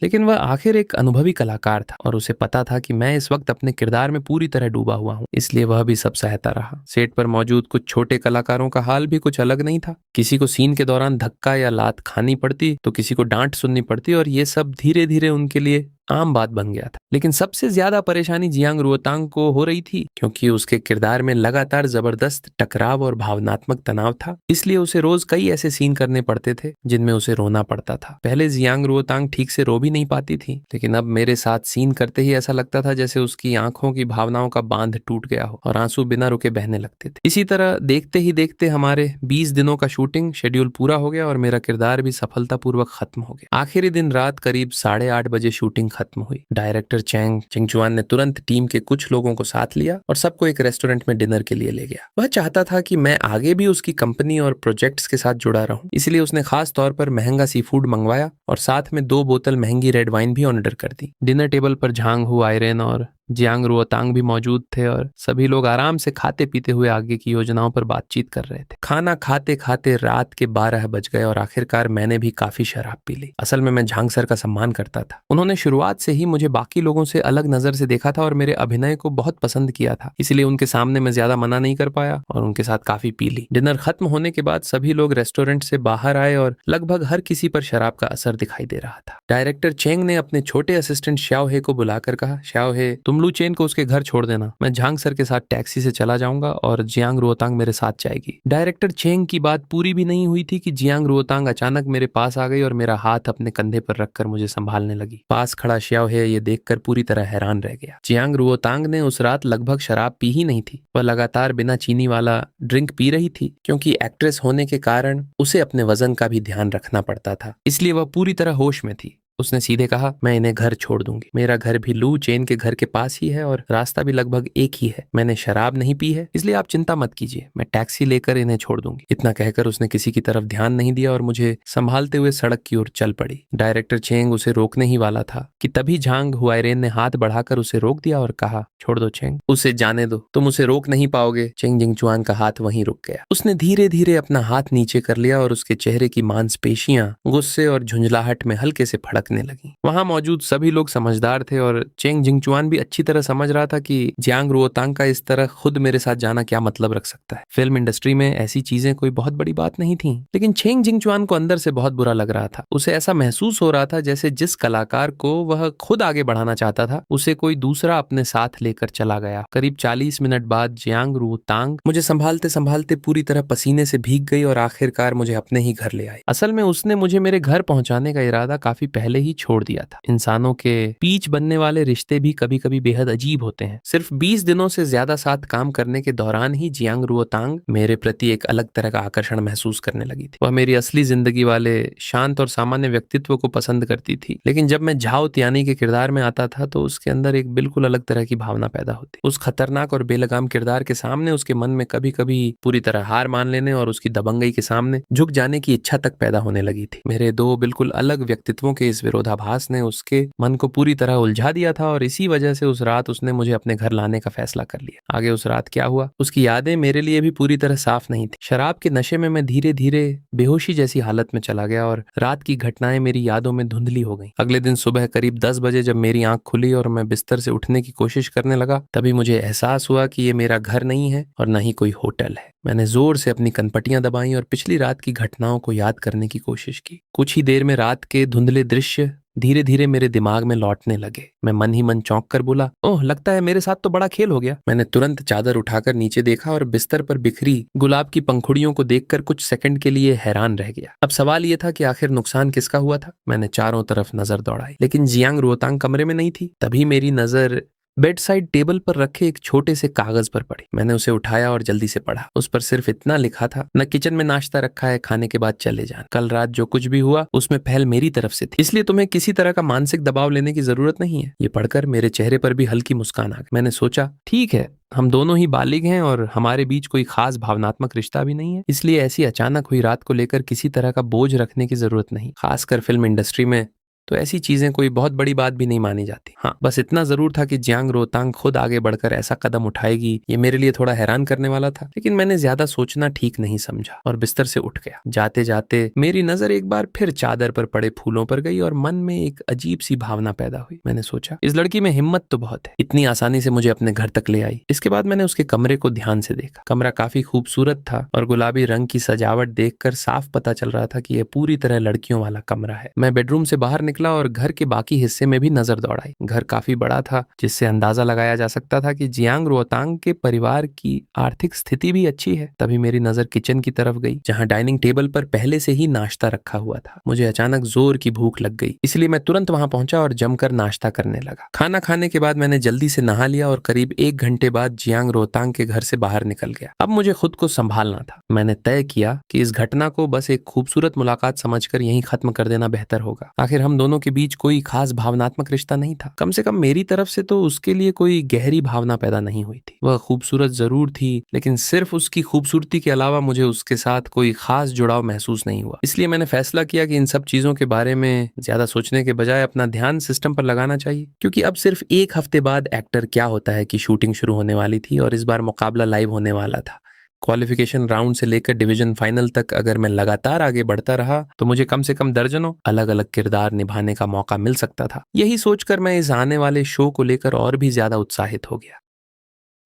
लेकिन वह आखिर एक अनुभवी कलाकार था और उसे पता था कि मैं इस वक्त अपने किरदार में पूरी तरह डूबा हुआ हूँ, इसलिए वह भी सब सहता रहा। सेट पर मौजूद कुछ छोटे कलाकारों का हाल भी कुछ अलग नहीं था। किसी को सीन के दौरान धक्का या लात खानी पड़ती तो किसी को डांट सुननी पड़ती और ये सब धीरे धीरे उनके लिए आम बात बन गया था। लेकिन सबसे ज्यादा परेशानी जियांग रुओतांग को हो रही थी, क्योंकि उसके किरदार में लगातार जबरदस्त टकराव और भावनात्मक तनाव था। इसलिए उसे रोज कई ऐसे सीन करने पड़ते थे जिनमें उसे रोना पड़ता था। पहले जियांग रुओतांग ठीक से रो भी नहीं पाती थी, लेकिन अब मेरे साथ सीन करते ही ऐसा लगता था जैसे उसकी आंखों की भावनाओं का बांध टूट गया हो और आंसू बिना रुके बहने लगते थे। इसी तरह देखते ही देखते हमारे 20 दिनों का शूटिंग शेड्यूल पूरा हो गया और मेरा किरदार भी सफलतापूर्वक खत्म हो गया। आखिरी दिन रात करीब 8:30 बजे शूटिंग खत्म हुई। डायरेक्टर चैंग जिंगचुआन ने तुरंत टीम के कुछ लोगों को साथ लिया और सबको एक रेस्टोरेंट में डिनर के लिए ले गया। वह चाहता था कि मैं आगे भी उसकी कंपनी और प्रोजेक्ट्स के साथ जुड़ा रहूं, इसलिए उसने खास तौर पर महंगा सी फूड मंगवाया और साथ में 2 बोतल महंगी रेड वाइन भी ऑर्डर कर दी। डिनर टेबल पर झांग हु आयरेन और जियांग रुओतांग भी मौजूद थे और सभी लोग आराम से खाते पीते हुए आगे की योजनाओं पर बातचीत कर रहे थे। खाना खाते खाते रात के 12 बज गए और आखिरकार मैंने भी काफी शराब पी ली। असल में मैं झांग सर का सम्मान करता था। उन्होंने शुरुआत से ही मुझे बाकी लोगों से अलग नजर से देखा था और मेरे अभिनय को बहुत पसंद किया था, इसलिए उनके सामने मैं ज्यादा मना नहीं कर पाया और उनके साथ काफी पी ली। डिनर खत्म होने के बाद सभी लोग रेस्टोरेंट से बाहर आए और लगभग हर किसी पर शराब का असर दिखाई दे रहा था। डायरेक्टर चेंग ने अपने छोटे असिस्टेंट श्याओ हे को बुलाकर कहा, श्याओ हे, तुम लू चेन को उसके घर छोड़ देना। मैं झांग सर के साथ टैक्सी से चला जाऊंगा और जियांग रुओतांग मेरे साथ जाएगी। डायरेक्टर चेंग की बात पूरी भी नहीं हुई थी कि जियांग रुओतांग अचानक मेरे पास आ गई और मेरा हाथ अपने कंधे पर रखकर मुझे संभालने लगी। पास खड़ा श्याओ हे ये देखकर पूरी तरह हैरान रह गया। जियांग रुओतांग ने उस रात लगभग शराब पी ही नहीं थी। वह लगातार बिना चीनी वाला ड्रिंक पी रही थी, क्योंकि एक्ट्रेस होने के कारण उसे अपने वजन का भी ध्यान रखना पड़ता था, इसलिए वह पूरी तरह होश में थी। उसने सीधे कहा, मैं इन्हें घर छोड़ दूंगी। मेरा घर भी लू चेन के घर के पास ही है और रास्ता भी लगभग एक ही है। मैंने शराब नहीं पी है, इसलिए आप चिंता मत कीजिए, मैं टैक्सी लेकर इन्हें छोड़ दूंगी। इतना कहकर उसने किसी की तरफ ध्यान नहीं दिया और मुझे संभालते हुए सड़क की ओर चल पड़ी। डायरेक्टर चेंग उसे रोकने ही वाला था कि तभी झांग हुआयरेन ने हाथ बढ़ाकर उसे रोक दिया और कहा, छोड़ दो चेंग, उसे जाने दो, तुम उसे रोक नहीं पाओगे। चेंग जिंगचुआन का हाथ वहीं रुक गया। उसने धीरे धीरे अपना हाथ नीचे कर लिया और उसके चेहरे की मांसपेशियां गुस्से और झुंझलाहट में हल्के से फड़कने लगी। वहां मौजूद सभी लोग समझदार थे और चेंग जिंगचुआन भी अच्छी तरह समझ रहा था कि जियांग रुओतांग का इस तरह खुद मेरे साथ जाना क्या मतलब रख सकता है। फिल्म इंडस्ट्री में ऐसी चीजें कोई बहुत बड़ी बात नहीं थी, लेकिन चेंग जिंगचुआन को अंदर से बहुत बुरा लग रहा था। उसे ऐसा महसूस हो रहा था जैसे जिस कलाकार को वह खुद आगे बढ़ाना चाहता था, उसे कोई दूसरा अपने साथ लेकर चला गया। करीब 40 मिनट बाद जियांग रुओतांग मुझे संभालते संभालते पूरी तरह पसीने से भीग गई और आखिरकार मुझे अपने ही घर ले आई। असल में उसने मुझे मेरे घर पहुंचाने का इरादा काफी पहले ही छोड़ दिया था। इंसानों के बीच बनने वाले रिश्ते भी कभी कभी बेहद अजीब होते हैं। सिर्फ 20 दिनों से ज्यादा साथ काम करने के दौरान ही जियांग रुओतांग मेरे प्रति एक अलग तरह का आकर्षण महसूस करने लगी थी। वह मेरी असली जिंदगी वाले शांत और सामान्य व्यक्तित्व को पसंद करती थी, लेकिन जब मैं झाओ तियानी के किरदार में आता था तो उसके अंदर एक बिल्कुल अलग तरह की भावना पैदा होती। उस खतरनाक और बेलगाम किरदार के सामने उसके मन में कभी कभी पूरी तरह हार मान लेने और उसकी दबंगई के सामने झुक जाने की इच्छा तक पैदा होने लगी थी। मेरे दो बिल्कुल अलग व्यक्तित्वों के इस विरोधाभास ने उसके मन को पूरी तरह उलझा दिया था और इसी वजह से उस रात उसने मुझे अपने घर लाने का फैसला कर लिया। आगे उस रात क्या हुआ, उसकी यादें मेरे लिए भी पूरी तरह साफ नहीं थी। शराब के नशे में मैं धीरे धीरे बेहोशी जैसी हालत में चला गया और रात की घटनाएं मेरी यादों में धुंधली हो गईं। अगले दिन सुबह करीब 10 बजे जब मेरी आंख खुली और मैं बिस्तर से उठने की कोशिश करने लगा, तभी मुझे एहसास हुआ कि ये मेरा घर नहीं है और न ही कोई होटल है। मैंने जोर से अपनी कनपटियां दबाई और पिछली रात की घटनाओं को याद करने की कोशिश की। कुछ ही देर में रात के धुंधले दृश्य धीरे धीरे मेरे दिमाग में लौटने लगे। मैं मन ही मन चौंक कर बोला, ओह, लगता है मेरे साथ तो बड़ा खेल हो गया। मैंने तुरंत चादर उठाकर नीचे देखा और बिस्तर पर बिखरी गुलाब की पंखुड़ियों को देखकर कुछ सेकंड के लिए हैरान रह गया। अब सवाल ये था कि आखिर नुकसान किसका हुआ था। मैंने चारों तरफ नजर दौड़ाई, लेकिन जियांग रुओतांग कमरे में नहीं थी। तभी मेरी नजर बेड साइड टेबल पर रखे एक छोटे से कागज पर पड़ी। मैंने उसे उठाया और जल्दी से पढ़ा। उस पर सिर्फ इतना लिखा था, न किचन में नाश्ता रखा है, खाने के बाद चले जाना। कल रात जो कुछ भी हुआ उसमें पहल मेरी तरफ से थी, इसलिए तुम्हें किसी तरह का मानसिक दबाव लेने की जरूरत नहीं है। ये पढ़कर मेरे चेहरे पर भी हल्की मुस्कान आ गई। मैंने सोचा, ठीक है, हम दोनों ही बालिग हैं और हमारे बीच कोई खास भावनात्मक रिश्ता भी नहीं है, इसलिए ऐसी अचानक हुई रात को लेकर किसी तरह का बोझ रखने की जरूरत नहीं। खासकर फिल्म इंडस्ट्री में तो ऐसी चीजें कोई बहुत बड़ी बात भी नहीं मानी जाती। हाँ, बस इतना जरूर था कि जियांग रुओतांग खुद आगे बढ़कर ऐसा कदम उठाएगी, ये मेरे लिए थोड़ा हैरान करने वाला था, लेकिन मैंने ज्यादा सोचना ठीक नहीं समझा और बिस्तर से उठ गया। जाते जाते मेरी नजर एक बार फिर चादर पर पड़े फूलों पर गई और मन में एक अजीब सी भावना पैदा हुई। मैंने सोचा, इस लड़की में हिम्मत तो बहुत है, इतनी आसानी से मुझे अपने घर तक ले आई। इसके बाद मैंने उसके कमरे को ध्यान से देखा। कमरा काफी खूबसूरत था और गुलाबी रंग की सजावट देखकर साफ पता चल रहा था कि यह पूरी तरह लड़कियों वाला कमरा है। मैं बेडरूम से बाहर निकला निकला और घर के बाकी हिस्से में भी नजर दौड़ाई। घर काफी बड़ा था, जिससे अंदाजा लगाया जा सकता था कि जियांग रोतांग के परिवार की आर्थिक स्थिति भी अच्छी है। तभी मेरी नजर किचन की तरफ गई, जहाँ डाइनिंग टेबल पर पहले से ही नाश्ता रखा हुआ था। मुझे अचानक जोर की भूख लग गई, इसलिए मैं तुरंत वहां पहुंचा और जमकर नाश्ता करने लगा। खाना खाने के बाद मैंने जल्दी से नहा लिया और करीब 1 घंटे बाद जियांग रोतांग के घर से बाहर निकल गया। अब मुझे खुद को संभालना था। मैंने तय किया कि इस घटना को बस एक खूबसूरत मुलाकात समझकर यहीं खत्म कर देना बेहतर होगा। आखिर हम दोनों के बीच कोई खास भावनात्मक रिश्ता नहीं था, कम से कम मेरी तरफ से तो उसके लिए कोई गहरी भावना पैदा नहीं हुई थी। वह खूबसूरत जरूर थी, लेकिन सिर्फ उसकी खूबसूरती के अलावा मुझे उसके साथ कोई खास जुड़ाव महसूस नहीं हुआ। इसलिए मैंने फैसला किया कि इन सब चीजों के बारे में ज्यादा सोचने के बजाय अपना ध्यान सिस्टम पर लगाना चाहिए, क्योंकि अब सिर्फ 1 हफ्ते बाद एक्टर क्या होता है कि शूटिंग शुरू होने वाली थी और इस बार मुकाबला लाइव होने वाला था। क्वालिफिकेशन राउंड से लेकर डिवीजन फाइनल तक अगर मैं लगातार आगे बढ़ता रहा तो मुझे कम से कम दर्जनों अलग अलग किरदार निभाने का मौका मिल सकता था। यही सोचकर मैं इस आने वाले शो को लेकर और भी ज्यादा उत्साहित हो गया।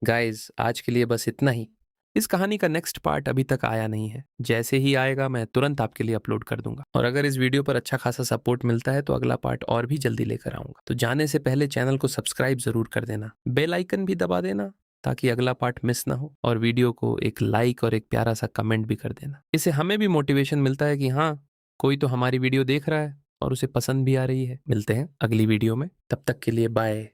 गाइज, आज के लिए बस इतना ही। इस कहानी का नेक्स्ट पार्ट अभी तक आया नहीं है। जैसे ही आएगा मैं तुरंत आपके लिए अपलोड कर दूंगा, और अगर इस वीडियो पर अच्छा खासा सपोर्ट मिलता है तो अगला पार्ट और भी जल्दी लेकर आऊंगा। तो जाने से पहले चैनल को सब्सक्राइब जरूर कर देना, बेल आइकन भी दबा देना ताकि अगला पार्ट मिस ना हो, और वीडियो को एक लाइक और एक प्यारा सा कमेंट भी कर देना। इससे हमें भी मोटिवेशन मिलता है कि हाँ, कोई तो हमारी वीडियो देख रहा है और उसे पसंद भी आ रही है। मिलते हैं अगली वीडियो में, तब तक के लिए बाय।